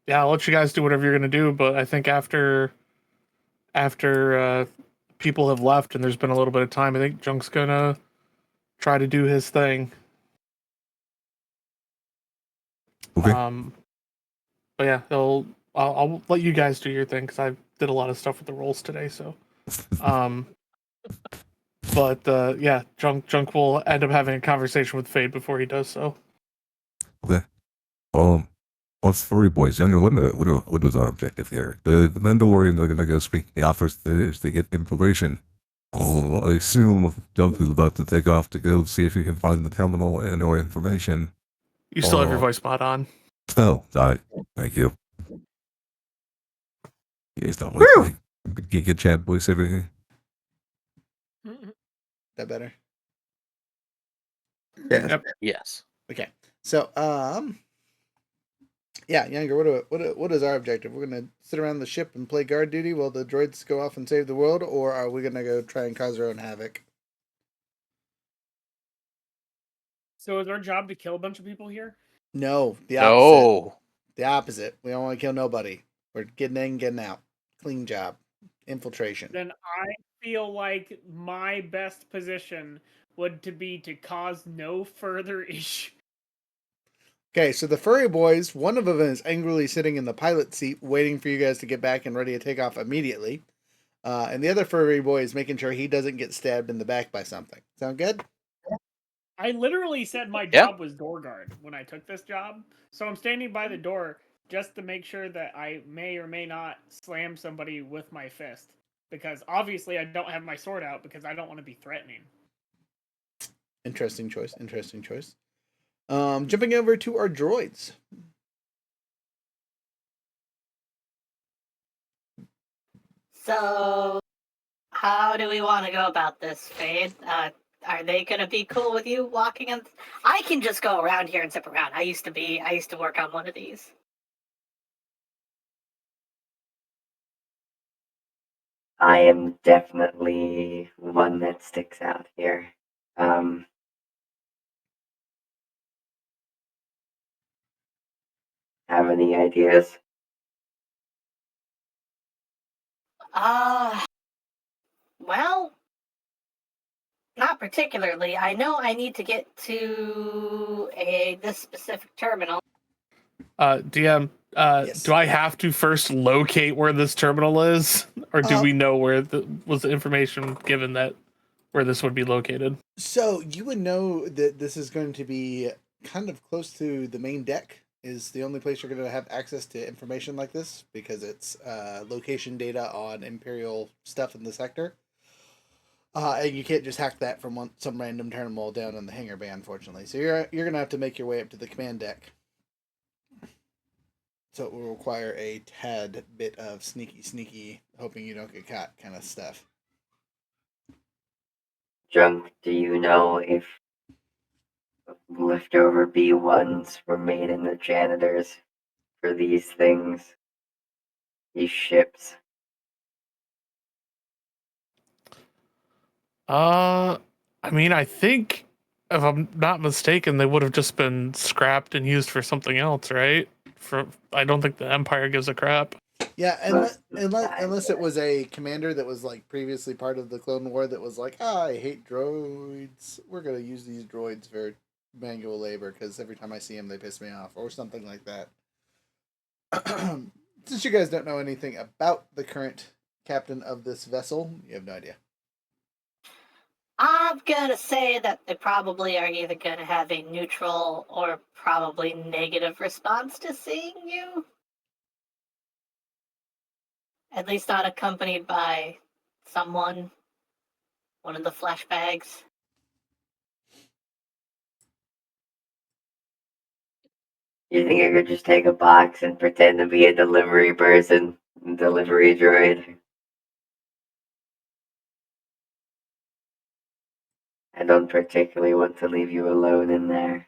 Yeah, I'll let you guys do whatever you're gonna do, but I think after people have left and there's been a little bit of time, I think Junk's gonna try to do his thing. Okay. But yeah, I'll let you guys do your thing because I did a lot of stuff with the rolls today. So, but yeah, Junk will end up having a conversation with Fade before he does so. Okay. Us furry boys, younger, what was our objective here? The Mandalorians are gonna go speak the offers to get information. Oh, I assume Junk is about to take off to go see if he can find the terminal and or information. You still have your voice mod on. Oh, thank you. You guys don't like good chat voice everything. That better? Yeah. Yep. Yes. Okay. So, yeah, Younger, what is our objective? We're gonna sit around the ship and play guard duty while the droids go off and save the world, or are we gonna go try and cause our own havoc? So is our job to kill a bunch of people here? No, the opposite. No. The opposite. We don't want to kill nobody. We're getting in, getting out. Clean job. Infiltration. Then I feel like my best position would be to cause no further issue. Okay, so the furry boys, one of them is angrily sitting in the pilot seat waiting for you guys to get back and ready to take off immediately. And the other furry boy is making sure he doesn't get stabbed in the back by something. Sound good? I literally said my job was door guard when I took this job. So I'm standing by the door just to make sure that I may or may not slam somebody with my fist. Because obviously I don't have my sword out because I don't want to be threatening. Interesting choice. Interesting choice. Jumping over to our droids. So, how do we want to go about this, Fade? Are they gonna be cool with you walking in? I can just go around here and zip around. I used to work on one of these. I am definitely one that sticks out here. Have any ideas? Well, not particularly. I know I need to get to this specific terminal. DM, Yes. do I have to first locate where this terminal is, or do we know where was the information given that where this would be located? So you would know that this is going to be kind of close to the main deck. Is the only place you're going to have access to information like this because it's location data on Imperial stuff in the sector. And you can't just hack that from some random terminal down in the hangar bay, unfortunately. So you're going to have to make your way up to the command deck. So it will require a tad bit of sneaky, hoping you don't get caught kind of stuff. Junk, do you know if leftover B1s were made in the janitors for these things? These ships? I mean, I think if I'm not mistaken, they would have just been scrapped and used for something else, right? I don't think the Empire gives a crap. Yeah, unless it was a commander that was like previously part of the Clone War that was like, I hate droids. We're gonna use these droids for manual labor because every time I see them, they piss me off or something like that. Since you guys don't know anything about the current captain of this vessel, you have no idea. I'm gonna say that they probably are either gonna have a neutral or probably negative response to seeing you. At least not accompanied by someone, one of the flesh bags. You think I could just take a box and pretend to be a delivery person, delivery droid? I don't particularly want to leave you alone in there.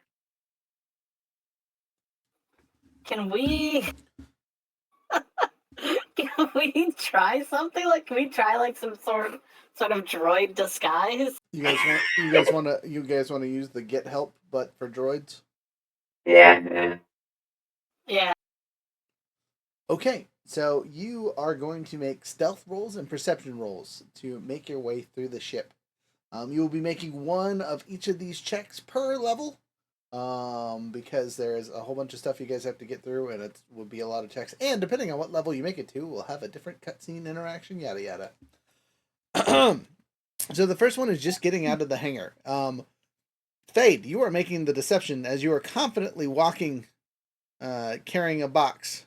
Can we can we try something? Like, can we try like some sort of droid disguise? You guys want to use the get help, but for droids? Yeah. Yeah. Okay, so you are going to make stealth rolls and perception rolls to make your way through the ship. You will be making one of each of these checks per level, because there's a whole bunch of stuff you guys have to get through, and it will be a lot of checks. And depending on what level you make it to, we'll have a different cutscene interaction, yada yada. So the first one is just getting out of the hangar. Fade, you are making the deception as you are confidently walking, carrying a box.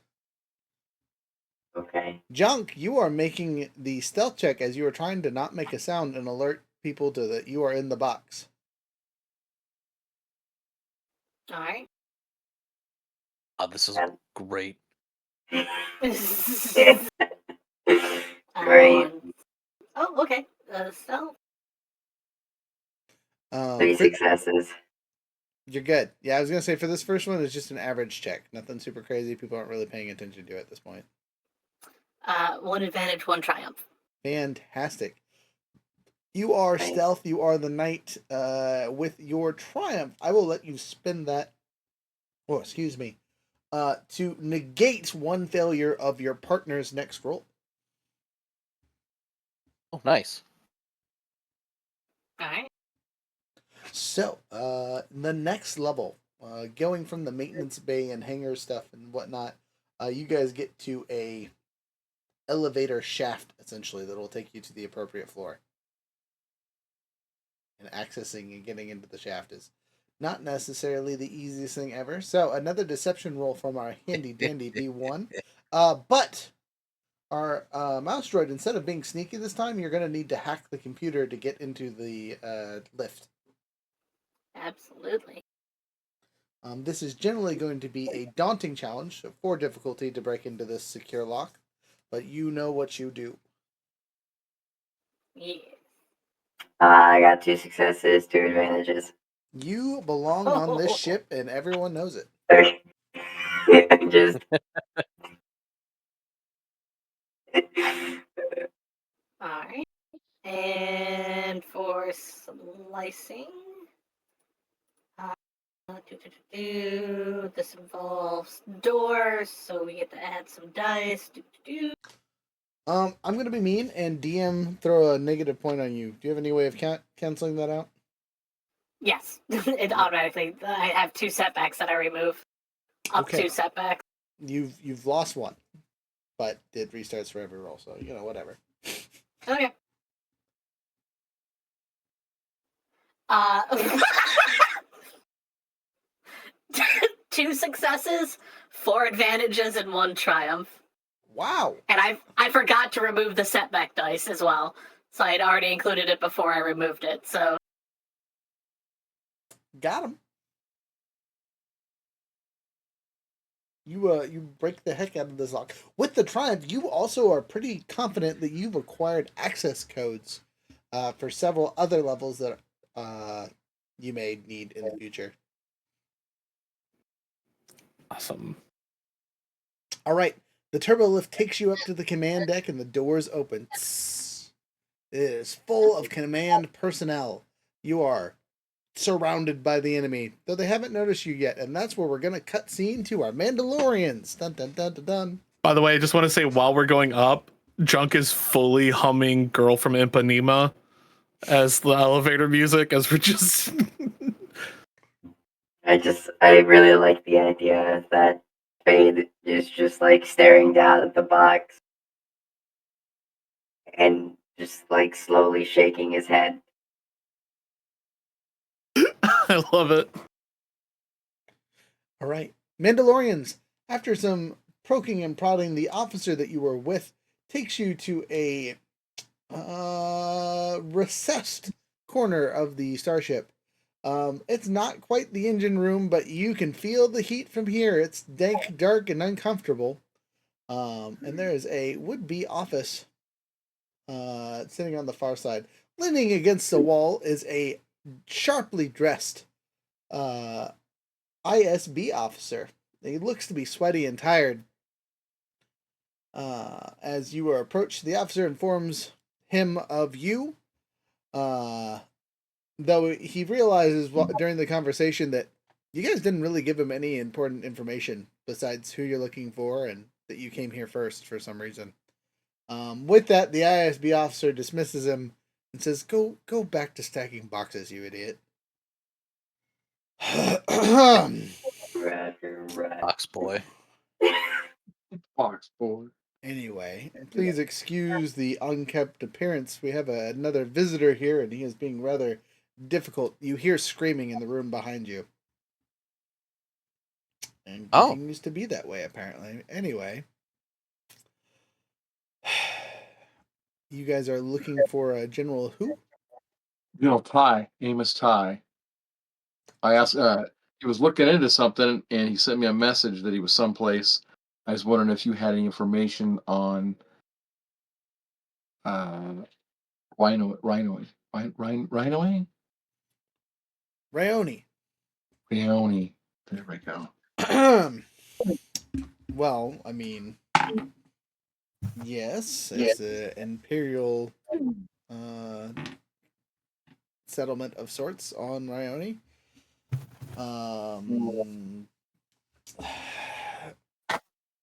Okay. Junk, you are making the stealth check as you are trying to not make a sound and alert people to that you are in the box. All right. Oh, this is great. Great. Oh, okay. So 3 successes. You're good. Yeah, I was gonna say for this first one, it's just an average check. Nothing super crazy. People aren't really paying attention to it at this point. 1 advantage, 1 triumph. Fantastic. You are stealth. You are the knight. With your triumph, I will let you spend that. Oh, excuse me. To negate 1 failure of your partner's next roll. Oh, nice. All right. So, the next level, going from the maintenance bay and hangar stuff and whatnot, you guys get to a elevator shaft, essentially, that will take you to the appropriate floor. And accessing and getting into the shaft is not necessarily the easiest thing ever. So, another deception roll from our handy dandy B1. But our mouse droid, instead of being sneaky this time, you're going to need to hack the computer to get into the lift. Absolutely. This is generally going to be a daunting challenge for difficulty to break into this secure lock, but you know what you do. Yeah. I got 2 successes, 2 advantages. You belong on this ship, and everyone knows it. Just. Alright. And for slicing, this involves doors, so we get to add some dice. I'm going to be mean and DM throw a negative point on you. Do you have any way of canceling that out? Yes, it automatically. I have 2 setbacks that I remove. Up 2 setbacks. You've lost 1, but it restarts for every roll, so whatever. Okay. 2 successes, 4 advantages, and 1 triumph. Wow. And I forgot to remove the setback dice as well, so I had already included it before I removed it. So got him. You break the heck out of this lock with the triumph. You also are pretty confident that you've acquired access codes for several other levels that you may need in the future. Awesome. All right. The turbo lift takes you up to the command deck and the doors open. It is full of command personnel. You are surrounded by the enemy, though they haven't noticed you yet, and that's where we're going to cut scene to our Mandalorians. Dun, dun, dun, dun, dun. By the way, I just want to say while we're going up, Junk is fully humming Girl from Ipanema as the elevator music as we're just I really like the idea that Fade is just like staring down at the box and just like slowly shaking his head. I love it. All right. Mandalorians, after some poking and prodding, the officer that you were with takes you to a recessed corner of the starship. It's not quite the engine room, but you can feel the heat from here. It's dank, dark, and uncomfortable. And there is a would-be office sitting on the far side. Leaning against the wall is a sharply dressed ISB officer. He looks to be sweaty and tired. As you are approached, the officer informs him of you, though he realizes during the conversation that you guys didn't really give him any important information besides who you're looking for and that you came here first for some reason. With that, the ISB officer dismisses him and says, Go back to stacking boxes, you idiot." Box boy. Fox boy. Anyway, please excuse the unkempt appearance. We have another visitor here, and he is being rather difficult. You hear screaming in the room behind you. And continues to be that way, apparently. Anyway. You guys are looking for a General who? Ty, Amos Ty. I asked, he was looking into something and he sent me a message that he was someplace. I was wondering if you had any information on Ryoone. Ryoone. Ryoone. There we go. Well, I mean, yes, it's an imperial settlement of sorts on Ryoone.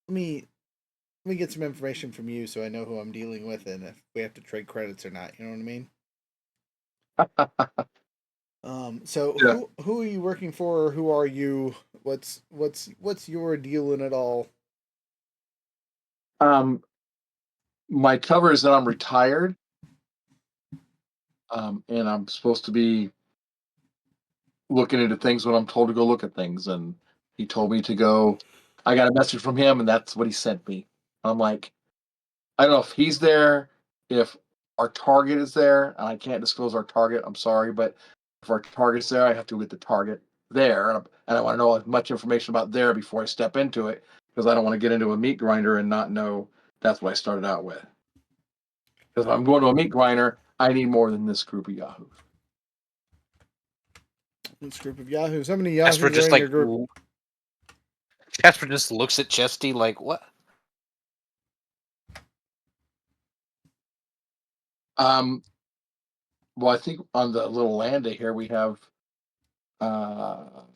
Let me get some information from you so I know who I'm dealing with and if we have to trade credits or not. You know what I mean? So Yeah. who are you working for? Who are you? What's your deal in it all? My cover is that I'm retired. And I'm supposed to be looking into things when I'm told to go look at things. And he told me to go. I got a message from him, and that's what he sent me. I'm like, I don't know if he's there, if our target is there, and I can't disclose our target. I'm sorry, but if our target's there, I have to get the target there, and I want to know as much information about there before I step into it because I don't want to get into a meat grinder and not know that's what I started out with. Because if I'm going to a meat grinder, I need more than this group of yahoos. This group of yahoos. How many yahoos Jasper are just in like your group? Jasper just looks at Chesty like, what? Well, I think on the little land here we have 4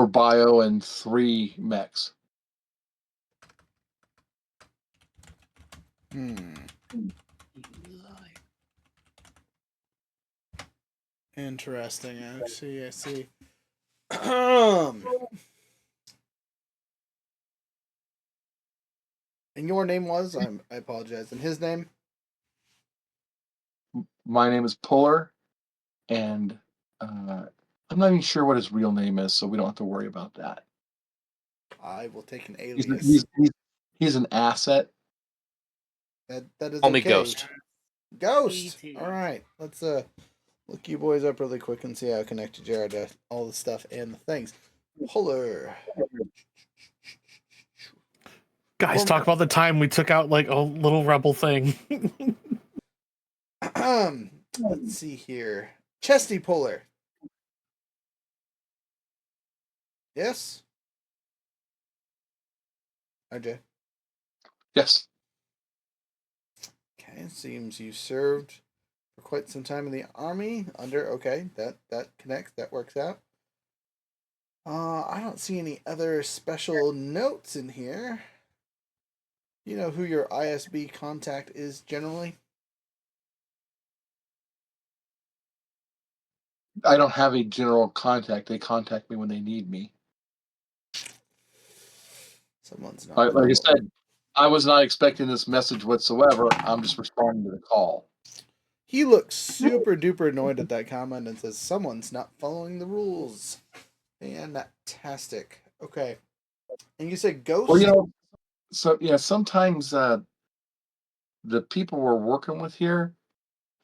bio and 3 mechs. Interesting. I see. And your name was? I apologize. And his name? My name is Puller, and I'm not even sure what his real name is, so we don't have to worry about that. I will take an alias. He's an asset. That is Call me okay. Ghost. Ghost. All right. Let's look you boys up really quick and see how connected you are to all the stuff and the things. Puller. Guys, talk about the time we took out like a little rebel thing. Let's see here. Chesty Puller. Yes? RJ. Yes. Okay, seems you served for quite some time in the army okay, that connects, that works out. I don't see any other special notes in here. You know who your ISB contact is generally? I don't have a general contact. They contact me when they need me. Someone's not. Like I said, I was not expecting this message whatsoever. I'm just responding to the call. He looks super duper annoyed at that comment and says, "Someone's not following the rules." Fantastic. Okay. And you said ghost? Well, so yeah, sometimes the people we're working with here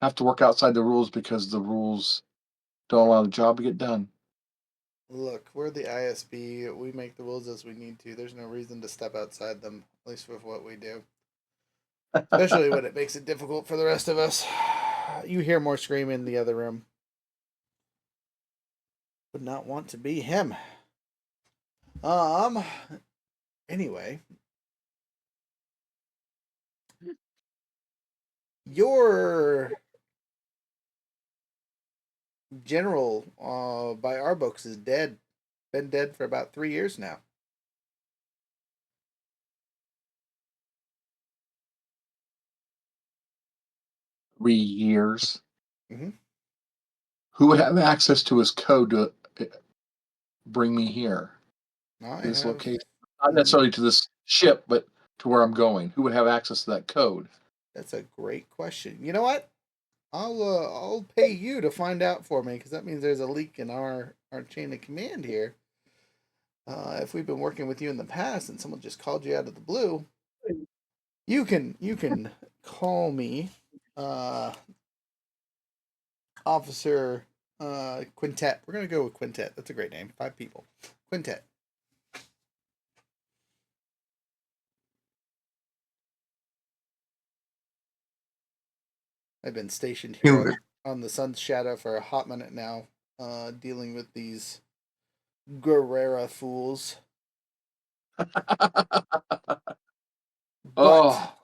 have to work outside the rules because the rules don't allow the job to get done. Look, we're the ISB. We make the rules as we need to. There's no reason to step outside them, at least with what we do. Especially when it makes it difficult for the rest of us. You hear more screaming in the other room. Would not want to be him. Anyway. Your general, by our books, is dead. Been dead for about 3 years now. Years. Mhm. Who would have access to his code to bring me here? This location, not necessarily to this ship, but to where I'm going. Who would have access to that code? That's a great question. You know what? I'll pay you to find out for me, because that means there's a leak in our chain of command here. If we've been working with you in the past and someone just called you out of the blue, you can call me, Officer Quintet. We're gonna go with Quintet. That's a great name. 5 people. Quintet. I've been stationed here on the Sun's Shadow for a hot minute now, dealing with these Guerrera fools. But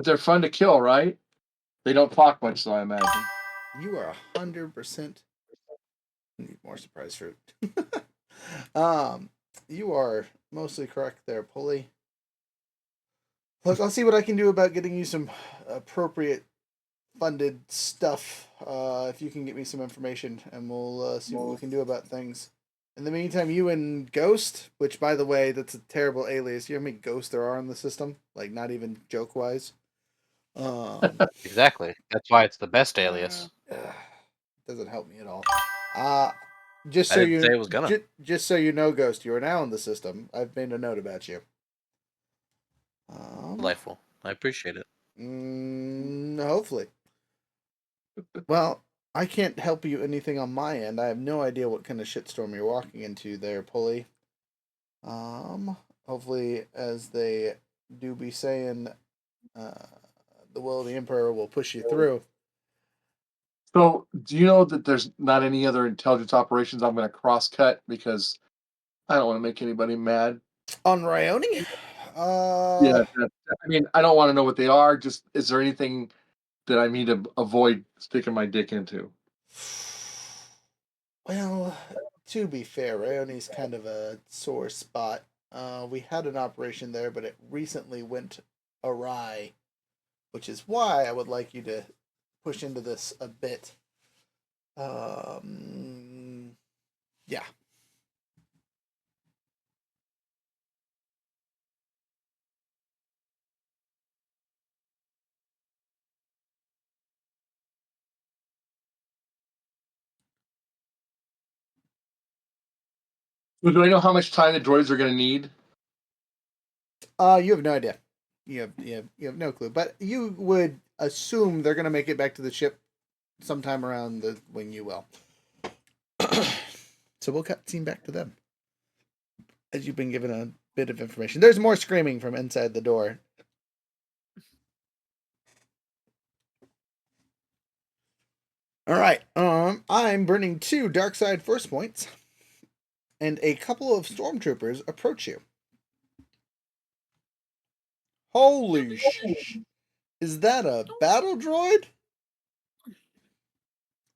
they're fun to kill, right? They don't talk much, so I imagine. You are 100%. Need more surprise fruit. You are mostly correct there, Pulley. Look, I'll see what I can do about getting you some appropriate funded stuff. If you can get me some information, and we'll see what we can do about things. In the meantime, you and Ghost, which, by the way, that's a terrible alias. You know how many ghosts there are in the system? Like, not even joke-wise. Exactly. That's why it's the best alias. Doesn't help me at all. Just I so didn't say it was gonna. just so you know, Ghost, you are now in the system. I've made a note about you. Delightful. I appreciate it. Hopefully. Well, I can't help you anything on my end. I have no idea what kind of shitstorm you're walking into there, Pulley. Hopefully, as they do be saying, the will of the Emperor will push you through. So, do you know that there's not any other intelligence operations I'm going to cross-cut because I don't want to make anybody mad? On Ryoone? Yeah, I mean, I don't want to know what they are. Just, is there anything that I need to avoid sticking my dick into? Well, to be fair, Ryoone's kind of a sore spot. We had an operation there, but it recently went awry, which is why I would like you to push into this a bit. Yeah. So do I know how much time the droids are going to need? You have no idea. You have no clue. But you would assume they're gonna make it back to the ship sometime around when you will. So we'll cut scene back to them. As you've been given a bit of information. There's more screaming from inside the door. Alright. I'm burning 2 dark side force points. And a couple of stormtroopers approach you. Holy sh! Is that a battle droid?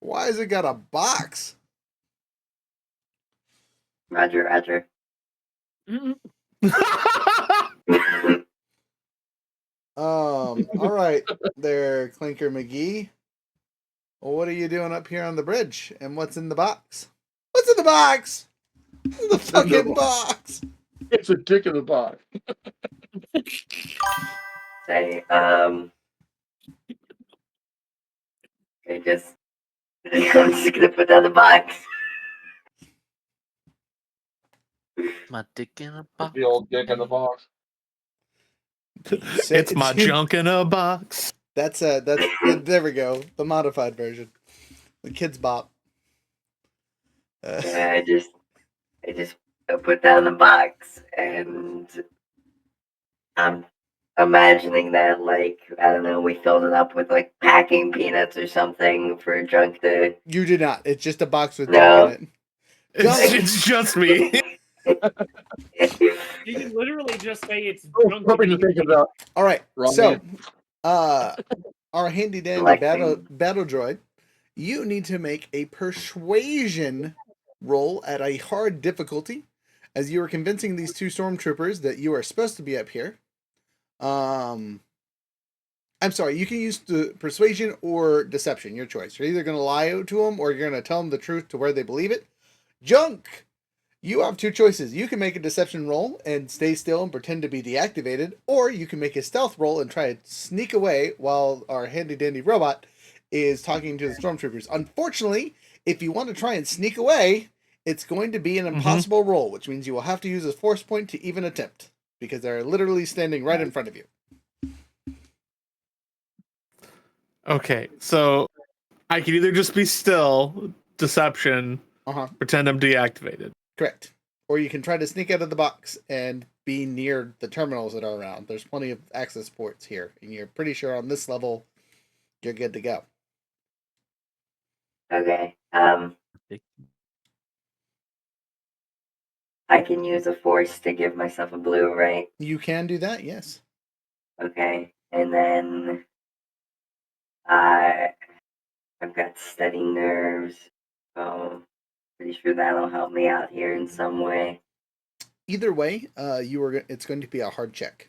Why has it got a box? Roger, Roger. All right, there, Clinker McGee. Well, what are you doing up here on the bridge? And what's in the box? What's in the box? What's in the fucking box? It's a dick in the box. Say, I just, I'm just gonna put down the box. My dick in a box. The old dick in the box. It's my junk in a box. That's there we go. The modified version. The Kids Bop. Yeah, I just put down the box, and I'm imagining that, like, I don't know, we filled it up with like packing peanuts or something for junk to. You did not. It's just a box with No. junk in it. It's just me. You can literally just say it's junk. Something to think about. All right. Wrong So, man. our handy dandy Selecting. battle droid, you need to make a persuasion roll at a hard difficulty, as you are convincing these two stormtroopers that you are supposed to be up here. I'm sorry. You can use the persuasion or deception, your choice. You're either going to lie to them or you're going to tell them the truth to where they believe it. Junk. You have two choices. You can make a deception roll and stay still and pretend to be deactivated, or you can make a stealth roll and try to sneak away while our handy dandy robot is talking to the stormtroopers. Unfortunately, if you want to try and sneak away, it's going to be an impossible roll, which means you will have to use a force point to even attempt, because they're literally standing right in front of you. Okay, so I can either just be still, deception, pretend I'm deactivated. Correct. Or you can try to sneak out of the box and be near the terminals that are around. There's plenty of access ports here, and you're pretty sure on this level you're good to go. Okay. I can use a force to give myself a blue, right? You can do that, yes. Okay. And then I've got steady nerves. Pretty sure that'll help me out here in some way. Either way, it's going to be a hard check.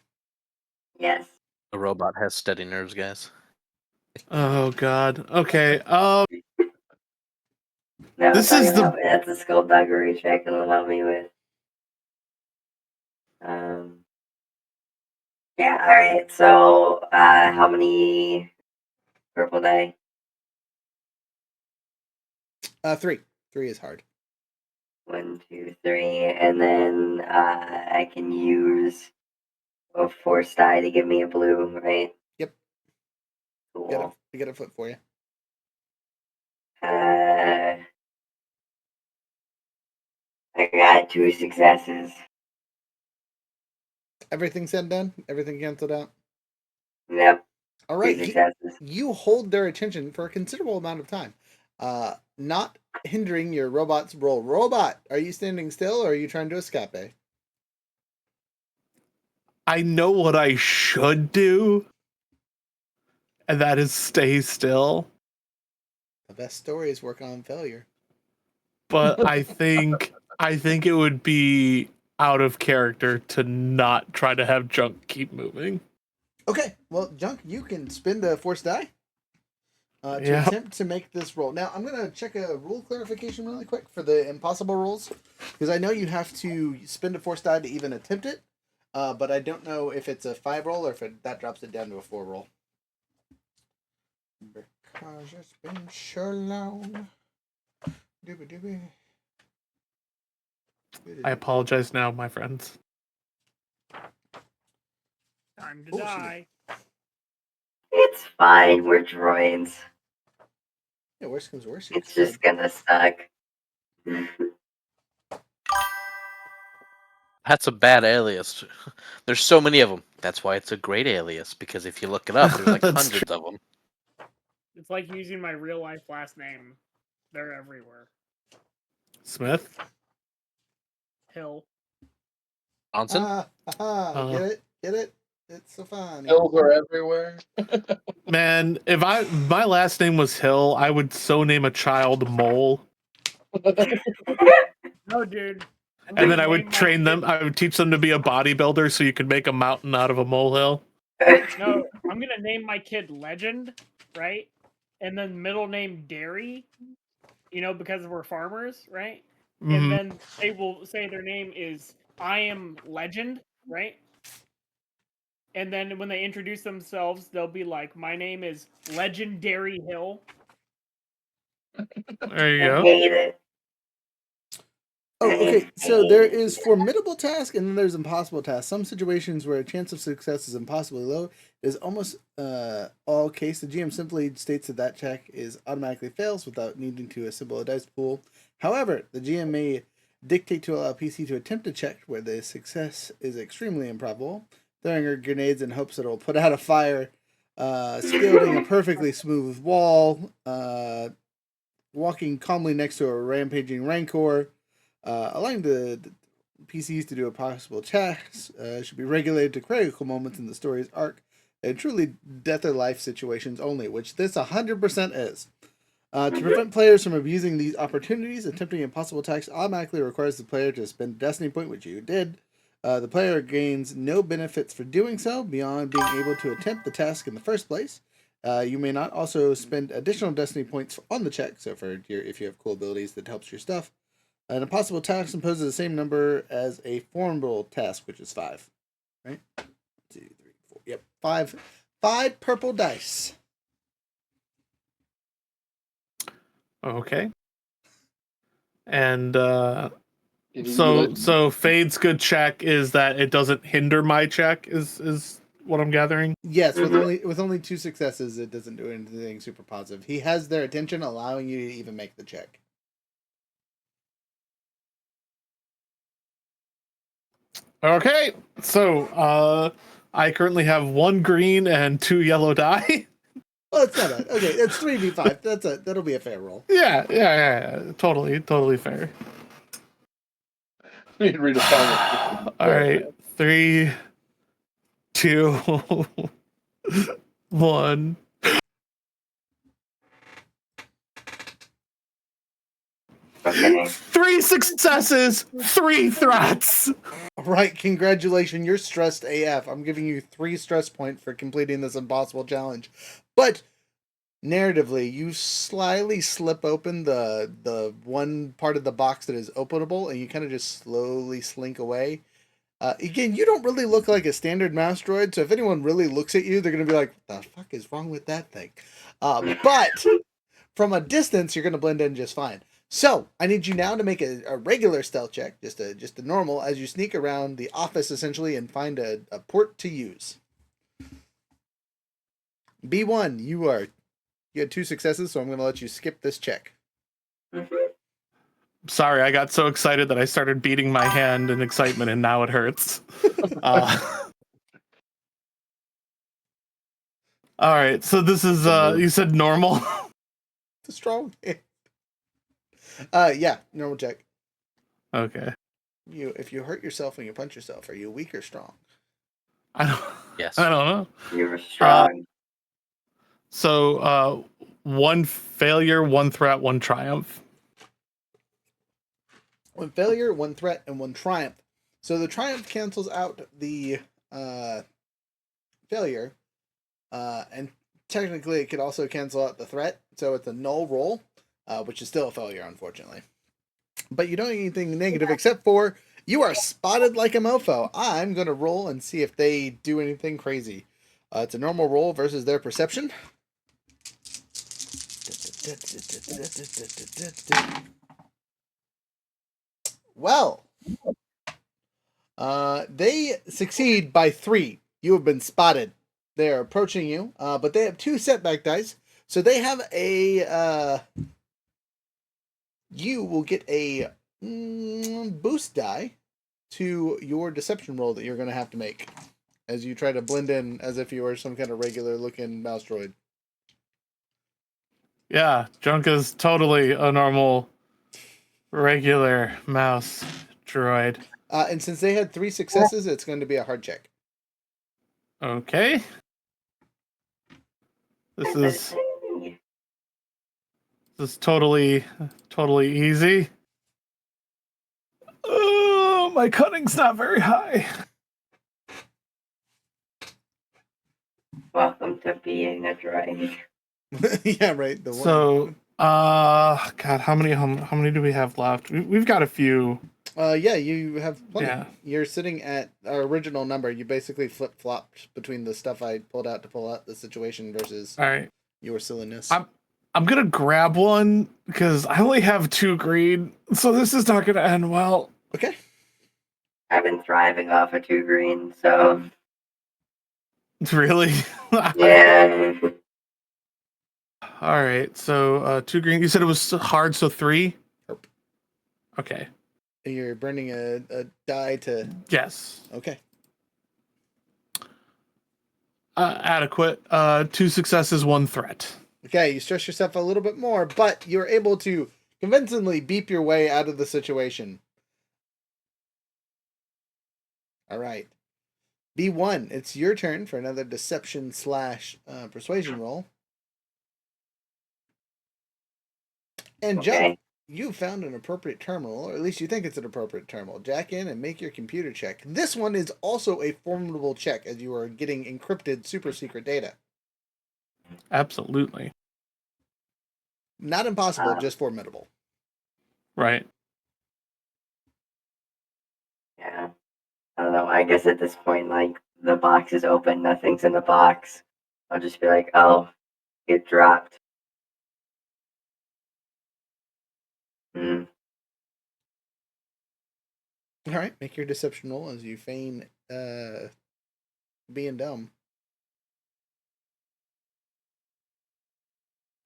Yes. The robot has steady nerves, guys. Oh God. Okay. No, This is the. That's a skullduggery check it'll help me with. Yeah. All right. So, how many purple die? 3. 3 is hard. 1, 2, 3, and then I can use a force die to give me a blue, right? Yep. Cool. I got a foot for you. I got 2 successes. Everything said and done? Everything canceled out? Yep. All right. 2 successes. You hold their attention for a considerable amount of time. Not hindering your robot's roll. Robot, are you standing still or are you trying to escape? I know what I should do, and that is stay still. The best stories work on failure. But I think it would be out of character to not try to have Junk keep moving. Okay, well, Junk, you can spend a force die to attempt to make this roll. Now, I'm going to check a rule clarification really quick for the impossible rolls, because I know you have to spend a force die to even attempt it, but I don't know if it's a 5 roll or if that drops it down to a 4 roll. Because it's been so long. Doobie-doobie. I apologize now, my friends. Time to die. It's fine. We're droids. Yeah, worse comes worse. It's just gonna suck. That's a bad alias. There's so many of them. That's why it's a great alias, because if you look it up, there's like hundreds of them. It's like using my real life last name. They're everywhere. Smith? Hill. Johnson? Get it? Get it? It's so fun. Hills are everywhere. Man, if my last name was Hill, I would so name a child Mole. No, dude. And then I would train them. I would teach them to be a bodybuilder so you could make a mountain out of a molehill. No, I'm gonna name my kid Legend, right? and then middle name Dairy, because we're farmers, right? Mhm. And then they will say their name is I am Legend, right? And then when they introduce themselves, they'll be like, "My name is Legendary Hill." There you I go. hate it. Oh, okay. So there is formidable task and then there's impossible task. Some situations where a chance of success is impossibly low is almost all case. The GM simply states that check is automatically fails without needing to assemble a dice pool. However, the GM may dictate to allow PC to attempt a check where the success is extremely improbable, throwing her grenades in hopes that it will put out a fire, scalding a perfectly smooth wall, walking calmly next to a rampaging rancor. Allowing the PCs to do a possible checks should be regulated to critical moments in the story's arc and truly death or life situations only, which this 100% is. To prevent players from abusing these opportunities, attempting impossible attacks automatically requires the player to spend a destiny point, which you did. The player gains no benefits for doing so beyond being able to attempt the task in the first place. You may not also spend additional destiny points on the check, so if you have cool abilities that helps your stuff. An impossible task imposes the same number as a formidable task, which is 5. Right? 1, 2, 3, 4. Yep, 5. 5 purple dice. Okay. And You- so Fade's good check is that it doesn't hinder my check is what I'm gathering. Yes, with only 2 successes, it doesn't do anything super positive. He has their attention, allowing you to even make the check. Okay, so I currently have 1 green and 2 yellow die. Well, it's not bad. Okay, it's 3v5. That'll be a fair roll. Yeah. Totally fair. You need to redefine it. All right, 3, 2, 1. Okay. 3 successes, 3 threats. All right, congratulations. You're stressed AF. I'm giving you 3 stress points for completing this impossible challenge. But narratively, you slyly slip open the one part of the box that is openable, and you kind of just slowly slink away. Again, you don't really look like a standard mouse droid, so if anyone really looks at you, they're going to be like, what the fuck is wrong with that thing? But from a distance, you're going to blend in just fine. So, I need you now to make a regular stealth check, just a normal, as you sneak around the office, essentially, and find a port to use. B1, you had 2 successes, so I'm going to let you skip this check. Sorry, I got so excited that I started beating my hand in excitement, and now it hurts. All right, so this is you said normal. It's a strong hand. Yeah, normal check. Okay. If you hurt yourself when you punch yourself, are you weak or strong? Yes. I don't know. You're strong. So 1 failure, 1 threat, 1 triumph. 1 failure, 1 threat, and 1 triumph. So the triumph cancels out the failure, and technically it could also cancel out the threat. So it's a null roll, which is still a failure, unfortunately. But you don't get anything negative except for you are spotted like a mofo. I'm going to roll and see if they do anything crazy. It's a normal roll versus their perception. Well, they succeed by 3. You have been spotted. They are approaching you, but they have 2 setback dice. So they have a... you will get a boost die to your deception roll that you're going to have to make as you try to blend in as if you were some kind of regular looking mouse droid. Yeah, Junk is totally a normal, regular mouse droid. And since they had 3 successes, it's going to be a hard check. Okay. This is totally easy. Oh, my cunning's not very high. Welcome to being a droid. Yeah, right. The one. So, God, how many do we have left? We've got a few. Yeah, you have plenty. Yeah. You're sitting at our original number. You basically flip flopped between the stuff I pulled out to pull out the situation versus All right. your silliness. I'm gonna grab one because I only have 2 green, so this is not gonna end well. Okay. I've been thriving off of 2 green, so Really? yeah. All right. So 2 green. You said it was hard, so 3. Nope. Okay. You're burning a die to. Yes. Okay. Adequate. 2 successes, 1 threat. Okay, you stress yourself a little bit more, but you're able to convincingly beep your way out of the situation. All right. B1, it's your turn for another deception / persuasion roll. And Jack, you found an appropriate terminal, or at least you think it's an appropriate terminal. Jack in and make your computer check. This one is also a formidable check as you are getting encrypted super secret data. Absolutely. Not impossible, just formidable. Right. Yeah. I don't know. I guess at this point, like, the box is open, nothing's in the box. I'll just be like, oh, it dropped. Hmm. All right, make your deception roll as you feign being dumb.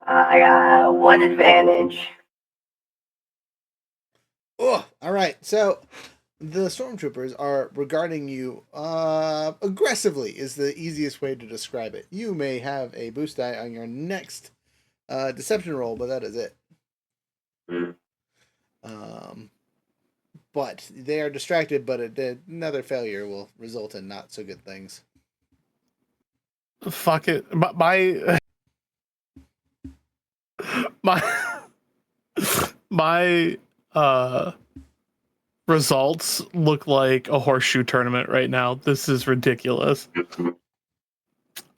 I got 1 advantage. Oh, all right. So the stormtroopers are regarding you aggressively is the easiest way to describe it. You may have a boost die on your next deception roll, but that is it. Hmm. But they are distracted, but another failure will result in not so good things. Fuck it. My results look like a horseshoe tournament right now. This is ridiculous.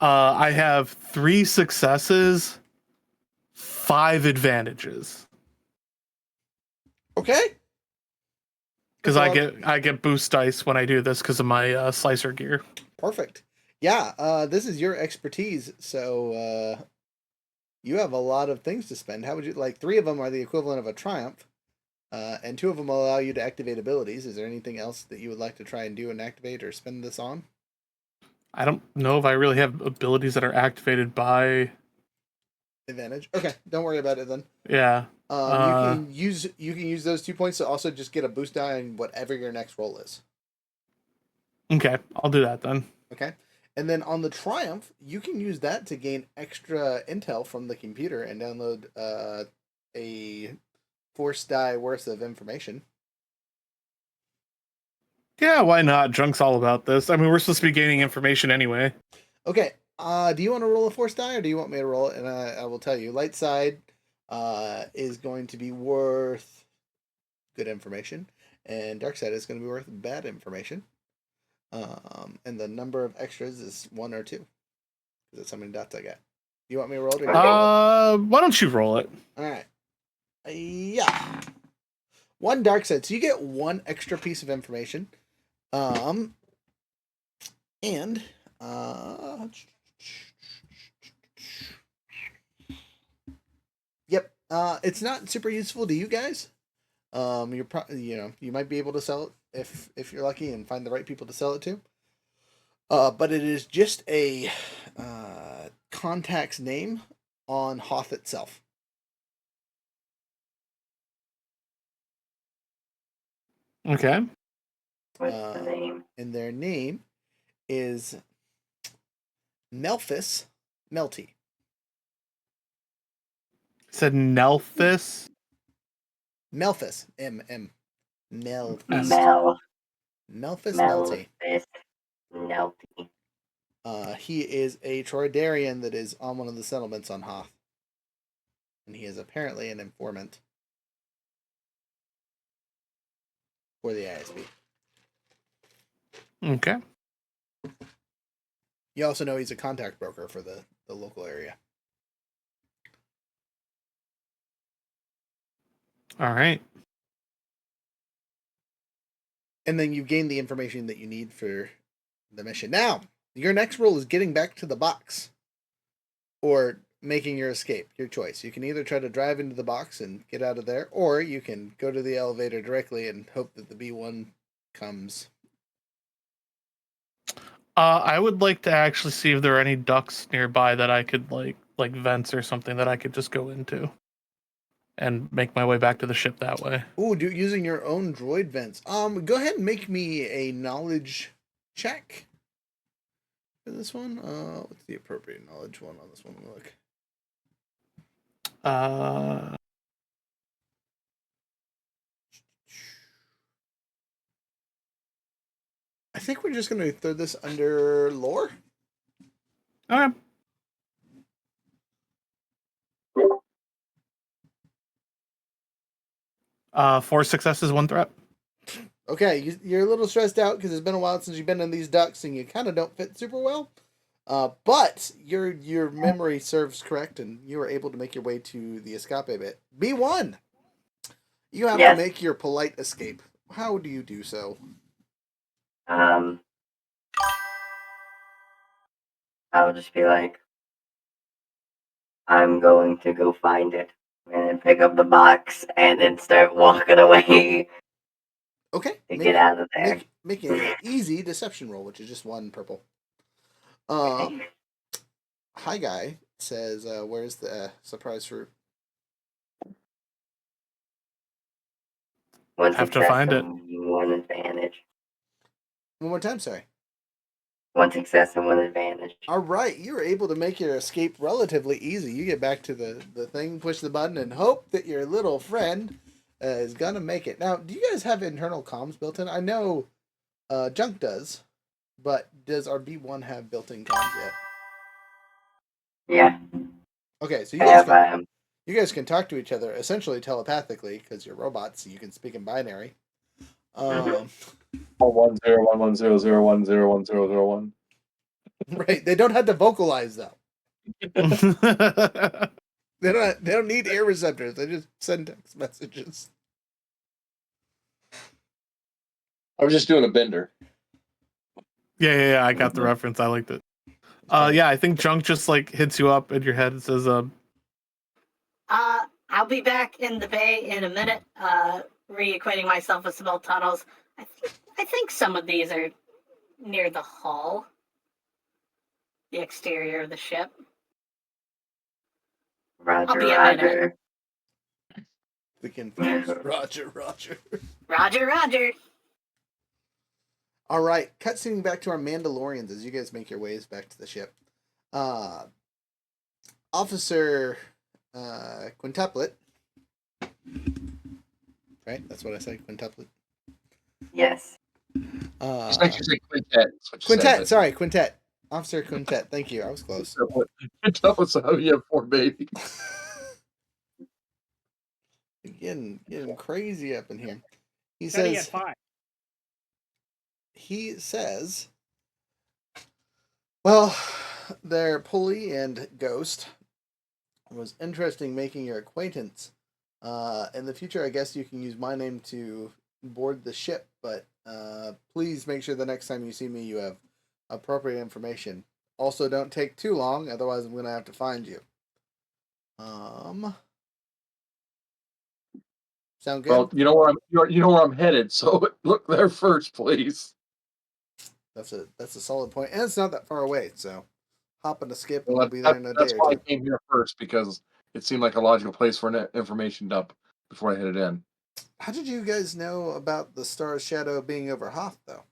I have 3 successes, 5 advantages. Okay. Because I get boost dice when I do this because of my slicer gear. Perfect. Yeah, this is your expertise, so you have a lot of things to spend. How would you like? 3 of them are the equivalent of a triumph, and 2 of them will allow you to activate abilities. Is there anything else that you would like to try and do and activate or spend this on? I don't know if I really have abilities that are activated by advantage. Okay, don't worry about it then. Yeah. You can use those 2 points to also just get a boost die on whatever your next roll is. Okay, I'll do that then. Okay. And then on the Triumph, you can use that to gain extra intel from the computer and download a force die worth of information. Yeah, why not? Drunk's all about this. I mean, we're supposed to be gaining information anyway. Okay. Do you want to roll a force die, or do you want me to roll it? And I will tell you. Light side is going to be worth good information, and dark side is going to be worth bad information. And the number of extras is 1 or 2. Because that's how many dots I got. You want me to roll it? Or why don't you roll it? All right. Yeah. 1 dark side. So you get 1 extra piece of information. And yep. It's not super useful to you guys. You might be able to sell it if you're lucky and find the right people to sell it to. But it is just a contact's name on Hoth itself. Okay. What's the name? And their name is Melphis Melty. Said Nelphis? Melphis. M. Melphis. Melphis Melty. Melty. He is a Troidarian that is on one of the settlements on Hoth. And he is apparently an informant for the ISB. Okay. You also know he's a contact broker for the local area. All right. And then you gain the information that you need for the mission. Now, your next role is getting back to the box or making your escape. Your choice. You can either try to drive into the box and get out of there, or you can go to the elevator directly and hope that the B1 comes. I would like to actually see if there are any ducts nearby that I could like vents or something that I could just go into and make my way back to the ship that way. Ooh, using your own droid vents. Go ahead and make me a knowledge check for this one. What's the appropriate knowledge one on this one? Look. I think we're just going to throw this under lore. Okay. Four successes, one threat. Okay, you're a little stressed out because it's been a while since you've been in these ducks and you kind of don't fit super well. But your memory serves correct and you were able to make your way to the escape bit. B1! You have to make your polite escape. How do you do so? I would just be like, I'm going to go find it, and then pick up the box, and then start walking away. Okay. To get out of there. Make an easy deception roll, which is just one purple. Hi Guy says, where's the surprise fruit? Have to find it. One advantage. One more time, sorry. One success and one advantage. All right, you're able to make your escape relatively easy. You get back to the thing, push the button, and hope that your little friend is gonna make it. Now, do you guys have internal comms built in? I know Junk does, but does our B1 have built-in comms yet? Yeah. Okay, so you guys can talk to each other essentially telepathically because you're robots, so you can speak in binary. 1101100101001. Right, they don't have to vocalize though. They don't need ear receptors. They just send text messages. I was just doing a bender. Yeah. I got the reference. I liked it. Yeah, I think Junk just like hits you up in your head and says, I'll be back in the bay in a minute, reacquainting myself with some old tunnels. I think some of these are near the hull, the exterior of the ship. Roger, I'll be a minute. The confused Roger. Roger. All right, cutscene back to our Mandalorians as you guys make your ways back to the ship. Officer Quintuplet. Right, that's what I said, Quintuplet. Yes. It's like you say quintet. Quintet, sorry, Quintet. Officer Quintet, thank you. I was close. Tell us how you have 4 babies. Getting crazy up in here. He Said says 5. He says, well, their pulley and ghost. It was interesting making your acquaintance. In the future, I guess you can use my name to board the ship, but please make sure the next time you see me, you have appropriate information. Also, don't take too long, otherwise I'm going to have to find you. Sound good? Well, you know where I'm headed, so look there first, please. That's a solid point, and it's not that far away, so hop on a skip and we'll be there in a day That's or why two. I came here first, because it seemed like a logical place for an information dump before I headed in. How did you guys know about the star's shadow being over Hoth, though?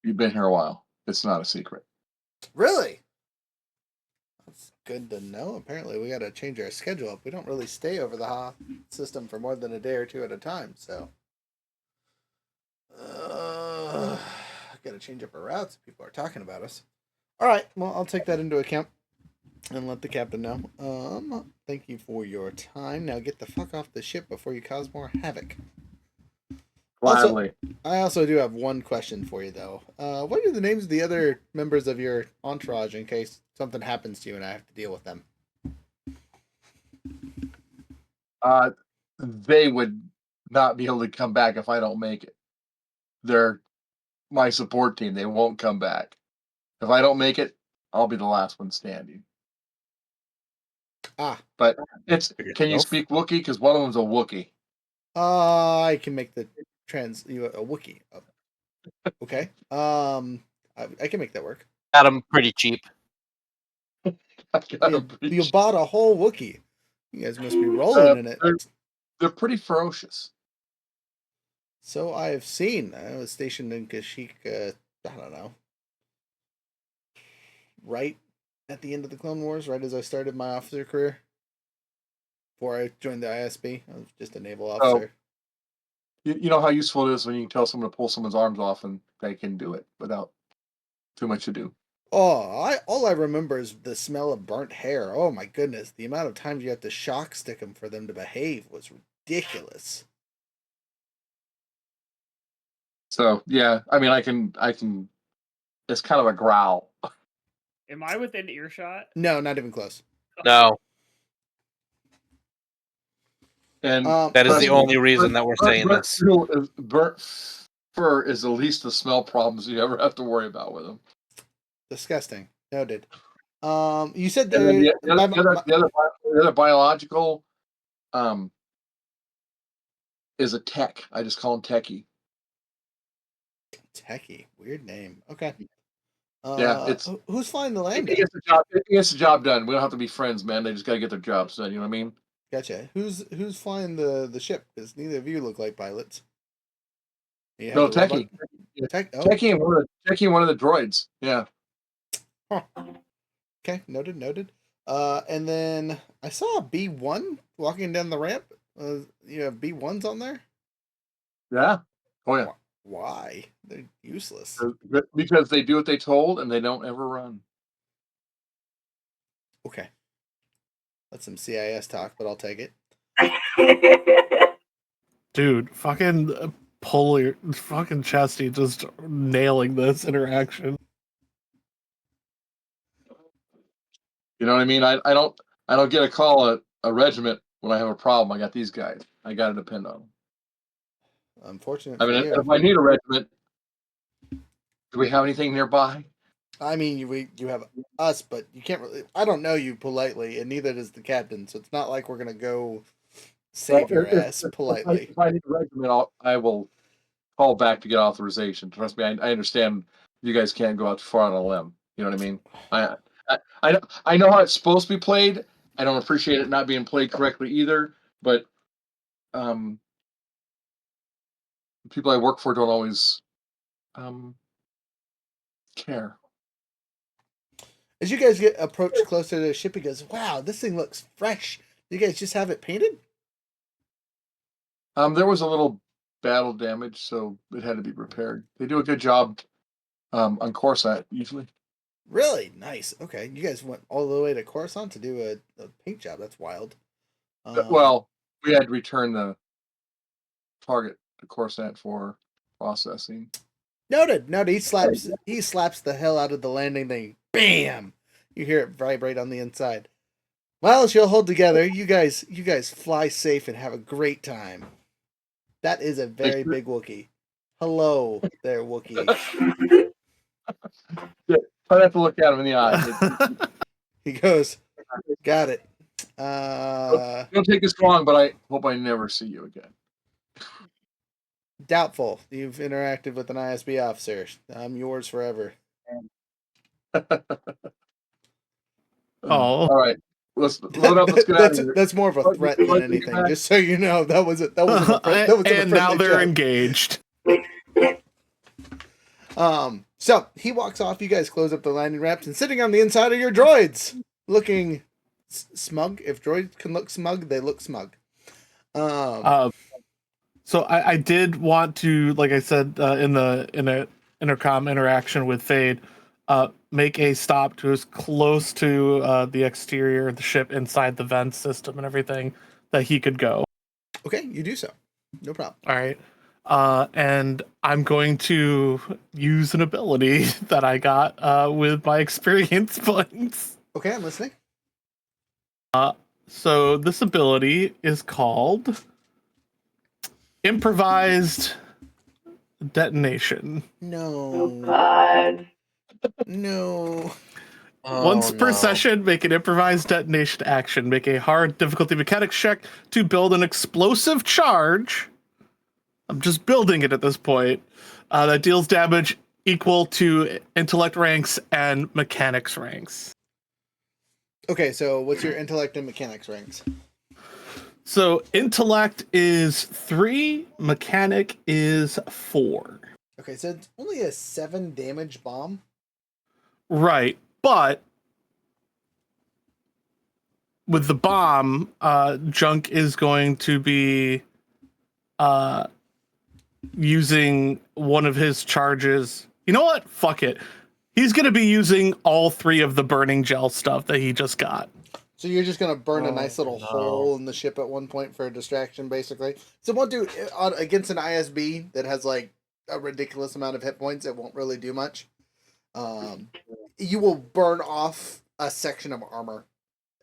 You've been here a while. It's not a secret. Really? That's good to know. Apparently, we got to change our schedule up. We don't really stay over the Hoth system for more than a day or two at a time, so. Got to change up our routes if people are talking about us. All right, well, I'll take that into account and let the captain know. Thank you for your time. Now get the fuck off the ship before you cause more havoc. Gladly. I also do have one question for you, though. What are the names of the other members of your entourage in case something happens to you and I have to deal with them? They would not be able to come back if I don't make it. They're my support team. They won't come back. If I don't make it, I'll be the last one standing. Ah, But it's For can you yourself? speak Wookiee? Because one of them's a Wookiee. I can make the a Wookiee. Oh, okay. I can make that work. Got them pretty cheap. I got You, them pretty you cheap. bought a whole Wookiee. You guys must be rolling in it. They're pretty ferocious. So I have seen. I was stationed in Kashyyyk. I don't know. Right at the end of the Clone Wars, right as I started my officer career. Before I joined the ISB, I was just a naval officer. You know how useful it is when you can tell someone to pull someone's arms off and they can do it without too much to do. All I remember is the smell of burnt hair. Oh my goodness, the amount of times you have to shock stick them for them to behave was ridiculous. So yeah, I mean, I can. It's kind of a growl. Am I within earshot? No, not even close. No, And that is the but- only reason that we're saying this. Burnt fur is the least the smell problems you ever have to worry about with them. Disgusting. Noted. You said And then there. the other biological, is a tech. I just call him techie. Techie, weird name. Okay. Yeah, it's who's flying the he Lambda? gets the job. He gets the job done. We don't have to be friends, man. They just gotta get their jobs done. You know what I mean? Gotcha. Who's flying the ship? Because neither of you look like pilots. You have No, the robot- techie. oh. Techie and one of the droids. Yeah. Huh. Okay, noted. And then I saw a B1 walking down the ramp. You have B1s on there? Yeah. Oh yeah. Why? They're useless. Because they do what they told and they don't ever run. Okay. That's some CIS talk, but I'll take it. Dude, fucking fucking Chesty just nailing this interaction. You know what I mean? I don't get a call a regiment when I have a problem. I got these guys. I got to depend on them. Unfortunate I for mean, you. if I need a regiment, do we have anything nearby? I mean, you have us, but you can't really. I don't know you politely, and neither does the captain. So it's not like we're gonna go save your ass politely. If I need a regiment, I will call back to get authorization. Trust me, I understand you guys can't go out too far on a limb. You know what I mean? I know how it's supposed to be played. I don't appreciate it not being played correctly either. But people I work for don't always care. As you guys get approached closer to the ship, he goes, "Wow, this thing looks fresh. You guys just have it painted?" There was a little battle damage, so it had to be repaired. They do a good job on Coruscant usually. Really nice. Okay, you guys went all the way to Coruscant to do a paint job. That's wild. Well, we had to return the target to Coruscant for processing. Noted. He slaps the hell out of the landing thing. Bam! You hear it vibrate on the inside. Well, she'll hold together. You guys fly safe and have a great time. That is a very big Wookiee. Hello there, Wookiee. I'd have to look at him in the eye. He goes, "Got it." Don't take this wrong, but I hope I never see you again. Doubtful. You've interacted with an ISB officer. I'm yours forever. Oh, all right. Let's load up. Let's get out of here. That's more of a threat than anything. Just so you know, that wasn't a and now friendly they're joke. engaged. So he walks off. You guys close up the landing ramps and sitting on the inside of your droids, looking smug. If droids can look smug, they look smug. So I did want to, like I said, in a intercom interaction with Fade, make a stop to as close to the exterior of the ship inside the vent system and everything that he could go. Okay, you do so. No problem. All right. And I'm going to use an ability that I got with my experience points. Okay, I'm listening. So this ability is called Improvised Detonation. Oh No. God. No. Once per no. session, make an improvised detonation action. Make a hard difficulty mechanics check to build an explosive charge. I'm just building it at this point. That deals damage equal to intellect ranks and mechanics ranks. Okay, so what's your intellect and mechanics ranks? So intellect is 3, mechanic is 4. Okay, so it's only a 7 damage bomb. Right, but with the bomb, Junk is going to be using one of his charges. You know what? Fuck it. He's going to be using all 3 of the burning gel stuff that he just got. So you're just gonna burn a Oh, nice little no. hole in the ship at one point for a distraction, basically. So it won't do against an ISB that has like a ridiculous amount of hit points. It won't really do much. You will burn off a section of armor.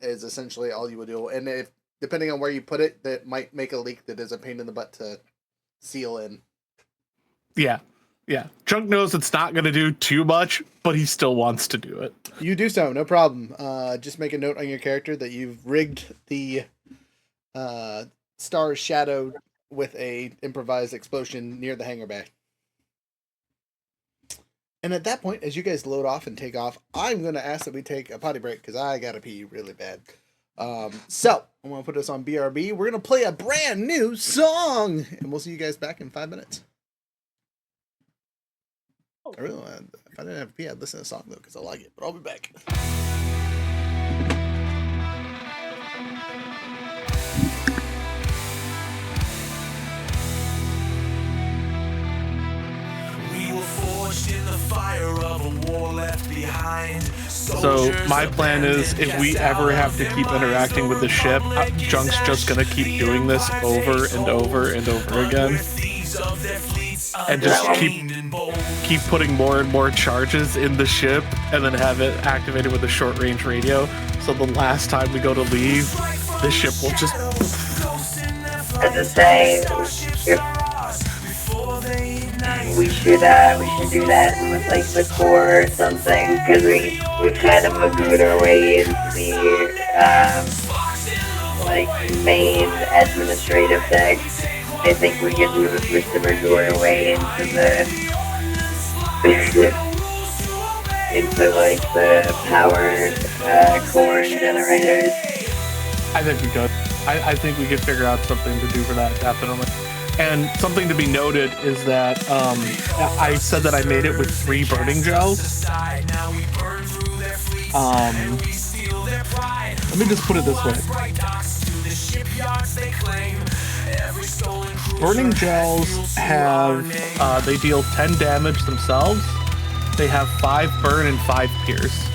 Is essentially all you will do, and if depending on where you put it, that might make a leak that is a pain in the butt to seal in. Yeah. Junk knows it's not going to do too much, but he still wants to do it. You do so, no problem. Just make a note on your character that you've rigged the Star's Shadow with a improvised explosion near the hangar bay. And at that point, as you guys load off and take off, I'm going to ask that we take a potty break because I got to pee really bad. So I'm going to put us on BRB. We're going to play a brand new song, and we'll see you guys back in 5 minutes. I really want to, if I didn't have to pee, I'd listen to the song though because I like it, but I'll be back. We were forged in the fire of a war left behind. So my plan is if we ever have to keep interacting with the ship, Junk's just going to keep doing this over and over and over again. And just keep putting more and more charges in the ship and then have it activated with a short range radio. So the last time we go to leave, the ship will just... As I say, we should do that with like the core or something, because we kind of magooed our way into the like main administrative deck. I think we could magoo our way into into like the power core generators. I think we could. I think we could figure out something to do for that, definitely. And something to be noted is that I said that I made it with 3 burning gels. Let me just put it this way. Burning gels have, they deal 10 damage themselves. They have 5 burn and 5 pierce.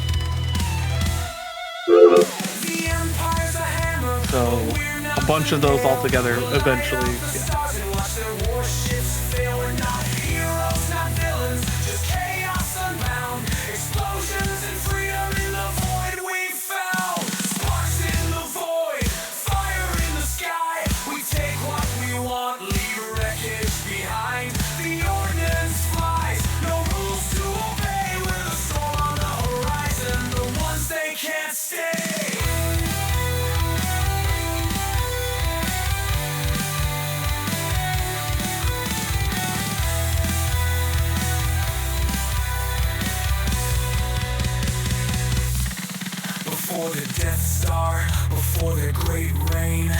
So a bunch of those all together eventually. Yeah. Before the Death Star, before the Great Rain,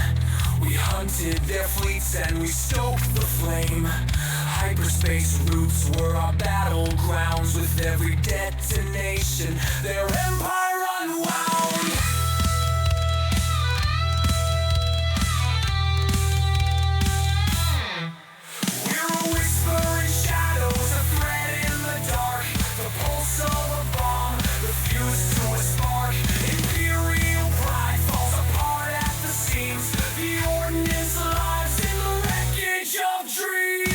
we hunted their fleets and we stoked the flame. Hyperspace routes were our battlegrounds. With every detonation, their empire unwound. We're a whisper in shadows, a thread in the dark, the pulse of a bomb, the fuse to a spark. Imperial pride falls apart at the seams. The ordnance lives in the wreckage of dreams.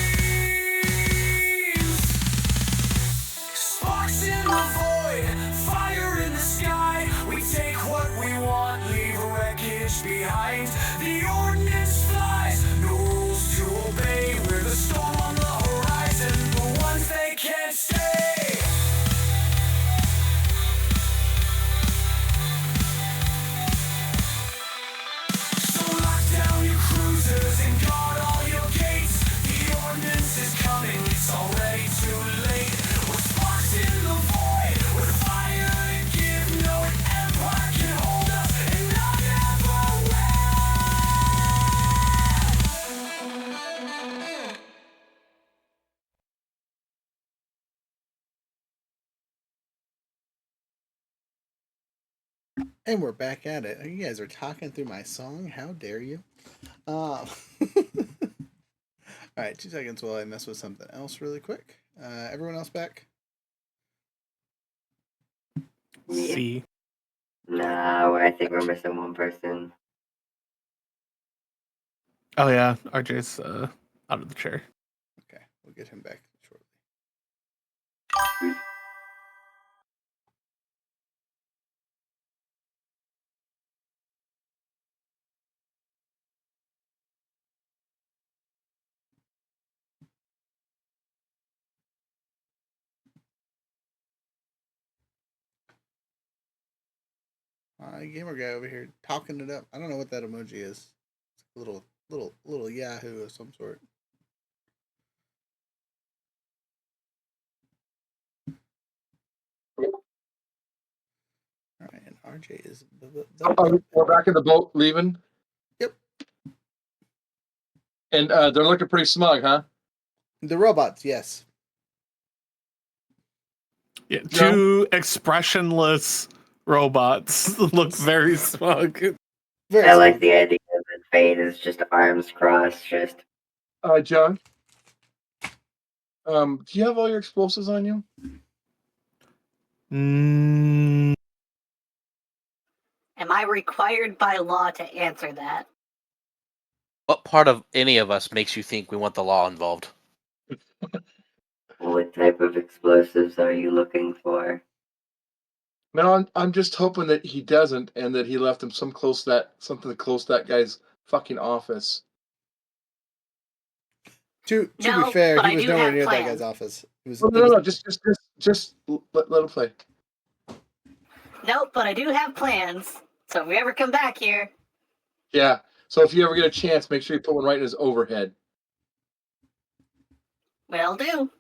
Sparks in the void, fire in the sky. We take what we want, leave wreckage push behind. The ordnance flies, no rules to obey. We're the storm on the horizon, the ones they can't stay. So lock down your cruisers and guard all your gates. The ordnance is coming, it's already too late. We're sparks in the void, with fire to give. No empire can hold us, and none ever will. And we're back at it. You guys are talking through my song. How dare you? All right, 2 seconds while I mess with something else really quick. Everyone else back? C. No, I think we're missing one person. Oh yeah, RJ's out of the chair. Okay, we'll get him back shortly. Gamer guy over here talking it up. I don't know what that emoji is. It's a little Yahoo of some sort. All right, and RJ is. We're back in the boat, leaving. Yep. And they're looking pretty smug, huh? The robots, yes. Yeah, two expressionless robots look very smug. Very I like the idea that Fate is just arms crossed, just. John. Do you have all your explosives on you? Am I required by law to answer that? What part of any of us makes you think we want the law involved? What type of explosives are you looking for? No, I'm just hoping that he doesn't, and that he left him something close to that guy's fucking office. To No, be fair, but he I was do nowhere have near that plans. guy's office. It was, No, just let him play. Nope, but I do have plans. So if we ever come back here, Yeah. So if you ever get a chance, make sure you put one right in his overhead. will do.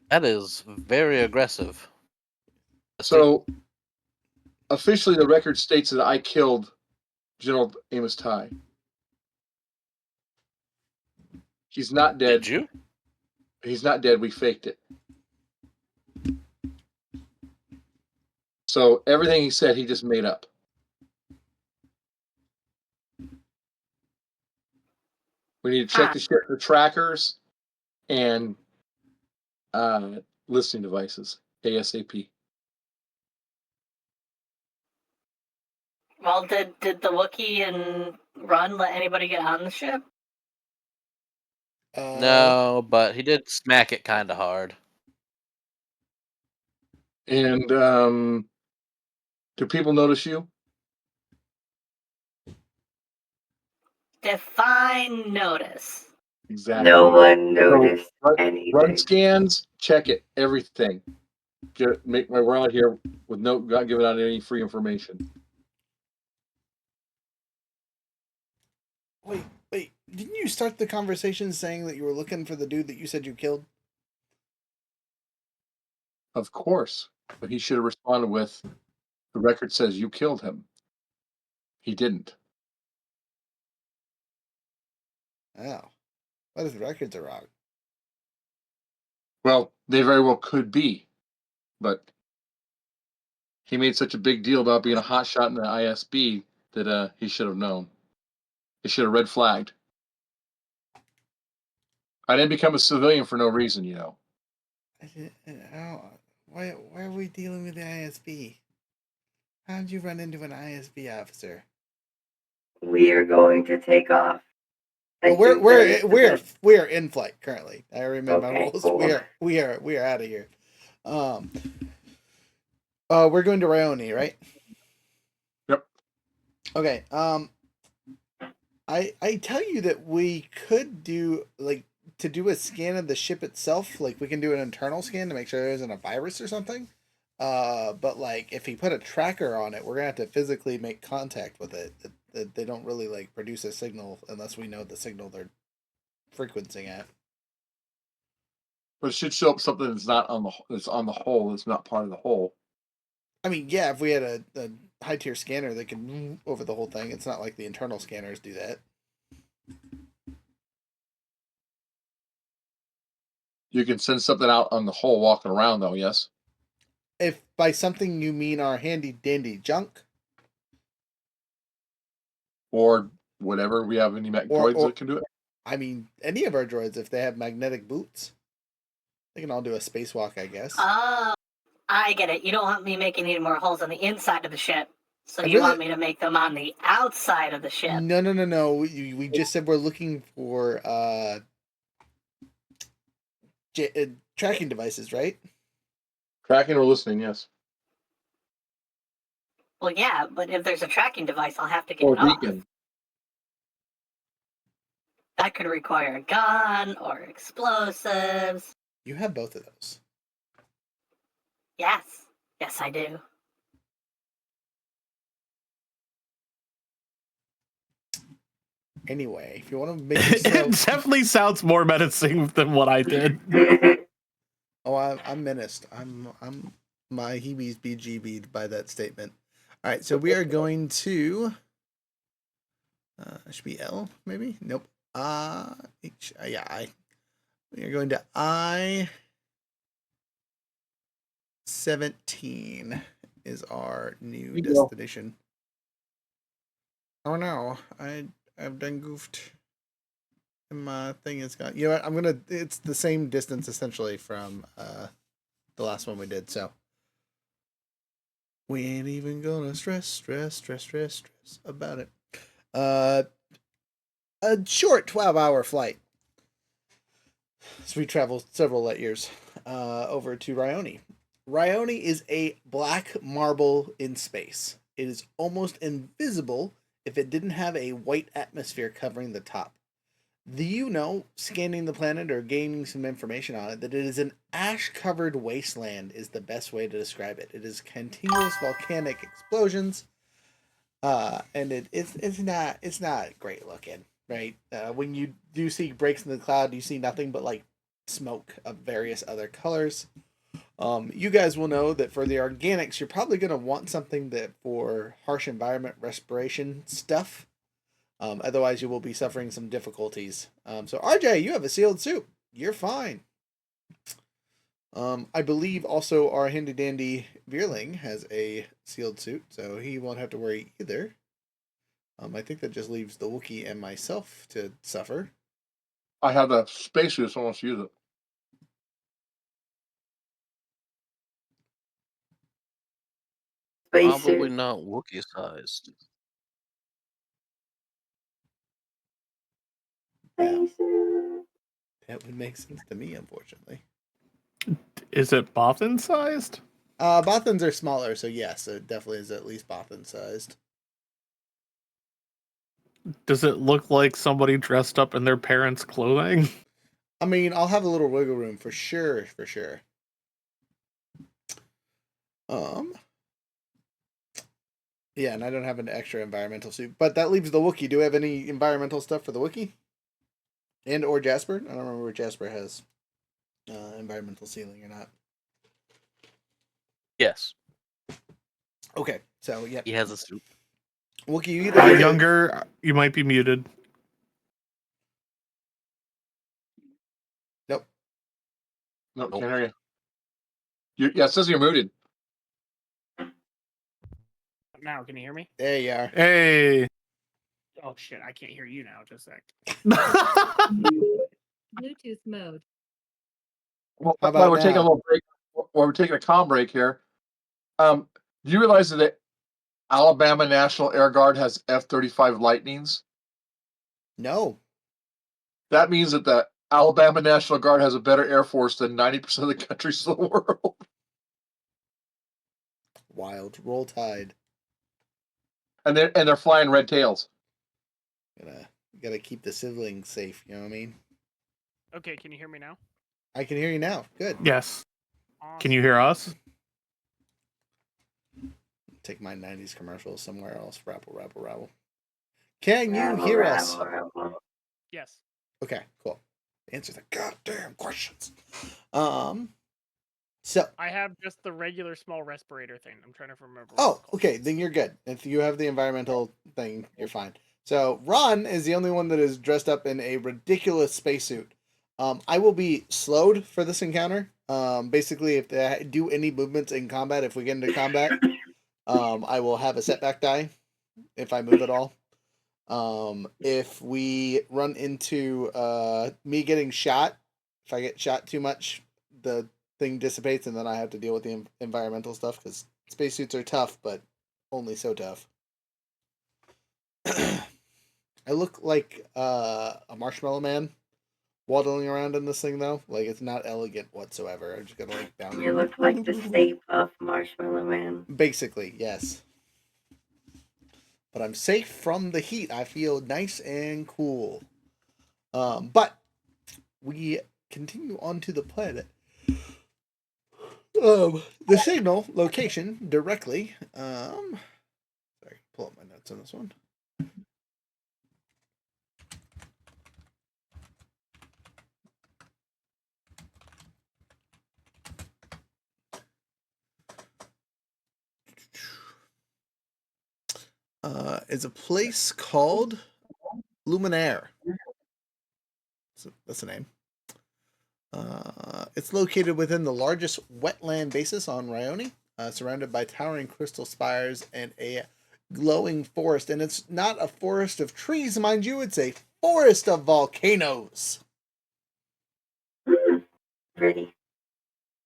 That is very aggressive. So officially, the record states that I killed General Amos Ty. He's not dead. Did you? He's not dead. We faked it. So everything he said, he just made up. We need to check the shit for trackers and listening devices ASAP. Well, did the Wookiee and Run let anybody get on the ship? No, but he did smack it kind of hard. And do people notice you? Define notice. Exactly. No one noticed So, anything. run scans, check it, everything. We're out here with not giving out any free information. Wait, didn't you start the conversation saying that you were looking for the dude that you said you killed? Of course, but he should have responded with, "The record says you killed him." He didn't. Oh. What if the records are wrong? Well, they very well could be, but he made such a big deal about being a hotshot in the ISB that he should have known. He should have red flagged. I didn't become a civilian for no reason, you know. Why are we dealing with the ISB? How did you run into an ISB officer? We are going to take off. Well, we're in flight currently. I remember my Okay, rules. cool. We are out of here. We're going to Ryoone, right? Yep. Okay. I tell you that we could do like to do a scan of the ship itself. Like we can do an internal scan to make sure there isn't a virus or something. But like if he put a tracker on it, we're gonna have to physically make contact with it. They don't really like produce a signal unless we know the signal they're frequencing at. But it should show up something that's not on that's on the hull. It's not part of the hull. I mean, yeah, if we had a high tier scanner that could move over the whole thing, it's not like the internal scanners do that. You can send something out on the hull walking around, though. Yes. If by something you mean our handy dandy junk, Or whatever. We have any mech droids that can do it. I mean, any of our droids, if they have magnetic boots, they can all do a spacewalk, I guess. Oh, I get it. You don't want me making any more holes on the inside of the ship, so I you really- want me to make them on the outside of the ship. No. We just said we're looking for tracking devices, right? Tracking or listening, yes. Well, yeah, but if there's a tracking device, I'll have to get Or it off. beacon. That could require a gun or explosives. You have both of those. Yes. Yes, I do. Anyway, if you want to make It yourself... definitely sounds more menacing than what I did. Oh, I'm menaced. I'm my heebies BGB'd by that statement. All right, so we are going to should be L maybe? Nope. H, yeah, I. We are going to I-17 is our new destination. Oh no, I've done goofed. And my thing is gone. You know what? It's the same distance essentially from the last one we did, so we ain't even gonna stress about it. A short 12-hour flight. So we traveled several light years over to Ryoone. Ryoone is a black marble in space. It is almost invisible if it didn't have a white atmosphere covering the top. Do you know, scanning the planet or gaining some information on it, that it is an ash-covered wasteland is the best way to describe it. It is continuous volcanic explosions, and it's not great looking, right? When you do see breaks in the cloud, you see nothing but like smoke of various other colors. You guys will know that for the organics, you're probably going to want something that for harsh environment respiration stuff. Otherwise, you will be suffering some difficulties. So, RJ, you have a sealed suit. You're fine. I believe also our handy dandy Veerling has a sealed suit, so he won't have to worry either. I think that just leaves the Wookiee and myself to suffer. I have the spacesuit, so I want to use it. Probably not Wookiee sized. Yeah. That would make sense to me, unfortunately. Is it Bothan sized? Bothans are smaller, so yes, it definitely is at least Bothan sized. Does it look like somebody dressed up in their parents' clothing? I mean, I'll have a little wiggle room for sure. Yeah, and I don't have an extra environmental suit, but that leaves the Wookiee. Do we have any environmental stuff for the Wookiee? And or Jasper? I don't remember if Jasper has environmental sealing or not. Yes. Okay, so yeah. He has a suit. Wookiee, you either Younger, you might be muted. Nope. Nope, can't hear you. Yeah, it says you're muted. Now, can you hear me? There you are. Hey. Oh shit, I can't hear you now. Just a sec. Bluetooth mode. Well, How while about we're taking a now? little break, while we're taking a comm break here, do you realize that the Alabama National Air Guard has F-35 Lightnings? No. That means that the Alabama National Guard has a better Air Force than 90% of the countries in the world. Wild. Roll Tide. And they're flying red tails. Gotta keep the siblings safe. You know what I mean? Okay, can you hear me now? I can hear you now. Good. Yes. Awesome. Can you hear us? Take my '90s commercials somewhere else. Rabble, rabble, rabble. Can you Rabble, hear us? rabble, rabble. Yes. Okay, cool. Answer the goddamn questions. So I have just the regular small respirator thing. I'm trying to remember. What oh, it's called. okay, then you're good. If you have the environmental thing, you're fine. So Ron is the only one that is dressed up in a ridiculous spacesuit. I will be slowed for this encounter. Basically, if they do any movements in combat, if we get into combat, I will have a setback die if I move at all. If we run into me getting shot, if I get shot too much, the thing dissipates, and then I have to deal with the environmental stuff because spacesuits are tough, but only so tough. I look like a marshmallow man waddling around in this thing, though. Like, it's not elegant whatsoever. I'm just gonna like down. You look like the Stay Puft Marshmallow Man. Basically, yes. But I'm safe from the heat. I feel nice and cool. But we continue on to the planet. The signal location directly. Sorry, pull up my notes on this one. Is a place called Luminaire. So that's the name. It's located within the largest wetland basis on Ryoone, surrounded by towering crystal spires and a glowing forest. And it's not a forest of trees, mind you, it's a forest of volcanoes. Pretty.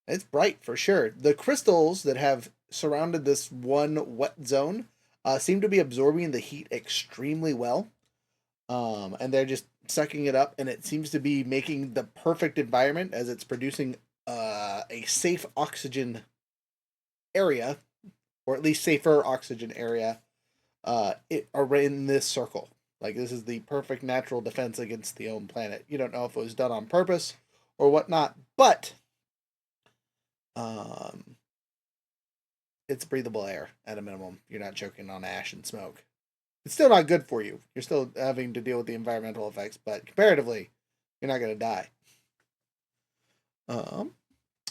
It's bright for sure. The crystals that have surrounded this one wet zone seem to be absorbing the heat extremely well. And they're just sucking it up, and it seems to be making the perfect environment as it's producing a safe oxygen area, or at least safer oxygen area, in this circle. Like, this is the perfect natural defense against the own planet. You don't know if it was done on purpose or whatnot, but it's breathable air at a minimum. You're not choking on ash and smoke. It's still not good for you. You're still having to deal with the environmental effects, but comparatively, you're not going to die.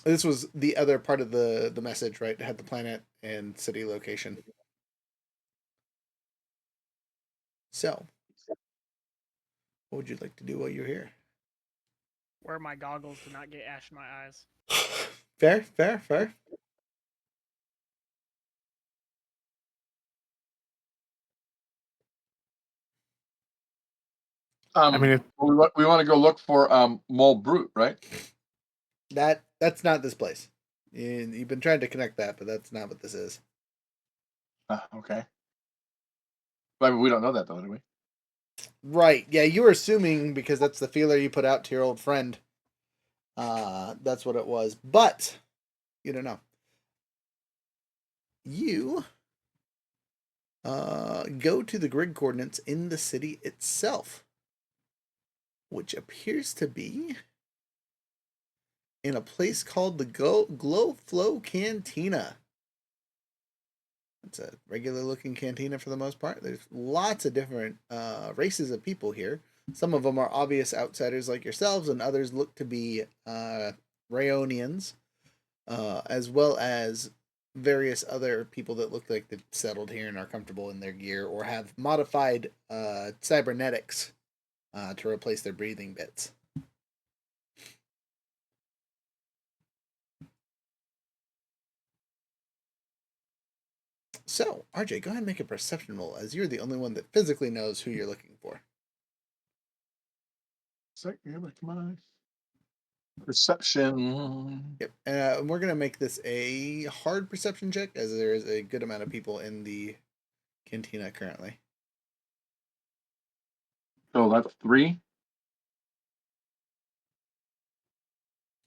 This was the other part of the message, right? It had the planet and city location. So, what would you like to do while you're here? Wear my goggles to not get ash in my eyes. Fair, fair, fair. I mean, we want to go look for Mole Brute, right? That's not this place. You've been trying to connect that, but that's not what this is. Okay. I mean, we don't know that though, do we? Right. Yeah, you were assuming because that's the feeler you put out to your old friend. That's what it was. But you don't know. You go to the grid coordinates in the city itself, which appears to be in a place called the Glow Flow Cantina. It's a regular looking cantina for the most part. There's lots of different races of people here. Some of them are obvious outsiders like yourselves, and others look to be Ryoonians, as well as various other people that look like they've settled here and are comfortable in their gear or have modified cybernetics to replace their breathing bits. So, RJ, go ahead and make a perception roll, as you're the only one that physically knows who you're looking for. Perception. Yep. And we're going to make this a hard perception check, as there is a good amount of people in the cantina currently. So that's 3.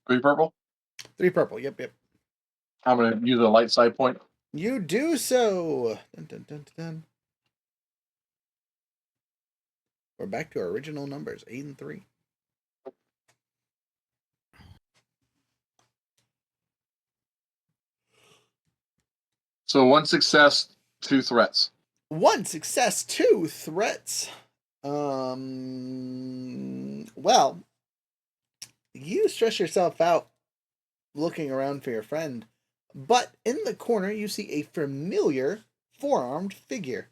3 purple. 3 purple. Yep, yep. I'm going to use a light side point. You do so. Dun, dun, dun, dun, dun. We're back to our original numbers, 8 and 3. So 1 success, 2 threats. 1 success, 2 threats. Well, you stress yourself out looking around for your friend, but in the corner you see a familiar 4-armed figure.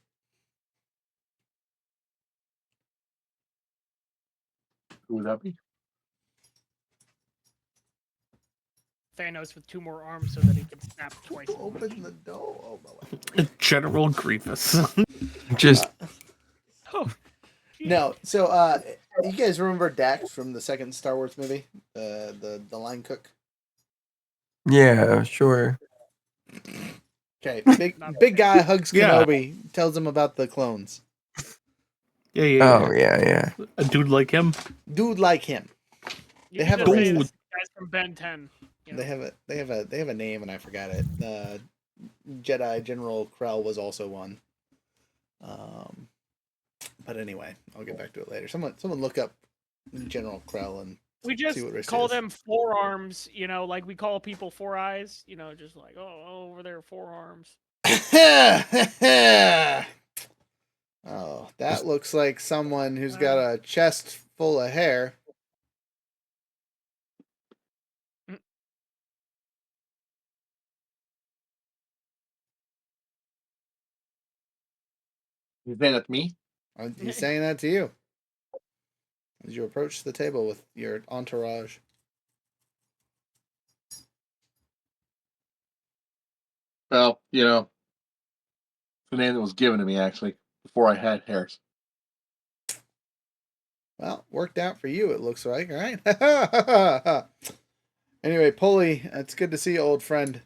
Who would that be? Thanos with 2 more arms so that he can snap twice. as much. Open the door. Oh, my General Grievous. Just Oh, no. So, you guys remember Dax from the second Star Wars movie, the line cook? yeah, sure. Okay, big guy hugs Yeah. Kenobi, tells him about the clones. Yeah. Oh yeah. A dude like him. Dude like him. you They can have just a say race. this guy's from Ben 10. You know? They have a name and I forgot it. Jedi General Krell was also one. But anyway, I'll get back to it later. Someone look up General Krell and We just see what race call it is. them forearms, you know, like we call people 4 eyes, you know, just like, oh, over there, 4 arms. Oh, that looks like someone who's got a chest full of hair. You saying that to me? He's saying that to you as you approach the table with your entourage. Well, the name that was given to me actually before I had hairs. Well, worked out for you, it looks like, all right? Anyway, Pulley, it's good to see you, old friend.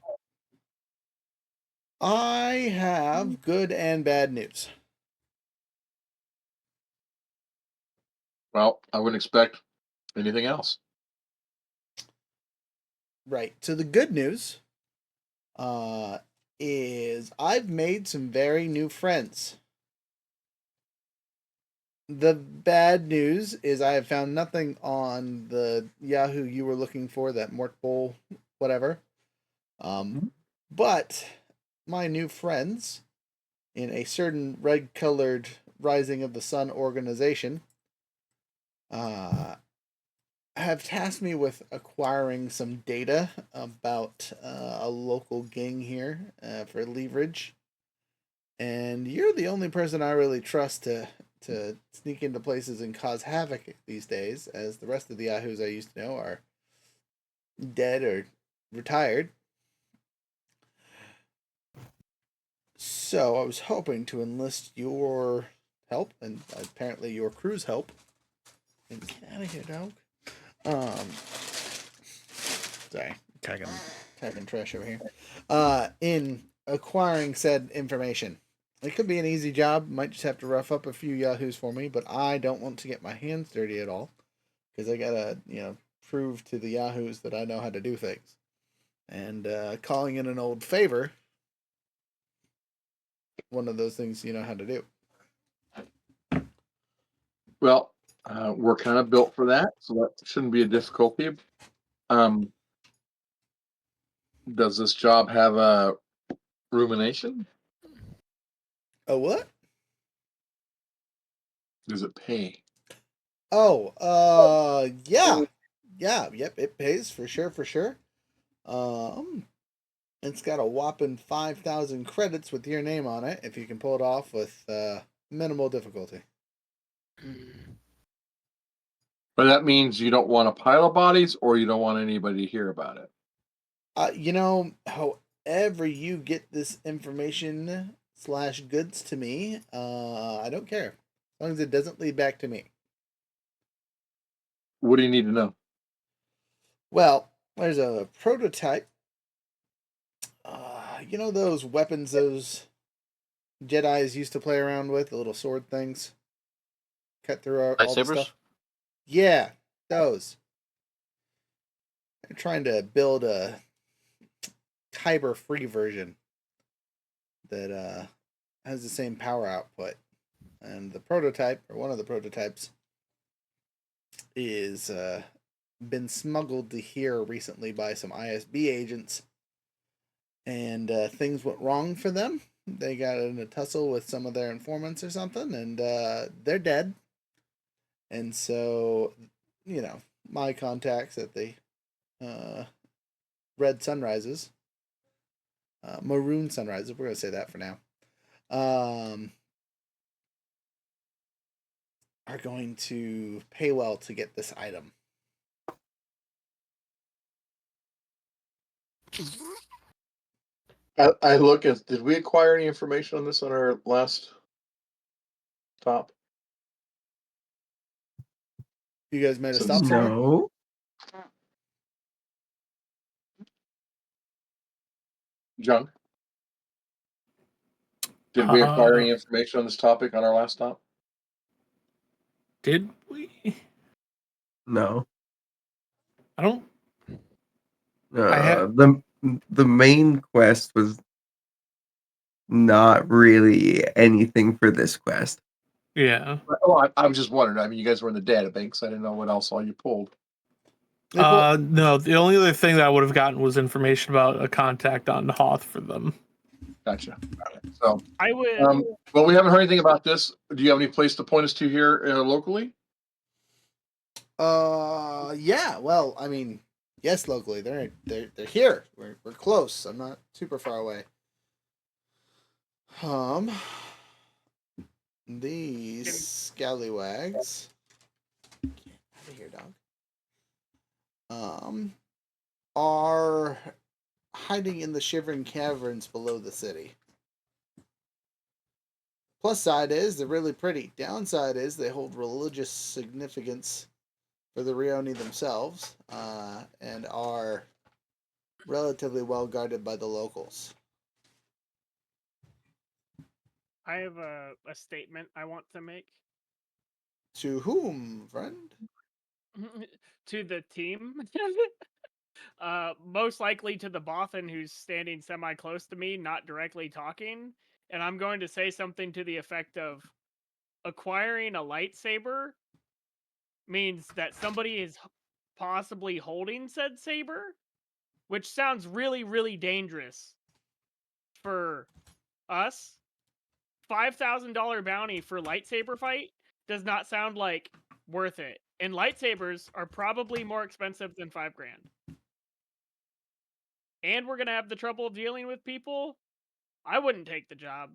I have good and bad news. Well, I wouldn't expect anything else. Right. So the good news is I've made some very new friends. The bad news is I have found nothing on the Yahoo you were looking for, that Mort Bowl, whatever. But my new friends in a certain red-colored Rising of the Sun organization have tasked me with acquiring some data about a local gang here for leverage. And you're the only person I really trust to sneak into places and cause havoc these days, as the rest of the Yahoos I used to know are dead or retired. So I was hoping to enlist your help, and apparently your crew's help. And get out of here, dog. Sorry, tagging trash over here. In acquiring said information. It could be an easy job. Might just have to rough up a few yahoos for me, but I don't want to get my hands dirty at all, because I gotta, prove to the yahoos that I know how to do things. And calling in an old favor, one of those things you know how to do. Well, we're kind of built for that, so that shouldn't be a difficulty. Does this job have a rumination? A what? Does it pay? Oh, yeah. Yep, it pays for sure. It's got a whopping 5,000 credits with your name on it, if you can pull it off with minimal difficulty. But that means you don't want a pile of bodies, or you don't want anybody to hear about it. However you get this information / goods to me, I don't care. As long as it doesn't lead back to me. What do you need to know? Well, there's a prototype. Those weapons those Jedis used to play around with, the little sword things? Cut through all the Lightsabers? stuff? Yeah, those. They're trying to build a kyber-free version that has the same power output. and the prototype, or one of the prototypes, is been smuggled to here recently by some ISB agents, and things went wrong for them. They got in a tussle with some of their informants or something, and they're dead. And so, my contacts at the Red Sunrises, Maroon Sunrises, we're going to say that for now, are going to pay well to get this item. I look at. Did we acquire any information on this on our last top? You guys made a Since- stop somewhere? No. Junk. Did we acquire any information on this topic on our last stop? Did we? No. I don't. The main quest was not really anything for this quest. Yeah. Oh, I was just wondering. I mean, you guys were in the databank, so I didn't know what else all you pulled. No, the only other thing that I would have gotten was information about a contact on Hoth for them. Gotcha. Got it. So I would. well, we haven't heard anything about this. Do you have any place to point us to here locally? Yeah. Well, I mean, yes, locally they're here. We're close. I'm not super far away. These scallywags. Get out of here, dog. Are hiding in the shivering caverns below the city. Plus side is they're really pretty. Downside is they hold religious significance for the Ryoone themselves, and are relatively well guarded by the locals. I have a statement I want to make. To whom, friend? To the team. Most likely to the Bothan who's standing semi-close to me, not directly talking. And I'm going to say something to the effect of, acquiring a lightsaber means that somebody is possibly holding said saber, which sounds really, really dangerous for us. $5,000 bounty for lightsaber fight does not sound like worth it. And lightsabers are probably more expensive than $5,000. And we're gonna have the trouble of dealing with people. I wouldn't take the job.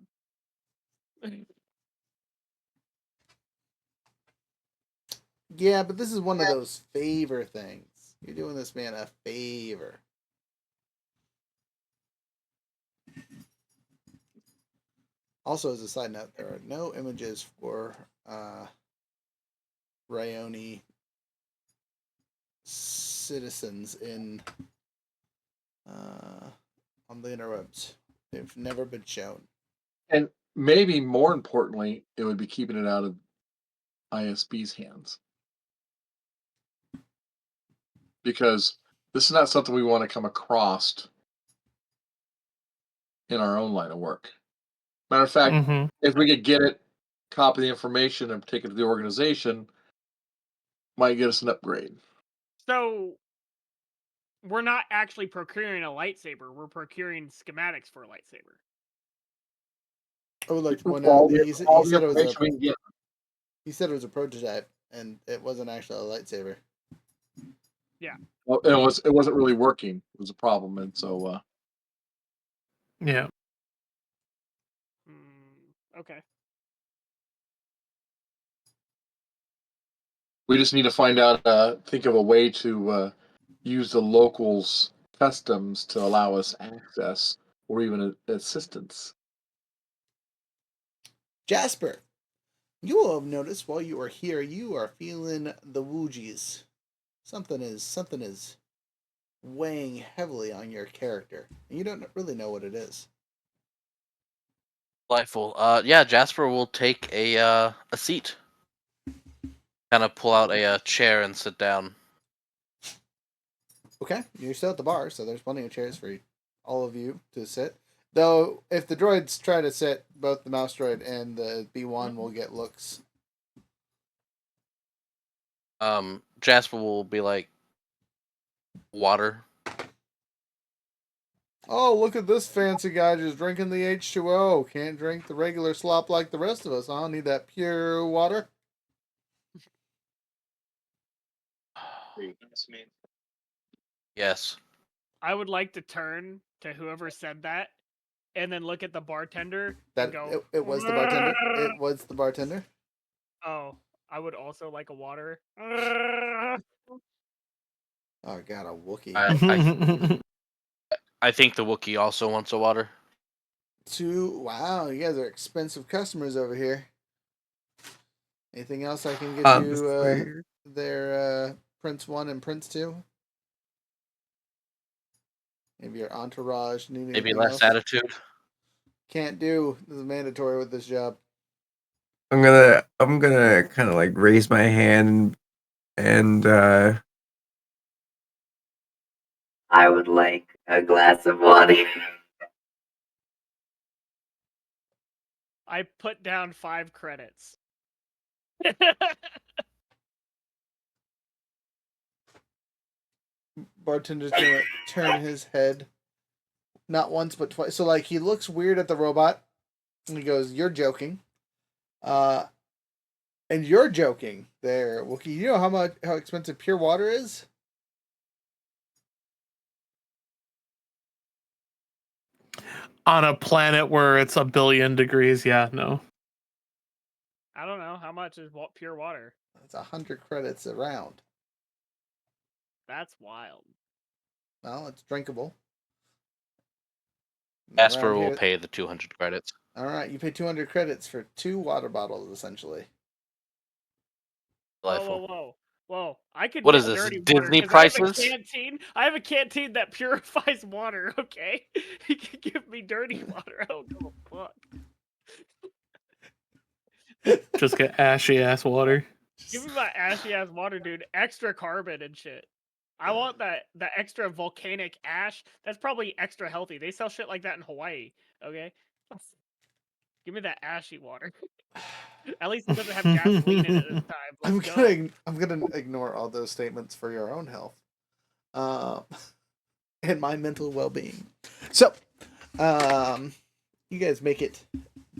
Yeah, but this is one of those favor things. You're doing this man a favor. Also, as a side note, there are no images for Ryoone citizens in on the interwebs. They've never been shown. And maybe more importantly, it would be keeping it out of ISB's hands. Because this is not something we want to come across in our own line of work. Matter of fact, if we could get it, copy the information, and take it to the organization, might get us an upgrade. So, we're not actually procuring a lightsaber. We're procuring schematics for a lightsaber. I would like to point out he said it was a prototype, and it wasn't actually a lightsaber. Yeah. Well, it wasn't really working. It was a problem, and so yeah. Okay. We just need to find out, think of a way to use the locals' customs to allow us access or even assistance. Jasper, you will have noticed while you are here, you are feeling the woogies. Something is weighing heavily on your character, and you don't really know what it is. Delightful. Yeah, Jasper will take a seat. Kind of pull out a chair and sit down. Okay, you're still at the bar, so there's plenty of chairs for all of you to sit. Though, if the droids try to sit, both the mouse droid and the B1 will get looks. Jasper will be like, water. Oh, look at this fancy guy just drinking the H2O. Can't drink the regular slop like the rest of us, huh? Need that pure water. Yes. I would like to turn to whoever said that, and then look at the bartender That and go. it was the bartender. It was the bartender. Oh, I would also like a water. Oh, God, a Wookiee. I think the Wookiee also wants a water. Wow, you guys are expensive customers over here. Anything else I can get you their Prince 1 and Prince 2? Maybe your entourage need anything Maybe less else? attitude. Can't do. This is mandatory with this job. I'm gonna kind of like raise my hand and I would like a glass of water. I put down 5 credits. Bartender's gonna turn his head not once but twice. So like he looks weird at the robot and he goes, "You're joking." And you're joking there, Wookie. You know how expensive pure water is? On a planet where it's 1 billion degrees, yeah, no. I don't know how much is pure water. It's 100 credits a round. That's wild. Well, it's drinkable. Jasper will pay the 200 credits. All right, you pay 200 credits for 2 water bottles, essentially. Whoa! I could What get is this, dirty Disney water, 'cause prices? I have a canteen that purifies water. Okay, you can give me dirty water. I don't give a fuck. Just get ashy ass water. Give me my ashy ass water, dude. Extra carbon and shit. I want the extra volcanic ash. That's probably extra healthy. They sell shit like that in Hawaii. Okay, give me that ashy water. At least it doesn't have gasoline in it this time. I'm gonna ignore all those statements for your own health, and my mental well-being. So, you guys make it.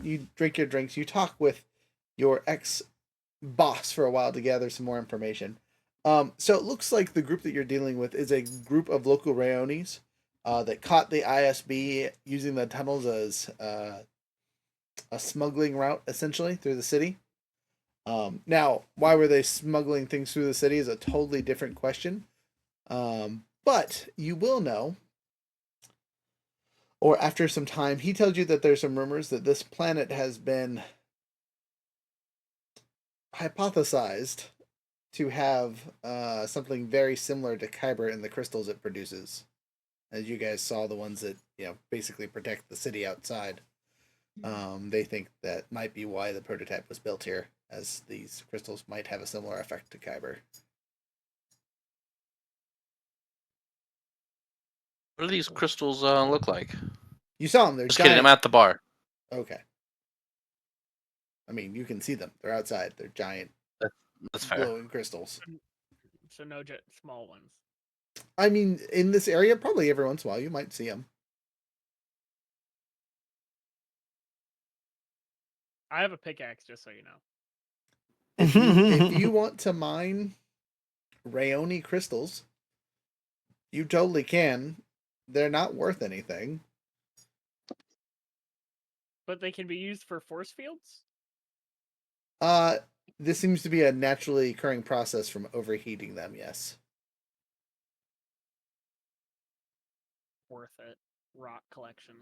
You drink your drinks. You talk with your ex-boss for a while to gather some more information. So it looks like the group that you're dealing with is a group of local Ryones that caught the ISB using the tunnels as a smuggling route, essentially, through the city. Now, why were they smuggling things through the city is a totally different question. But you will know, or after some time, he tells you that there's some rumors that this planet has been hypothesized to have something very similar to Kyber in the crystals it produces. As you guys saw, the ones that, basically protect the city outside. They think that might be why the prototype was built here, as these crystals might have a similar effect to Kyber. What do these crystals look like? You saw them. They're Just giant. kidding, I'm at the bar. Okay. I mean, you can see them. They're outside. They're giant. That's fair. Glowing crystals. So no small ones. I mean, in this area, probably every once in a while you might see them. I have a pickaxe, just so you know. If you want to mine Ryoone crystals, you totally can. They're not worth anything. But they can be used for force fields? This seems to be a naturally occurring process from overheating them, yes. Worth it. Rock collection.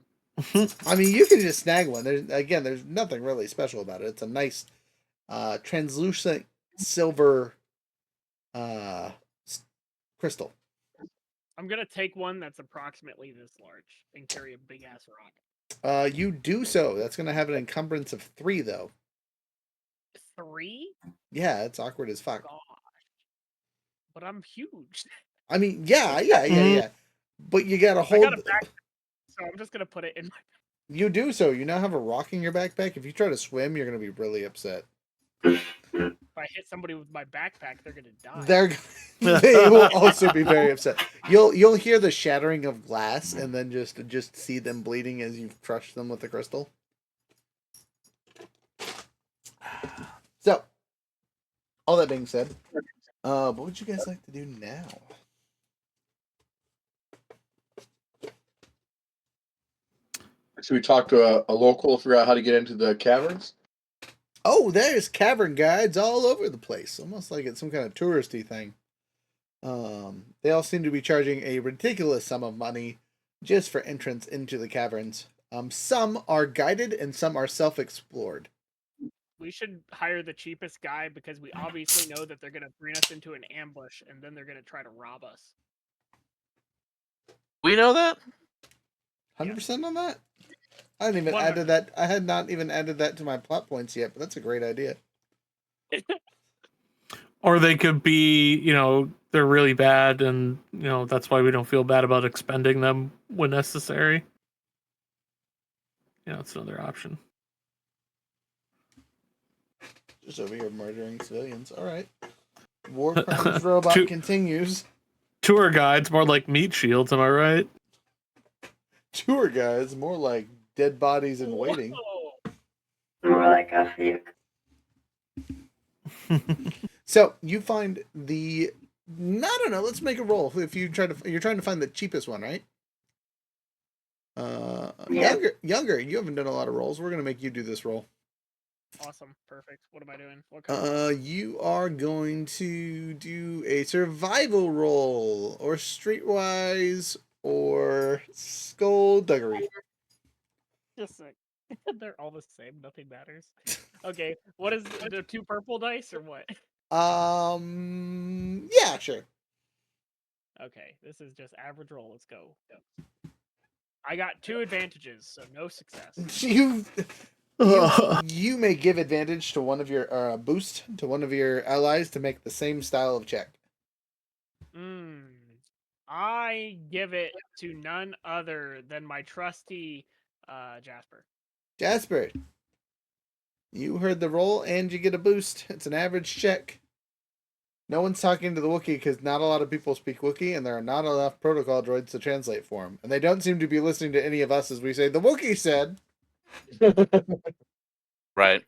I mean, you can just snag one. There's nothing really special about it. It's a nice translucent silver crystal. I'm gonna take one that's approximately this large and carry a big ass rock. You do so. That's gonna have an encumbrance of 3, though. 3? Yeah, it's awkward as fuck. Gosh. But I'm huge. I mean, yeah. But you gotta hold. so I'm just gonna put it in my. You do so. You now have a rock in your backpack. If you try to swim, you're gonna be really upset. If I hit somebody with my backpack, they're gonna die. They will also be very upset. You'll hear the shattering of glass, and then just see them bleeding as you've crushed them with the crystal. So, all that being said, what would you guys like to do now? Should we talk to a local to figure out how to get into the caverns? Oh, there's cavern guides all over the place. Almost like it's some kind of touristy thing. They all seem to be charging a ridiculous sum of money just for entrance into the caverns. Some are guided and some are self-explored. We should hire the cheapest guy because we obviously know that they're gonna bring us into an ambush and then they're gonna try to rob us. We know that? 100% on that? I hadn't even added that. I had not even added that to my plot points yet, but that's a great idea. Or they could be, they're really bad, and that's why we don't feel bad about expending them when necessary. It's another option. Just over here murdering civilians. All right. War Crimes Robot continues. Tour guides, more like meat shields, am I right? Tour guides, more like dead bodies in waiting. More like a So you find I don't know. Let's make a roll. If you're trying to find the cheapest one, right? Yeah. Younger. You haven't done a lot of rolls. We're gonna make you do this roll. Awesome, perfect. What am I doing? What kind You are going to do a survival roll, or streetwise, or skullduggery. Just like they're all the same. Nothing matters. Okay, what is the 2 purple dice or what? Yeah, sure. Okay, this is just average roll. Let's go. I got 2 advantages, so no success. You may give advantage to one of your boost to one of your allies to make the same style of check. I give it to none other than my trusty Jasper. Jasper, you heard the roll and you get a boost. It's an average check. No one's talking to the Wookiee because not a lot of people speak Wookiee, and there are not enough protocol droids to translate for them. And they don't seem to be listening to any of us as we say, the Wookiee said. Right.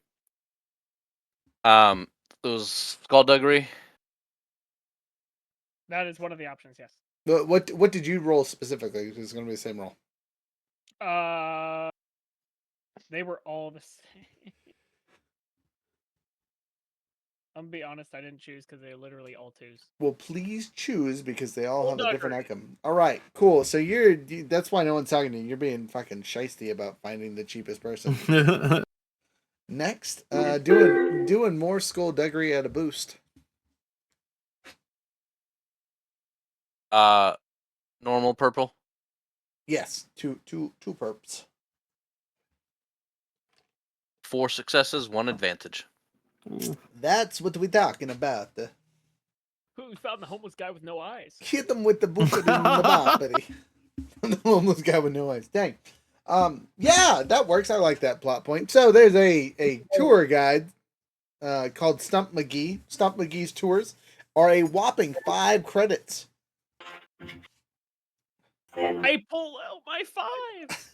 It was skullduggery. That is one of the options, yes. But what did you roll specifically? It's going to be the same roll. They were all the same. I'm gonna be honest, I didn't choose because they're literally all 2s. Well, please choose because they all have a different outcome. All right, cool. So that's why no one's talking to you. You're being fucking shiesty about finding the cheapest person. Next, doing more skullduggery at a boost. Normal purple. Yes, two perps. 4 successes, 1 advantage. That's what we're talking about. Who found the homeless guy with no eyes? Hit them with the boopity and the boppity. The homeless guy with no eyes. Dang. Yeah, that works. I like that plot point. So there's a tour guide called Stump McGee. Stump McGee's tours are a whopping 5 credits. I pull out my 5.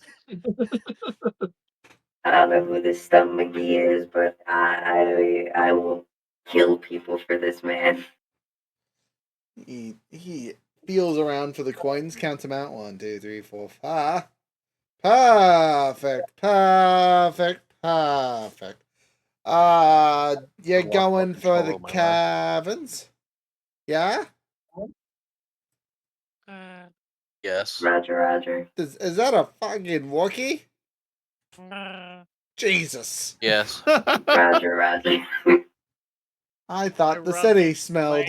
I don't know who this Stump McGee is, but I will kill people for this man. He feels around for the coins, counts them out. 1, 2, 3, 4, 5. Perfect. You're going for the caverns? Yeah? Yes. Roger. Is that a fucking Wookiee? Jesus. Yes. Roger. I thought the city smelled.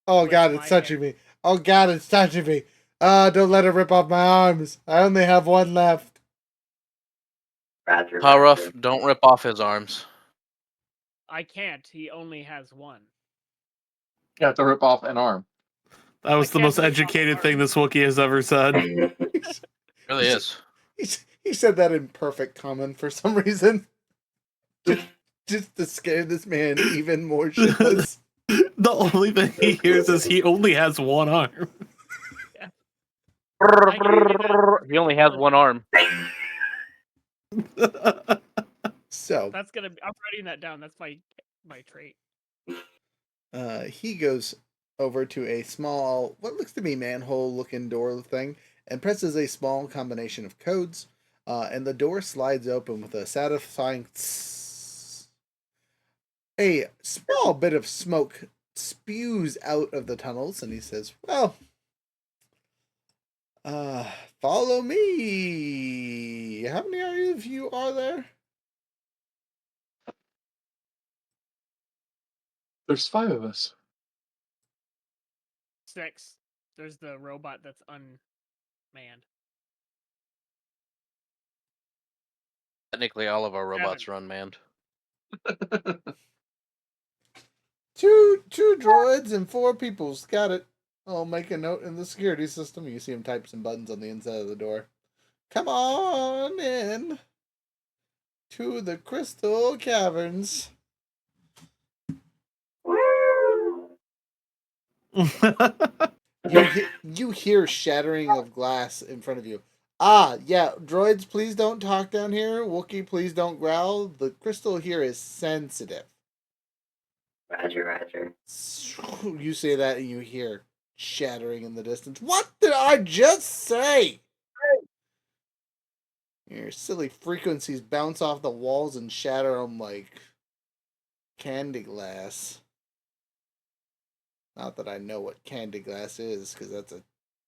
Oh god, it's touching me. Oh god, it's touching me. Don't let it rip off my arms. I only have 1 left. Roger. Rough, don't rip off his arms. I can't. He only has 1. You have to rip off an arm. That was the most educated thing this Wookiee has ever said. really is. He said that in perfect common for some reason. Just to scare this man even more shitless. The only thing he hears is he only has one arm. He only has one arm. So That's gonna. I'm writing that down. That's my trait. he goes over to a small, what looks to be manhole-looking door thing, and presses a small combination of codes, and the door slides open with a satisfying tss. A small bit of smoke spews out of the tunnels, and he says, "Well, follow me. How many of you are there?" There's 5 of us. 6. There's the robot that's unmanned. Technically, all of our robots are unmanned. Two droids and 4 peoples. Got it. I'll make a note in the security system. You see him type some buttons on the inside of the door. Come on in to the Crystal Caverns. You hear shattering of glass in front of you. Yeah, droids, please don't talk down here. Wookiee, please don't growl. The crystal here is sensitive. Roger, roger. You say that and you hear shattering in the distance. What did I just say? Your silly frequencies bounce off the walls and shatter them like candy glass. Not that I know what candy glass is, because that's a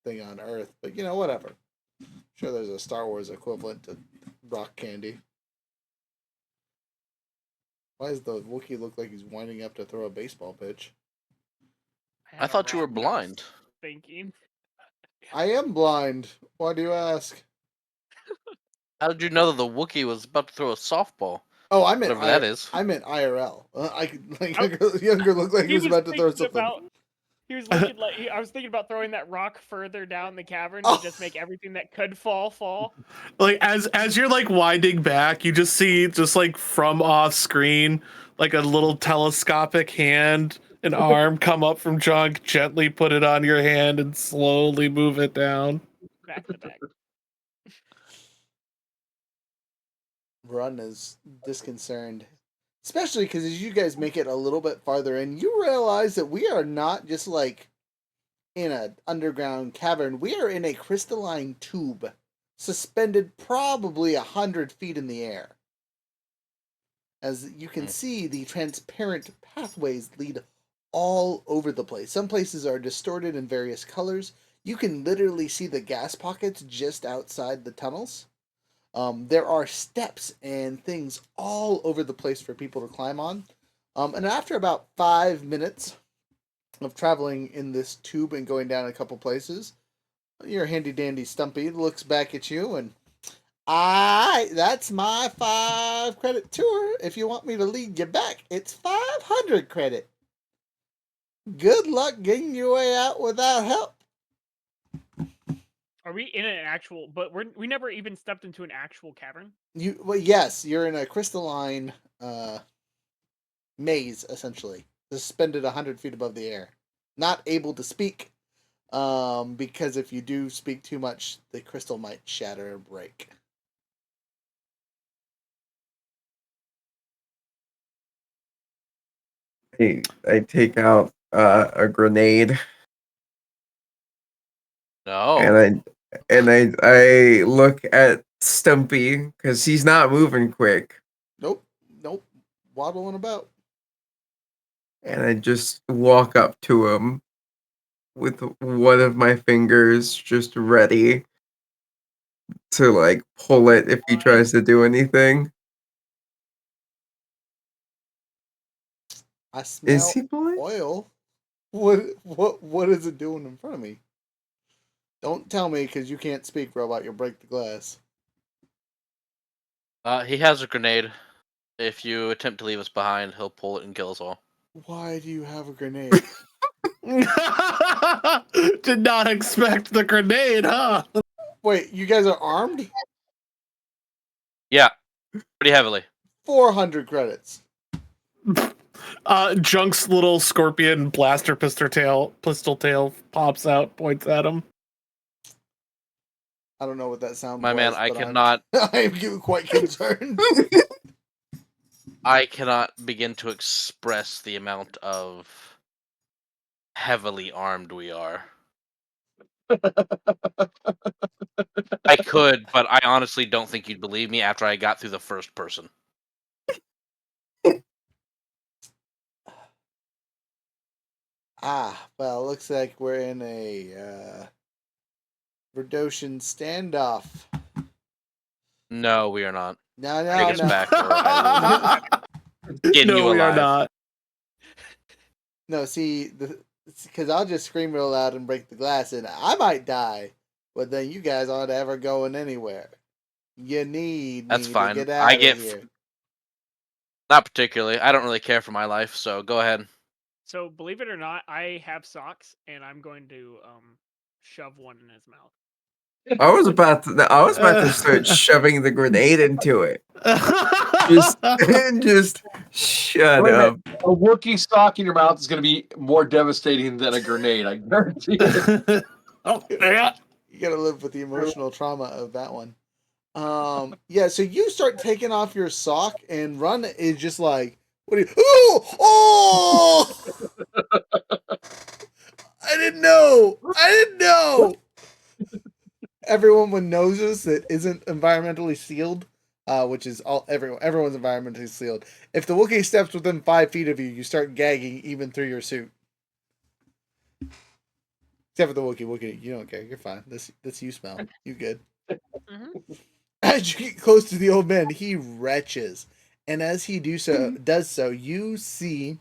thing on Earth. But, whatever. I'm sure there's a Star Wars equivalent to rock candy. Why does the Wookiee look like he's winding up to throw a baseball pitch? I thought you were blind. Thinking. I am blind. Why do you ask? How did you know that the Wookiee was about to throw a softball? Oh, I meant whatever that is. I meant IRL. Younger looked like he was about to throw something. He was looking like I was thinking about throwing that rock further down the cavern to just make everything that could fall. Like as you're like winding back, you just see like from off screen like a little telescopic hand, an arm come up from Junk, gently put it on your hand, and slowly move it down. Back to back. Run is disconcerted. Especially because as you guys make it a little bit farther in, you realize that we are not just like in an underground cavern. We are in a crystalline tube, suspended probably 100 feet in the air. As you can see, the transparent pathways lead all over the place. Some places are distorted in various colors. You can literally see the gas pockets just outside the tunnels. There are steps and things all over the place for people to climb on. And after about 5 minutes of traveling in this tube and going down a couple places, your handy dandy Stumpy looks back at you and, that's my 5 credit tour. If you want me to lead you back, it's 500 credit. Good luck getting your way out without help. Are we in an actual? But we never even stepped into an actual cavern. Yes, you're in a crystalline maze, essentially, suspended 100 feet above the air. Not able to speak, because if you do speak too much, the crystal might shatter or break. I take out a grenade. No. And I look at Stumpy because he's not moving quick. Nope, waddling about. And I just walk up to him with one of my fingers just ready to like pull it if he tries to do anything. I smell Is he blind? oil. What is it doing in front of me? Don't tell me because you can't speak, robot. You'll break the glass. He has a grenade. If you attempt to leave us behind, he'll pull it and kill us all. Why do you have a grenade? Did not expect the grenade, huh? Wait, you guys are armed? Yeah, pretty heavily. 400 credits. Junk's little scorpion blaster pistol tail pops out, points at him. I don't know what that sound My was. man, I but cannot. I'm quite concerned. I cannot begin to express the amount of heavily armed we are. I could, but I honestly don't think you'd believe me after I got through the first person. Well, looks like we're in a Verdoshan standoff. No, we are not. No, Take us back, or I will skin No, you we are alive. not. No, see, because I'll just scream real loud and break the glass, and I might die. But then you guys aren't ever going anywhere. You need That's me fine. to get I out get of here. Not particularly. I don't really care for my life, so go ahead. So believe it or not, I have socks, and I'm going to shove one in his mouth. I was about to start shoving the grenade into it. Just shut Wait a up. minute. A Wookiee sock in your mouth is going to be more devastating than a grenade. I guarantee it. Oh, yeah. You gotta live with the emotional trauma of that one. Yeah, so you start taking off your sock, and Run is just like, what are you? Oh! I didn't know. Everyone with noses that isn't environmentally sealed, which is everyone's environmentally sealed. If the Wookiee steps within 5 feet of you, you start gagging even through your suit. Except for the Wookiee, you don't care. You're fine. This you smell. You good. As you get close to the old man, he retches, and as he does so, you see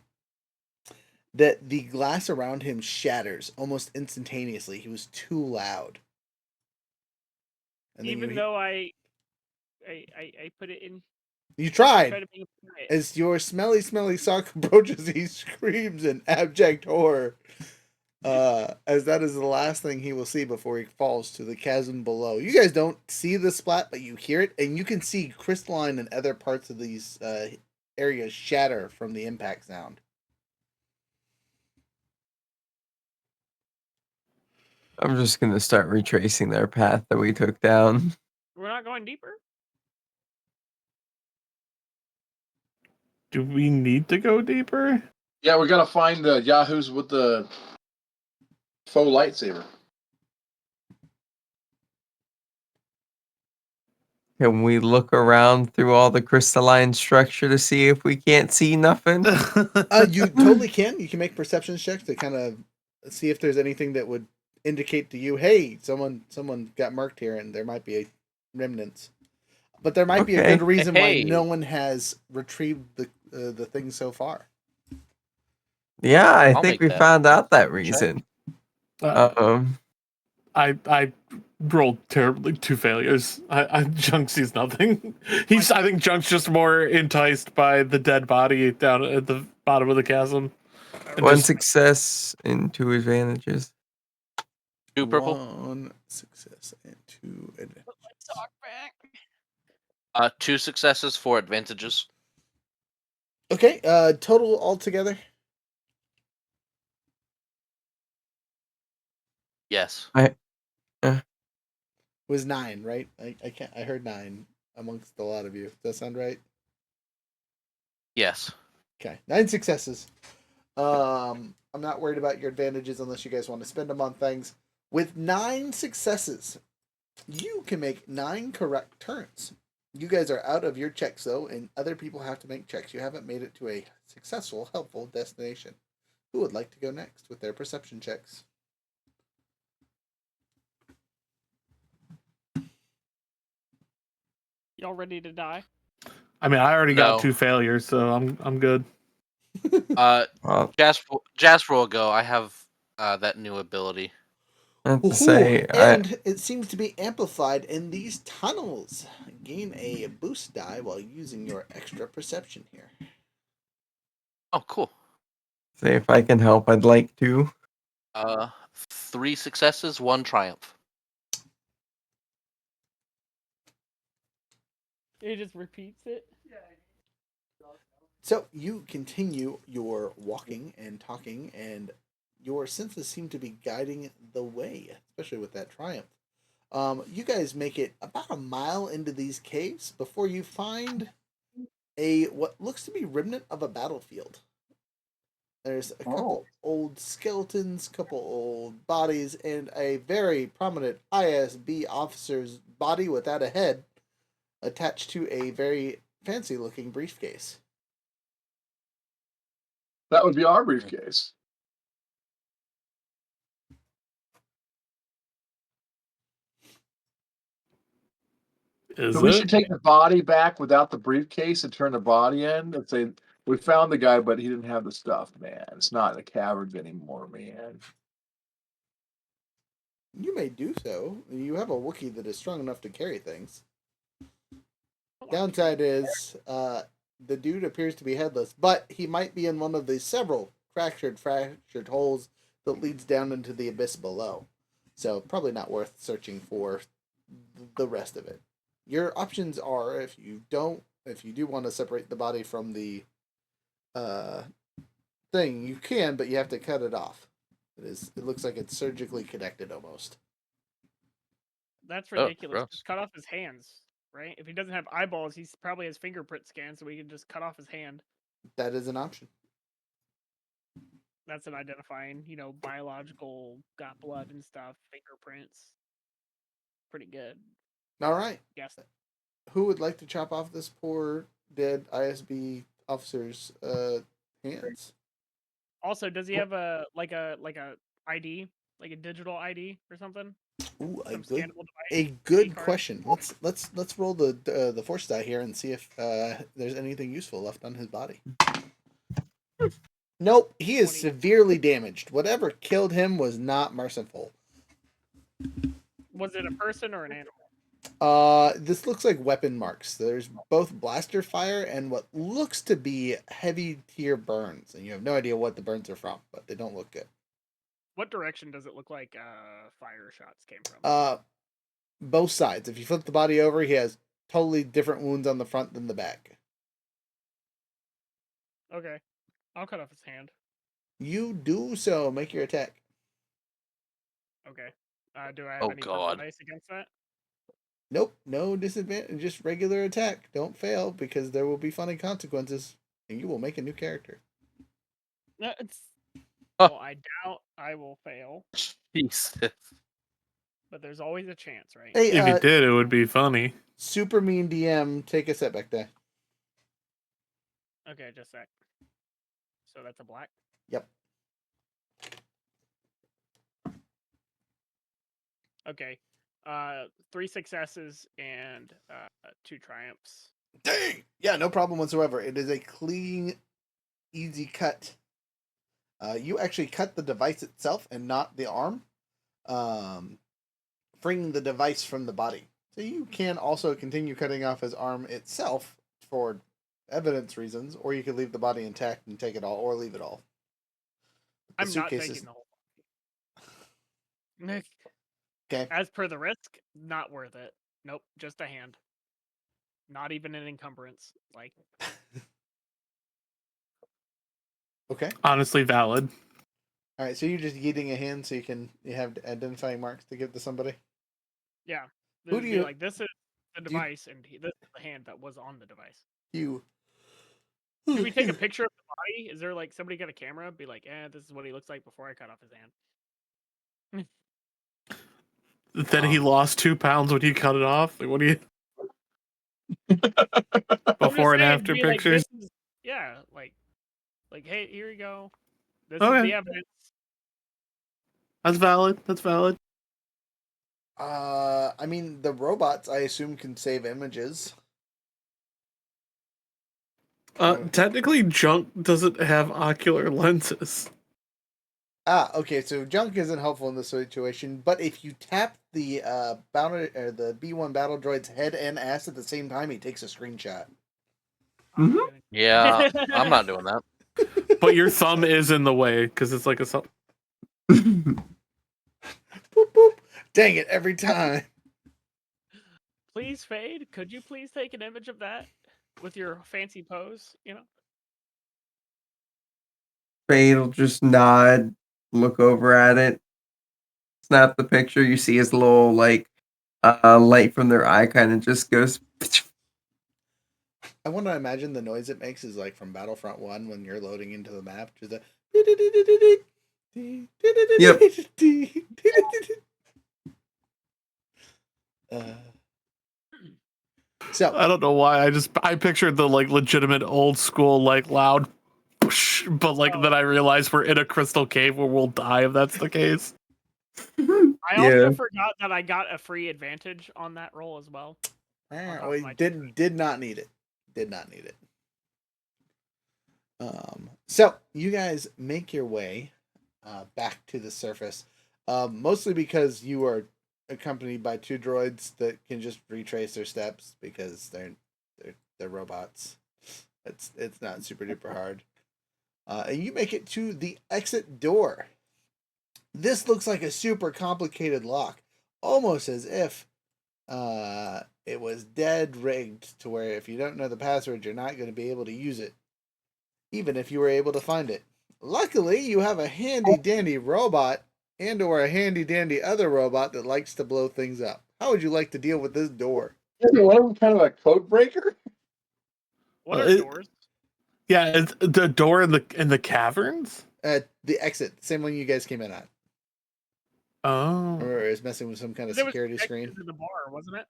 that the glass around him shatters almost instantaneously. He was too loud. And then Even though I put it in. you Try tried. to be quiet. As your smelly sock approaches, he screams in abject horror. As that is the last thing he will see before he falls to the chasm below. You guys don't see the splat, but you hear it, and you can see crystalline and other parts of these areas shatter from the impact sound. I'm just gonna start retracing their path that we took down. We're not going deeper. Do we need to go deeper? Yeah, we got to find the yahoos with the faux lightsaber. Can we look around through all the crystalline structure to see if we can't see nothing? You totally can. You can make perception checks to kind of see if there's anything that would indicate to you, hey, someone got murked here, and there might be a remnants. But there might be a good reason why no one has retrieved the thing so far. Yeah, I'll think make we that. found out that reason. I rolled terribly, 2 failures. Junk sees nothing. I think Junk's just more enticed by the dead body down at the bottom of the chasm. One success and 2 advantages. 2 purple. 1 success and 2 advantages. Talk back. 2 successes, 4 advantages. Okay, total altogether. Yes. Was 9, right? I heard 9 amongst a lot of you. Does that sound right? Yes. Okay, 9 successes. I'm not worried about your advantages unless you guys want to spend them on things. With 9 successes, you can make 9 correct turns. You guys are out of your checks though, and other people have to make checks. You haven't made it to a successful, helpful destination. Who would like to go next with their perception checks? Y'all ready to die? I mean, I already got No. 2 failures, so I'm good. Jasper will go. I have that new ability. And it seems to be amplified in these tunnels. Gain a boost die while using your extra perception here. Oh, cool. Say if I can help, I'd like to. 3 successes, 1 triumph. He just repeats it. So you continue your walking and talking, and your senses seem to be guiding the way, especially with that triumph. You guys make it about a mile into these caves before you find a what looks to be remnant of a battlefield. There's a couple old skeletons, couple old bodies, and a very prominent ISB officer's body without a head attached to a very fancy looking briefcase. That would be our briefcase. Is So we it? should take the body back without the briefcase and turn the body in and say, we found the guy, but he didn't have the stuff, man. It's not in the caverns anymore, man. You may do so. You have a Wookiee that is strong enough to carry things. Downside is, the dude appears to be headless, but he might be in one of the several fractured holes that leads down into the abyss below. So probably not worth searching for the rest of it. Your options are, if you do want to separate the body from the thing, you can, but you have to cut it off. It looks like it's surgically connected almost. That's Oh, ridiculous. gross. Just cut off his hands, right? If he doesn't have eyeballs, he's probably has fingerprint scans, so we can just cut off his hand. That is an option. That's an identifying, biological, got blood and stuff, fingerprints. Pretty good. All right. Yes. Who would like to chop off this poor dead ISB officer's hands? Also, does he have a ID, like a digital ID or something? Ooh, Some scannable device? a good card? question. Let's roll the force die here and see if there's anything useful left on his body. Nope, he is 20. severely damaged. Whatever killed him was not merciful. Was it a person or an animal? This looks like weapon marks. There's both blaster fire and what looks to be heavy tier burns, and you have no idea what the burns are from, but they don't look good. What direction does it look like fire shots came from? Both sides. If you flip the body over, he has totally different wounds on the front than the back. Okay. I'll cut off his hand. You do so. Make your attack. Okay. Do I have Oh, any God. dice against that? Nope, no disadvantage. Just regular attack. Don't fail because there will be funny consequences, and you will make a new character. No, Huh. Well, I doubt I will fail, Jesus. but there's always a chance, right? Hey, If you did, it would be funny. super mean DM, take a setback die. Okay, just a sec. So that's a black. Yep. Okay. 3 successes and 2 triumphs. Dang! Yeah, no problem whatsoever. It is a clean, easy cut. You actually cut the device itself and not the arm, freeing the device from the body. So you can also continue cutting off his arm itself for evidence reasons, or you could leave the body intact and take it all, or leave it all. I'm not taking the whole body. Okay. As per the risk, not worth it. Nope, just a hand. Not even an encumbrance. Like, Okay. Honestly, valid. All right. So you're just yeeting a hand so you have identifying marks to give to somebody. yeah. Who do you- like? This is the do you- device, and this is the hand that was on the device. You. Should we take a picture of the body? Is there like somebody got a camera? Be like, this is what he looks like before I cut off his hand. Then he lost 2 pounds when he cut it off. Like, what do you? Before and after be like, pictures. this is- yeah, like, hey, here you go. This Okay. is the evidence. That's valid. That's valid. I mean, the robots, I assume, can save images. Technically, junk doesn't have ocular lenses. Okay, so junk isn't helpful in this situation, but if you tap the the B1 battle droid's head and ass at the same time, he takes a screenshot. Yeah, I'm not doing that. But your thumb is in the way because it's like a thumb. Boop, boop. Dang it, every time. Please, Fade, could you please take an image of that with your fancy pose? Fade will just nod, look over at it, snap the picture. You see his little like light from their eye kind of just goes. I want to imagine the noise it makes is like from Battlefront 1 when you're loading into the map. Just a... Yep. So I don't know why. I pictured the like legitimate old school like loud, whoosh, but like then I realized we're in a crystal cave where we'll die if that's the case. I also forgot that I got a free advantage on that roll as well. We did not need it. Did not need it. So you guys make your way back to the surface, mostly because you are accompanied by two droids that can just retrace their steps because they're robots. It's not super duper hard. And you make it to the exit door. This looks like a super complicated lock, almost as if it was dead rigged to where if you don't know the password, you're not going to be able to use it, even if you were able to find it. Luckily, you have a handy dandy robot and or a handy dandy other robot that likes to blow things up. How would you like to deal with this door? Isn't one of them kind of a code breaker? What are doors? Yeah, it's the door in the caverns. The exit, same one you guys came in at. Oh. Or is messing with some kind of security screen. In the bar, wasn't it?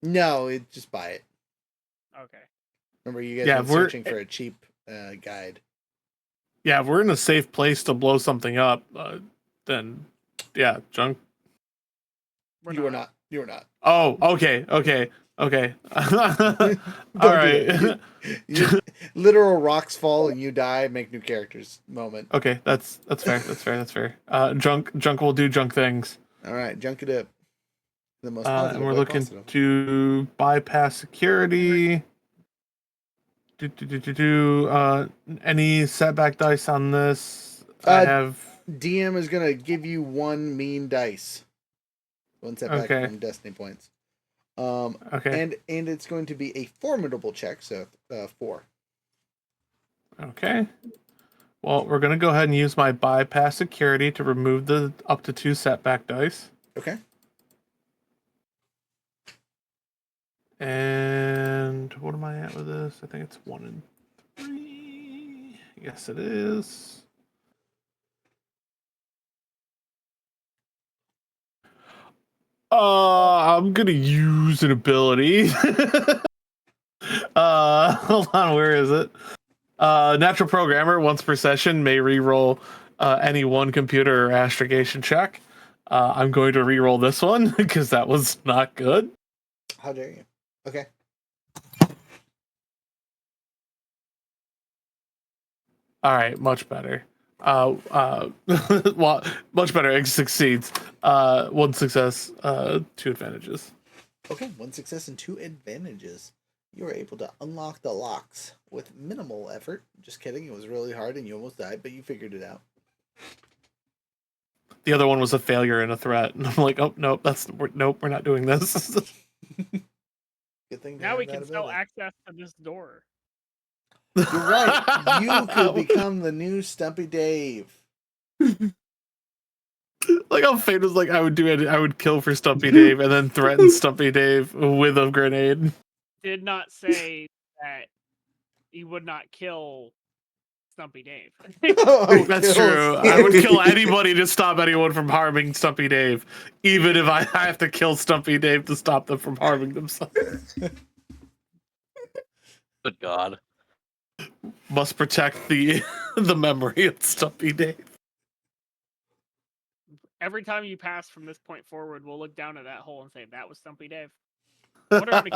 No, just buy it. Okay. Remember, you guys were searching for a cheap guide. Yeah, if we're in a safe place to blow something up, then yeah, junk. You are not. You are not. Oh, okay. All right. Literal rocks fall and you die. Make new characters. Moment. Okay, that's fair. That's fair. Junk will do junk things. All right, junk it up. The most and we're looking to bypass security. Any setback dice on this? I have. DM is gonna give you one mean dice. One setback from Destiny points. Okay. And it's going to be a formidable check, so 4. Okay. Well, we're gonna go ahead and use my bypass security to remove the up to 2 setback dice. Okay. And what am I at with this? I think it's 1 and 3. Yes, it is. I'm gonna use an ability. Hold on, where is it? Natural programmer once per session may reroll any one computer or astrogation check. I'm going to reroll this one because that was not good. How dare you? Okay. All right, much better. Well, much better. It succeeds. 1 success, 2 advantages. Okay, 1 success and 2 advantages. You were able to unlock the locks with minimal effort. Just kidding. It was really hard and you almost died, but you figured it out. The other one was a failure and a threat. And I'm like, oh, nope, we're not doing this. Good thing. Now we can sell access to this door. You're right. You could become the new Stumpy Dave. Like how Fate was like, I would do it. I would kill for Stumpy Dave and then threaten Stumpy Dave with a grenade. Did not say that he would not kill Stumpy Dave. That's true. I would kill anybody to stop anyone from harming Stumpy Dave, even if I have to kill Stumpy Dave to stop them from harming themselves. Good God. Must protect the memory of Stumpy Dave. Every time you pass from this point forward, we'll look down at that hole and say, that was Stumpy Dave. Whatever.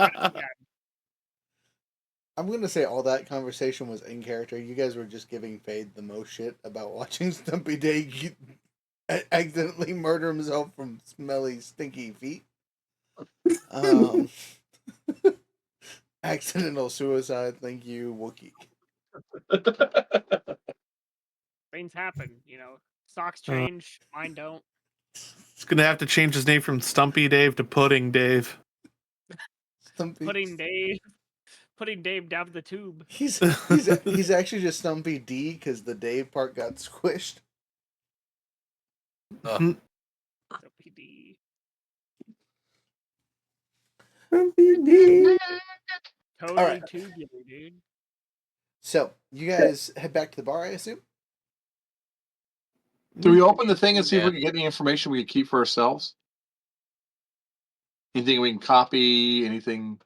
I'm going to say all that conversation was in character. You guys were just giving Fade the most shit about watching Stumpy Dave accidentally murder himself from smelly, stinky feet. Accidental suicide. Thank you, Wookiee. Things happen, Socks change, mine don't. He's gonna have to change his name from Stumpy Dave to Pudding Dave. putting Dave down the tube. He's actually just Stumpy D because the Dave part got squished. Stumpy D. Totally Alright. tubular, dude. So you guys head back to the bar, I assume. Do we open the thing and see if Yeah. we can get any information we can keep for ourselves? Anything we can copy? Anything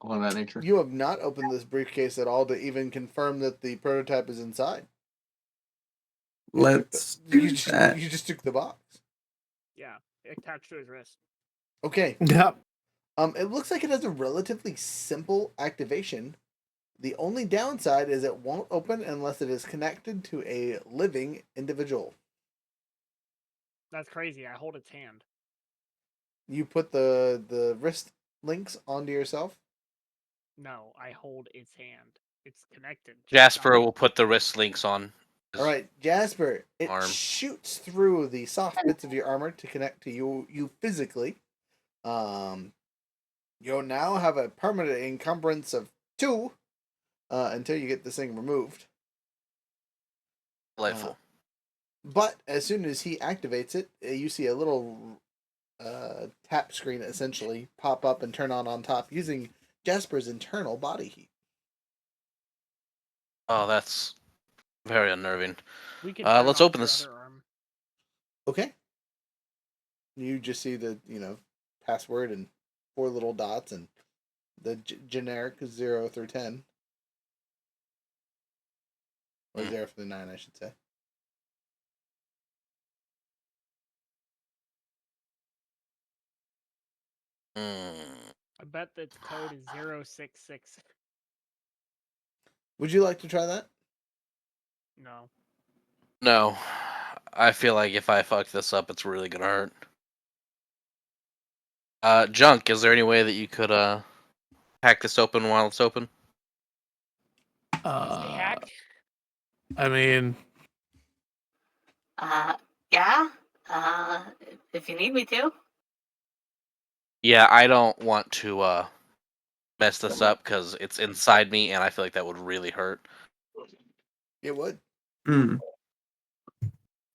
along that nature? You have not opened this briefcase at all to even confirm that the prototype is inside. Let's You do that. just took the box. Yeah, attached to his wrist. Okay. Yep. It looks like it has a relatively simple activation. The only downside is it won't open unless it is connected to a living individual. That's crazy. I hold its hand. You put the wrist links onto yourself. No, I hold its hand. It's connected. Jasper will put the wrist links on. All right, Jasper. It Arm. shoots through the soft bits of your armor to connect to you physically. You'll now have a permanent encumbrance of 2 until you get this thing removed. Delightful. But as soon as he activates it, you see a little tap screen essentially pop up and turn on top using Jasper's internal body heat. Oh, that's very unnerving. We can Let's open this. Okay. You just see the password and 4 little dots and the generic 0 through 10. Or 0 through 9, I should say. I bet the code is 066. Would you like to try that? No. No, I feel like if I fuck this up, it's really gonna hurt. Junk, is there any way that you could hack this open while it's open? Hack? I mean, Yeah. If you need me to. Yeah, I don't want to mess this up because it's inside me, and I feel like that would really hurt. It would.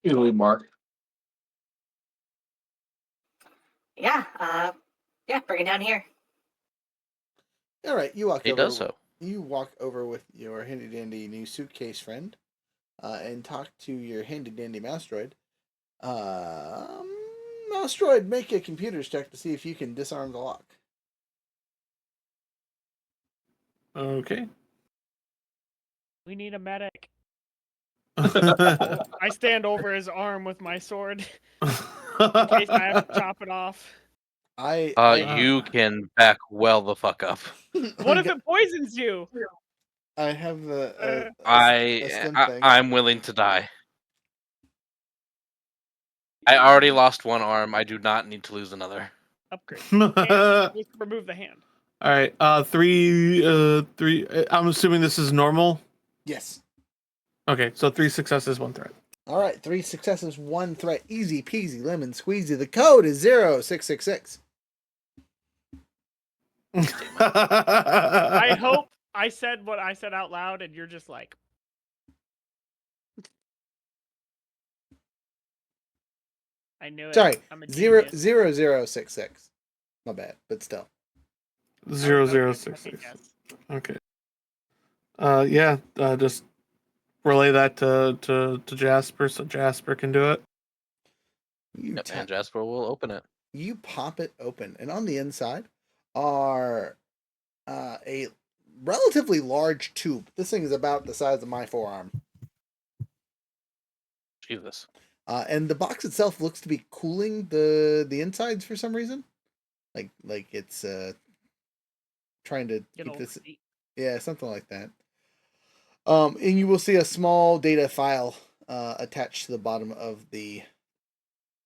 Italy, Mark. Yeah. Yeah. Bring it down here. All right, you walk He over. does so. You walk over with your handy dandy new suitcase friend, and talk to your handy dandy mouse droid. Mouse droid, make a computer's check to see if you can disarm the lock. okay. We need a medic. I stand over his arm with my sword in case I have to chop it off. You can back well the fuck up. What if it poisons you? I have the I'm willing to die. I already lost one arm. I do not need to lose another. Upgrade. Just remove the hand. All right. 3. I'm assuming this is normal. Yes. Okay, so 3 successes, 1 threat. All right, 3 successes, 1 threat. Easy peasy, lemon squeezy. The code is 0666. I hope I said what I said out loud, and you're just like. I knew it. Sorry, I'm a 0066. My bad, but still. 0066. Okay. Yeah. Just relay that to Jasper so Jasper can do it. And Jasper will open it. You pop it open, and on the inside are a relatively large tube. This thing is about the size of my forearm. Jesus. And the box itself looks to be cooling the insides for some reason. Like it's trying to keep this. Yeah, something like that. And you will see a small data file attached to the bottom of the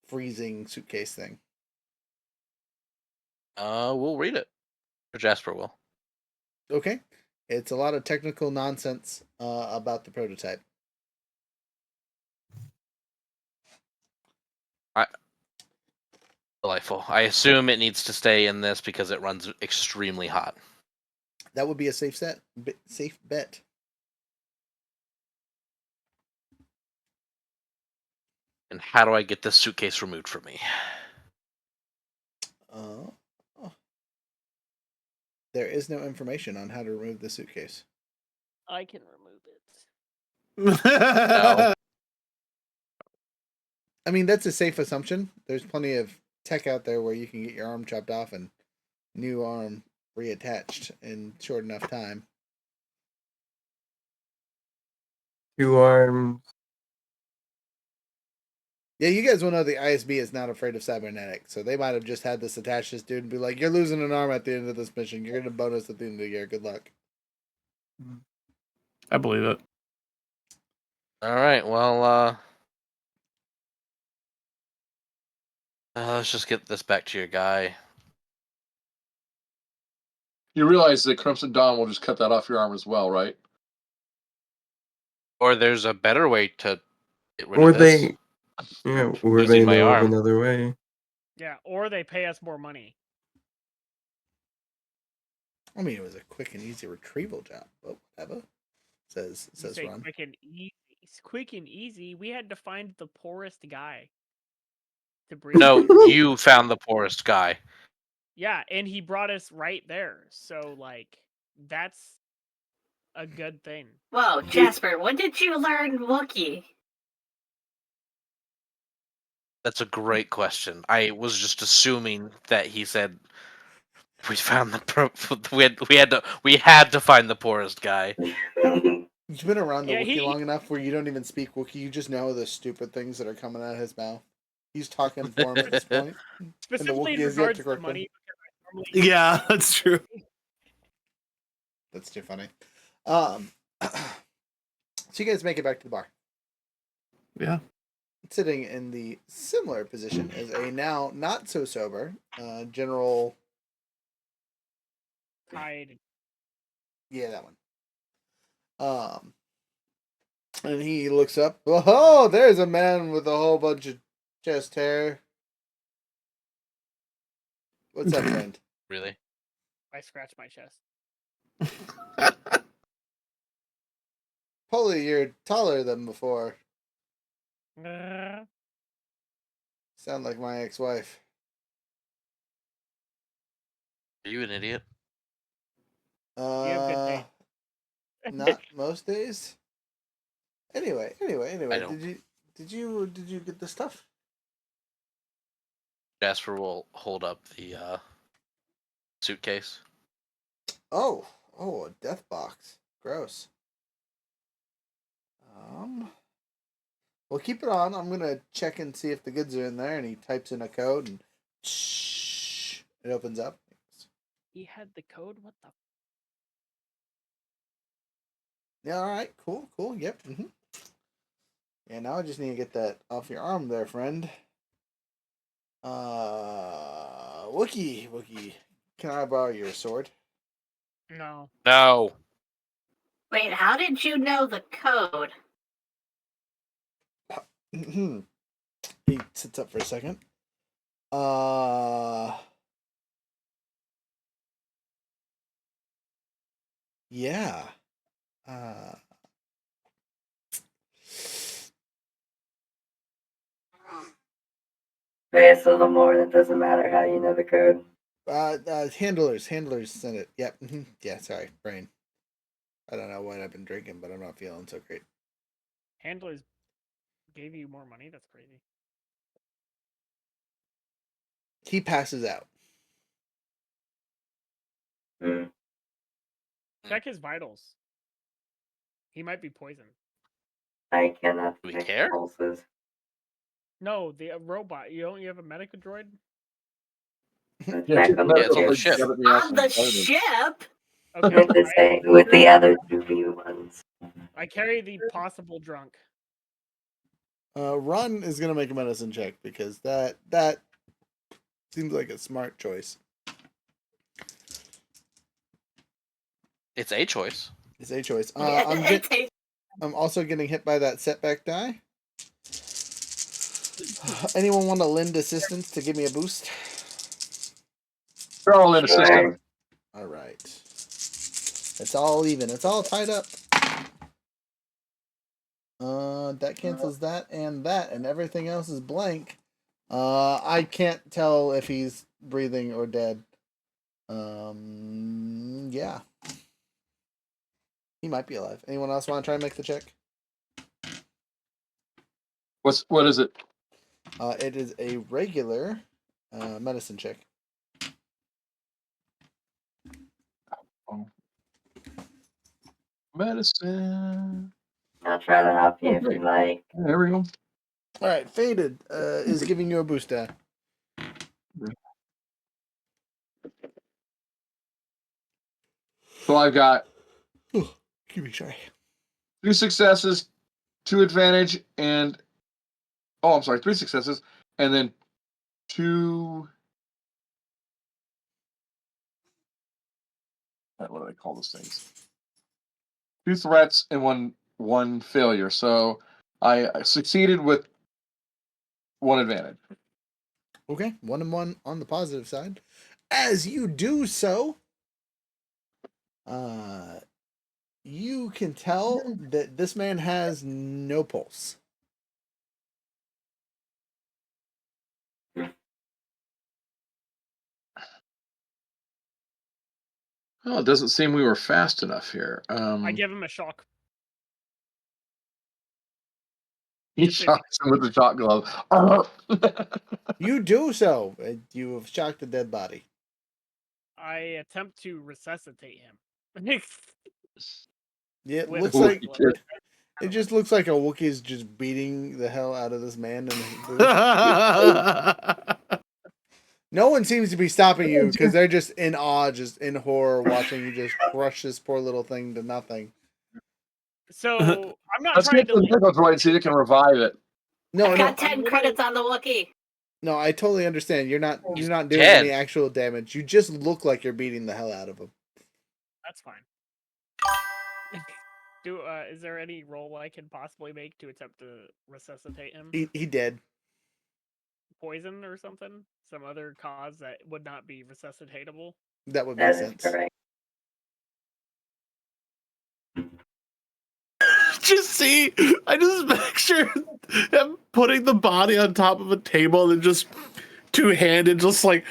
freezing suitcase thing. We'll read it. Or Jasper will. Okay. It's a lot of technical nonsense about the prototype. Delightful. I assume it needs to stay in this because it runs extremely hot. That would be a safe bet. And how do I get this suitcase removed from me? There is no information on how to remove the suitcase. I can remove it. No. I mean, that's a safe assumption. There's plenty of tech out there where you can get your arm chopped off and new arm reattached in short enough time. 2 arms. Yeah, you guys will know the ISB is not afraid of cybernetics, so they might have just had this attach this dude and be like, "You're losing an arm at the end of this mission. You're getting a bonus at the end of the year. Good luck." I believe it. All right. Well, let's just get this back to your guy. You realize that Crimson Dawn will just cut that off your arm as well, right? Or there's a better way to get rid Or of this. or Losing they my know of arm. another way. Yeah, or they pay us more money. I mean, it was a quick and easy retrieval job, but whatever. Says You say Ron. quick and easy. Quick and easy. We had to find the poorest guy to bring. No, you found the poorest guy. Yeah, and he brought us right there. So like, that's a good thing. Whoa, Jasper, when did you learn Wookiee? That's a great question. I was just assuming that he said we found the we had to find the poorest guy. You've been around the Yeah, Wookiee long enough where you don't even speak Wookiee. You just know the stupid things that are coming out of his mouth. He's talking for him at this point. Specifically in Wookiee has yet regards to to correct him. money. Because I normally Yeah, that's true. That's too funny. So you guys make it back to the bar. Yeah. Sitting in the similar position as a now not so sober General. Tide. Yeah, that one. And he looks up. Oh, there's a man with a whole bunch of chest hair. What's up, friend? Really? I scratched my chest. Polly, you're taller than before. Sound like my ex-wife. Are you an idiot? You have good taste. Not most days. Anyway. I don't. Did you get the stuff? Jasper will hold up the suitcase. Oh, a death box. Gross. Well, keep it on. I'm gonna check and see if the goods are in there. And he types in a code, and it opens up. He had the code. What the? Yeah. All right. Cool. Yep. Yeah. Now I just need to get that off your arm, there, friend. Wookie. Can I borrow your sword? No. No. Wait, how did you know the code? He sits up for a second. Yeah. Okay, so the more it doesn't matter how you know the code. Handlers sent it. Yep. Yeah, sorry, brain. I don't know what I've been drinking, but I'm not feeling so great. Handlers gave you more money? That's crazy. He passes out. Check his vitals. He might be poisoned. I cannot Do we check care? pulses. No, the robot. You have a medical droid? Check on Yeah, it's on the the ship. On the ship? Okay. with with the other 2 ones. I carry the possible drunk. Ron is gonna make a medicine check because that seems like a smart choice. It's a choice. It's a choice. It's I'm also getting hit by that setback die. Anyone want to lend assistance to give me a boost? They're all in Sure. assistant. All right. It's all even. It's all tied up. That cancels that, and everything else is blank. I can't tell if he's breathing or dead. Yeah. He might be alive. Anyone else want to try and make the check? What is it? It is a regular medicine check. Medicine. I'll try to help you if you like. There we go. All right, Faded is giving you a boost die. So I've got Give me sorry. 2 successes, 2 advantage, and I'm sorry, 3 successes, and then 2. What do they call those things? 2 threats and one failure. So I succeeded with 1 advantage. Okay, 1 and 1 on the positive side. As you do so, you can tell that this man has no pulse. Oh, it doesn't seem we were fast enough here. I give him a shock. He shocks him with the shock glove. You do so. You have shocked a dead body. I attempt to resuscitate him. Yeah, it With looks a like shock glove. it just looks like a Wookiee is just beating the hell out of this man. No one seems to be stopping you because they're just in awe, just in horror, watching you just crush this poor little thing to nothing. So I'm not Let's trying get to. the Nichols right so they can revive it. No, I've no, got 10 credits on the Wookiee. no. I totally understand. You're not doing dead. any actual damage. You just look like you're beating the hell out of him. That's fine. Is there any roll I can possibly make to attempt to resuscitate him? He dead. Poison or something? Some other cause that would not be resuscitatable? That would make That is sense. correct. Just see, I just picture him putting the body on top of a table and just two-handed, just like.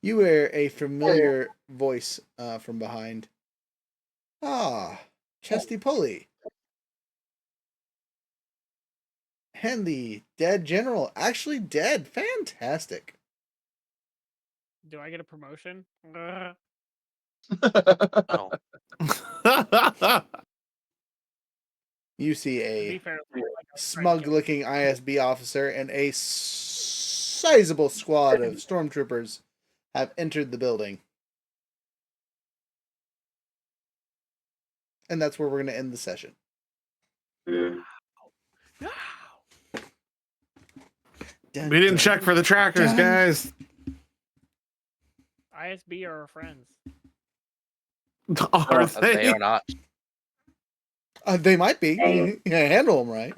You hear a familiar voice from behind. Ah, Chesty Pulley. And the dead general. Actually dead. Fantastic. Do I get a promotion? Oh. You see To a be fair, like, smug-looking ISB officer and a sizable squad of stormtroopers have entered the building. And that's where we're going to end the session. We didn't check for the trackers, guys. ISB are our friends. Are They they? are not. They might be. Hey. You can handle them right.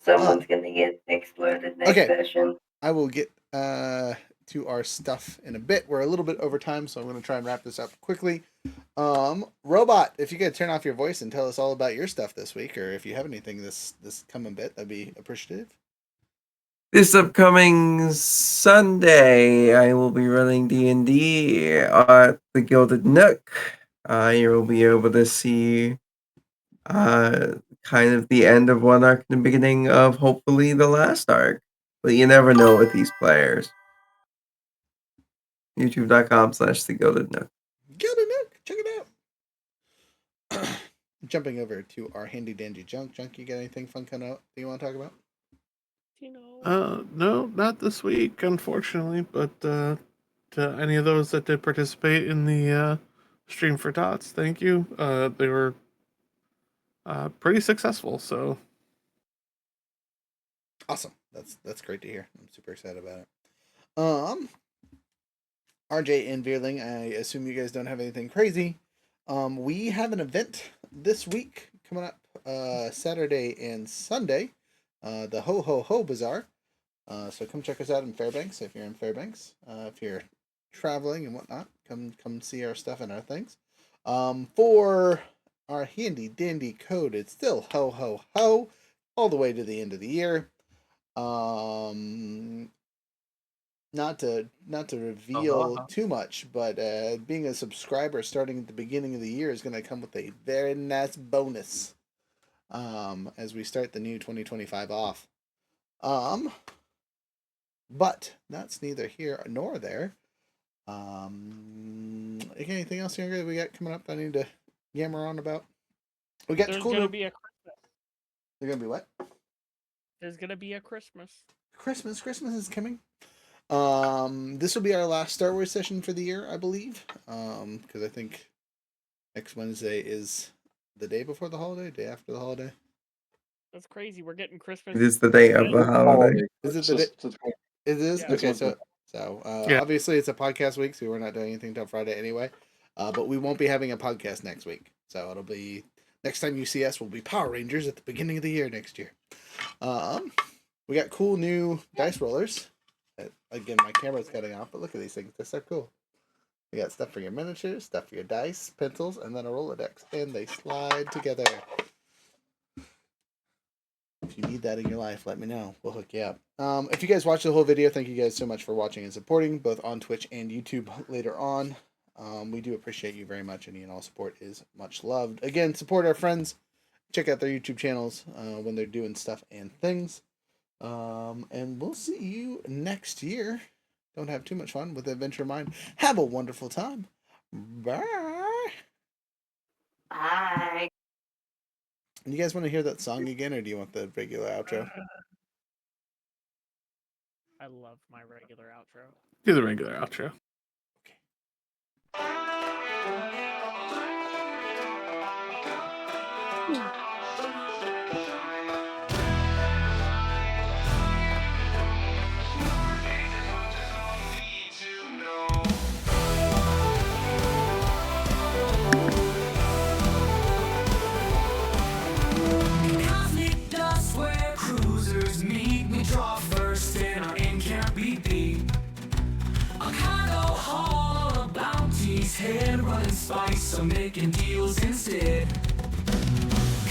Someone's gonna get exploded next Okay. session. I will get to our stuff in a bit. We're a little bit over time, so I'm going to try and wrap this up quickly. Robot, if you could turn off your voice and tell us all about your stuff this week, or if you have anything this coming bit, I'd be appreciative. This upcoming Sunday, I will be running D&D at the Gilded Nook. You will be able to see kind of the end of one arc and the beginning of hopefully the last arc. But you never know with these players. YouTube.com/the Gilded Nook. Gilded Nook, check it out. Jumping over to our handy dandy junk. Junk, you got anything fun coming out that you want to talk about? No, not this week, unfortunately. But to any of those that did participate in the stream for Tots, thank you. They were pretty successful. So Awesome. That's great to hear. I'm super excited about it. RJ and Veerling, I assume you guys don't have anything crazy. We have an event this week coming up Saturday and Sunday, the Ho Ho Ho Bazaar. So come check us out in Fairbanks if you're in Fairbanks. If you're traveling and whatnot, come see our stuff and our things. For our handy dandy code, it's still Ho Ho Ho all the way to the end of the year. Not to reveal too much, but being a subscriber starting at the beginning of the year is going to come with a very nice bonus as we start the new 2025 off. But that's neither here nor there. Anything else younger that we got coming up that I need to yammer on about? We got There's cool gonna new... be a Christmas. There's gonna be what? There's gonna be a Christmas. Christmas is coming. This will be our last Star Wars session for the year, I believe. Because I think next Wednesday is the day before the holiday, day after the holiday. That's crazy. We're getting Christmas. It is the day of the holiday. Is it the day? It is? Yeah. Okay, so Yeah. obviously it's a podcast week, so we're not doing anything till Friday anyway. But we won't be having a podcast next week. So it'll be next time you see us will be Power Rangers at the beginning of the year next year. We got cool new dice rollers. Again, my camera's cutting off, but look at these things. They're so cool. You got stuff for your miniatures, stuff for your dice, pencils, and then a Rolodex. And they slide together. If you need that in your life, let me know. We'll hook you up. If you guys watch the whole video, thank you guys so much for watching and supporting, both on Twitch and YouTube later on. We do appreciate you very much. Any and all support is much loved. Again, support our friends. Check out their YouTube channels when they're doing stuff and things. And we'll see you next year. Don't have too much fun with Adventure Mind. Have a wonderful time. Bye. Bye. You guys want to hear that song again, or do you want the regular outro? I love my regular outro. Do the regular outro. Cosmic dust where cruisers meet. We draw first and our aim can't be beat. A cargo haul, a bounty's head, running spice, so making deals instead.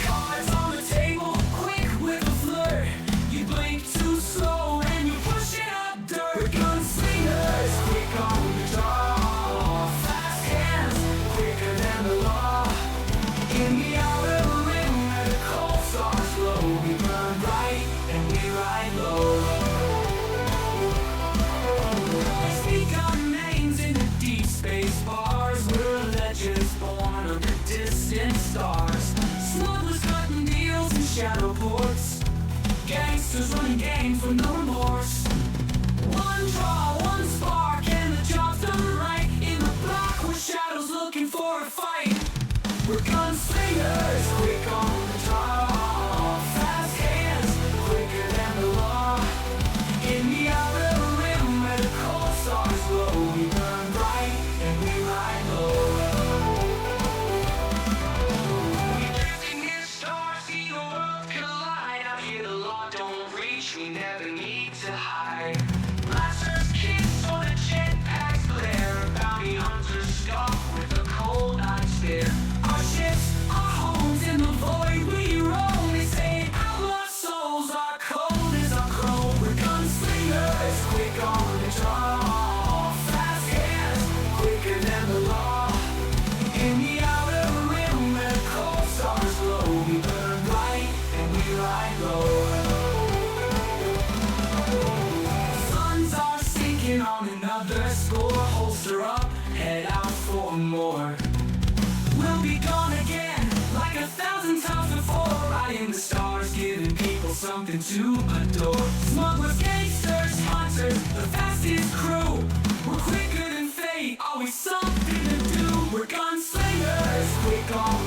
Cards on the table, quick with a flirt. You blink too slow and you push it up dirt. Gunslingers, quick on the draw. Fast hands, quicker than the law. In the outer rim where the cold stars glow, we burn bright and we ride low. Speak our names in the deep space bars. We're legends born under distant stars. Smugglers cutting deals in shadow ports. Gangsters running games with no remorse. One draw, one spark, and the job's done right. In the black, we're shadows looking for a fight. We're gunslingers, quick on the draw. Fast hands, quicker than the law. In the outer rim where the cold stars glow, we burn bright and we ride low. We drifting near stars, see the world collide. Out here the law don't reach, we never need to hide. Blasters kiss or the jetpacks glare. Bounty hunters stalk with a cold eye stare. Our ships, our homes in the void we roam. They say outlaw souls are cold as our chrome. We're gunslingers, quick on the draw. Fast hands, quicker than the law. In the outer rim where the cold stars glow, we burn bright and we ride low. Suns are sinking on another score. Holster up, head out for more. We'll be gone again, like 1,000 times before. Riding the stars, giving people something to adore. Smugglers, gangsters, hunters, the fastest crew. We're quicker than fate, always something to do. We're gunslingers, quick on